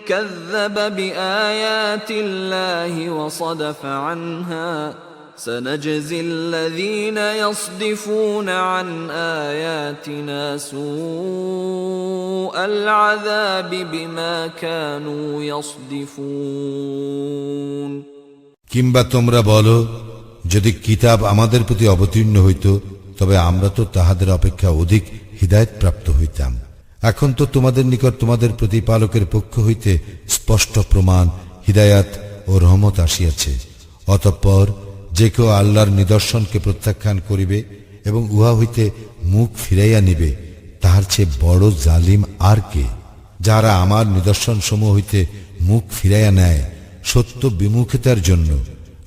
كذب بآيات الله وصدف عنها سنجزي الذين يصدفون عن آياتنا سوء العذاب بما كانوا يصدفون কিংবা তোমরা বলো, যদি কিতাব আমাদের প্রতি অবতীর্ণ হইত তবে আমরা তো তাহাদের অপেক্ষা অধিক হিদায়াত প্রাপ্ত হইতাম। এখন তো তোমাদের নিকট তোমাদের প্রতিপালকের পক্ষ হইতে স্পষ্ট প্রমাণ, হিদায়াত ও রহমত আসিয়াছে। অতঃপর যে কেউ আল্লাহর নিদর্শনকে প্রত্যাখ্যান করিবে এবং উহা হইতে মুখ ফিরাইয়া নিবে, তাহার চেয়ে বড় জালিম আর কে? যারা আমার নিদর্শন সমূহ হইতে মুখ ফিরাইয়া নেয়, সত্য বিমুখিতার জন্য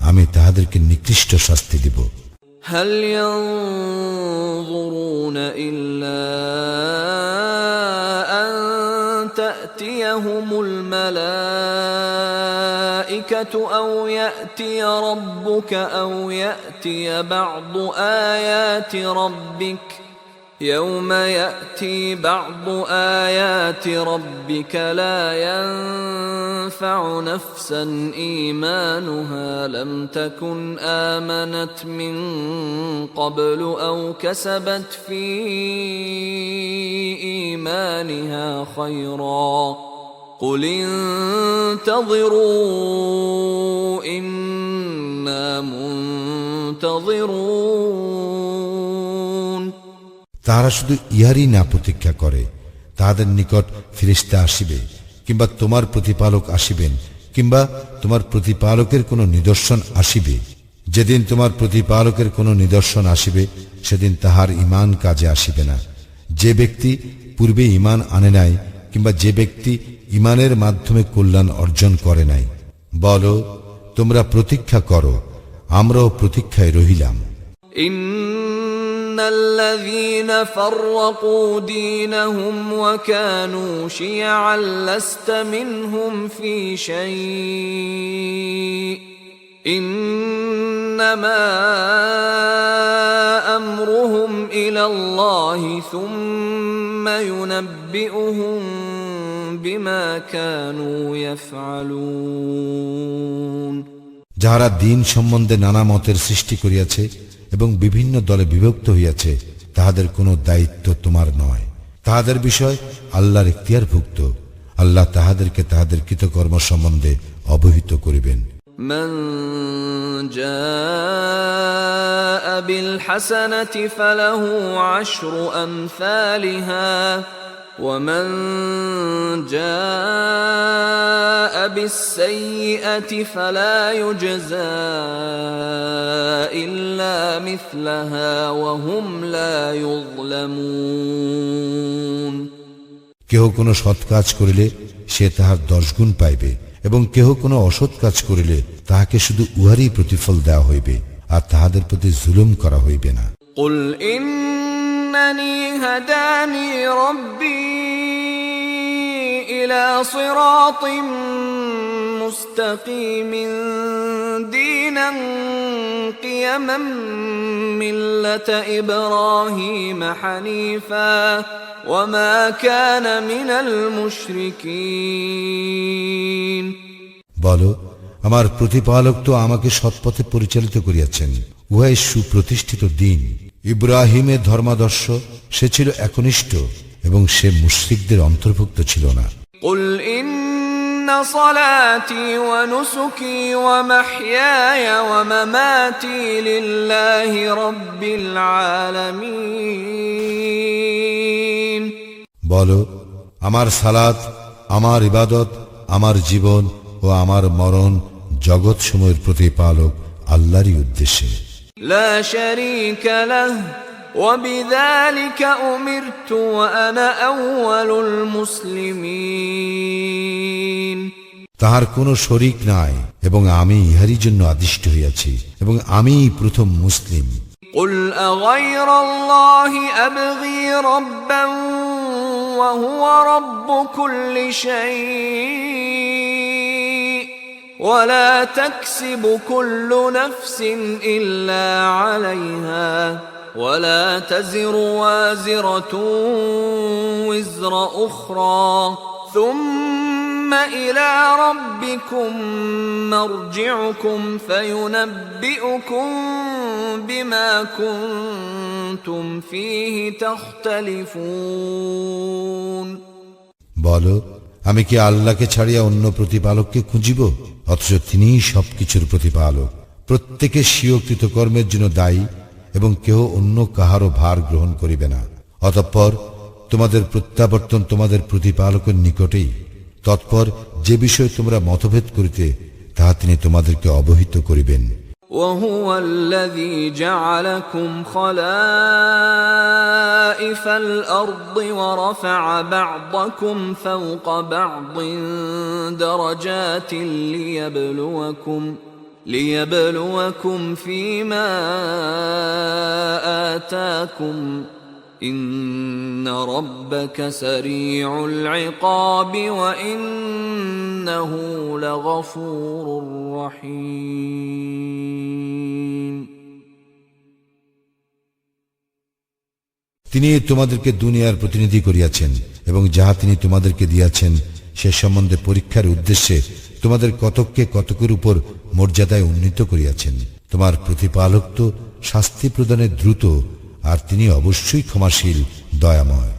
আমি তাহাদেরকে নিকৃষ্ট শাস্তি দিব। هل ينظرون إلا أن تأتيهم الملائكة أو يأتي ربك أو يأتي بعض آيات ربك يوم يأتي بعض آيات ربك لا ينفع نفسا إيمانها لم تكن آمنت من قبل أو كسبت في إيمانها خيرا قل انتظروا إنا منتظرون। তাহারা শুধু ইহারই না প্রতীক্ষা করে, তাহাদের নিকট ফেরেশতা আসিবে, কিংবা তোমার প্রতিপালক আসিবেন, কিংবা তোমার প্রতিপালকের কোনো নিদর্শন আসিবে। যেদিন তোমার প্রতিপালকের কোনো নিদর্শন আসিবে, সেদিন তাহার ঈমান কাজে আসিবে না। যে ব্যক্তি পূর্বে ঈমান আনে নাই, কিংবা যে ব্যক্তি ঈমানের মাধ্যমে কল্যাণ অর্জন করে নাই। বলো, তোমরা প্রতীক্ষা করো, আমরাও প্রতীক্ষায় রহিলাম। إن الذين فرقوا دينهم وكانوا شيعا لست منهم في شيء إنما أمرهم إلى الله ثم ينبئهم بما كانوا يفعلون। যাহারা দিন সম্বন্ধে নানা মতের সৃষ্টি করিয়াছে এবং বিভিন্ন দলে বিভক্ত হইয়াছে, তাহাদের কোনো দায়িত্ব তোমার নয়। তাহাদের বিষয় আল্লাহর ইখতিয়ারভুক্ত। আল্লাহ তাহাদেরকে তাহাদের কৃতকর্ম সম্বন্ধে অবহিত করিবেন। من جاء بالحسنة فله عشر أمثالها ومن جاء بالسيئة فلا يجزى إلا مثلها وهم لا يظلمون। কেহ কোনো সৎ কাজ করিলে সে তাহার 10 গুণ পাইবে, এবং কেহ কোনো অসৎ কাজ করিলে তাহাকে শুধু উহারই প্রতিফল দেওয়া হইবে, আর তাহাদের প্রতি জুলুম করা হইবে না। قل إنني هداني ربي إلى صراط مستقيم دينا قيما ملة إبراهيم حنيفا وما كان من المشركين। বলো, আমার প্রতিপালক তো আমাকে সৎপথে পরিচালিত করিয়াছেন, উহাই সুপ্রতিষ্ঠিত দিন। ইব্রাহিমের ধর্মাদর্শ, সে ছিল একনিষ্ঠ এবং সে মুশরিকদের অন্তর্ভুক্ত ছিল না। قل إن صلاتي ونسكي ومحياي ومماتي لله رب العالمين। বলো, আমার সালাত, আমার ইবাদত, আমার জীবন ও আমার মরণ জগৎ সমূহের প্রতিপালক আল্লাহরই উদ্দেশ্যে। لا شريك له وبذلك أمرت وأنا أول المسلمين। তাহার কোনো শরীক নাই এবং আমি ইহারই জন্য আদিষ্ট হইয়াছি এবং আমিই প্রথম মুসলিম। قل أغير الله أبغي ربا وهو رب كل شيء ولا تكسب كل نفس إلا عليها ولا تزر وازرة وزر أخرى ثم إلى ربكم مرجعكم فينبئكم بما كنتم فيه تختلفون। বলো, আমি কি আল্লাহকে ছাড়িয়া অন্য প্রতিপালককে খুঁজিব? অথচ তিনিই সবকিছুর প্রতিপালক। প্রত্যেকে স্বীয় কৃতকর্মের জন্য দায়ী এবং কেহ অন্য কাহারও ভার গ্রহণ করিবে না। অতঃপর তোমাদের প্রত্যাবর্তন তোমাদের প্রতিপালকের নিকটেই। তৎপর যে বিষয়ে তোমরা মতভেদ করিতে তাহা তিনি তোমাদেরকে অবহিত করিবেন। وهو الذي جعلكم خلائف الأرض ورفع بعضكم فوق بعض درجات ليبلوكم فيما آتاكم إن ربك سريع العقاب وإنه لغفور رحيم। তিনি তোমাদেরকে দুনিয়ার প্রতিনিধি করিয়াছেন এবং যাহা তিনি তোমাদেরকে দিয়াছেন সে সম্বন্ধে পরীক্ষার উদ্দেশ্যে তোমাদের কতককে কতকের উপর মর্যাদায় উন্নীত করিয়াছেন। তোমার প্রতিপালক তো শাস্তি প্রদানে দ্রুত, আর তিনি অবশ্যই ক্ষমাশীল, দয়াময়।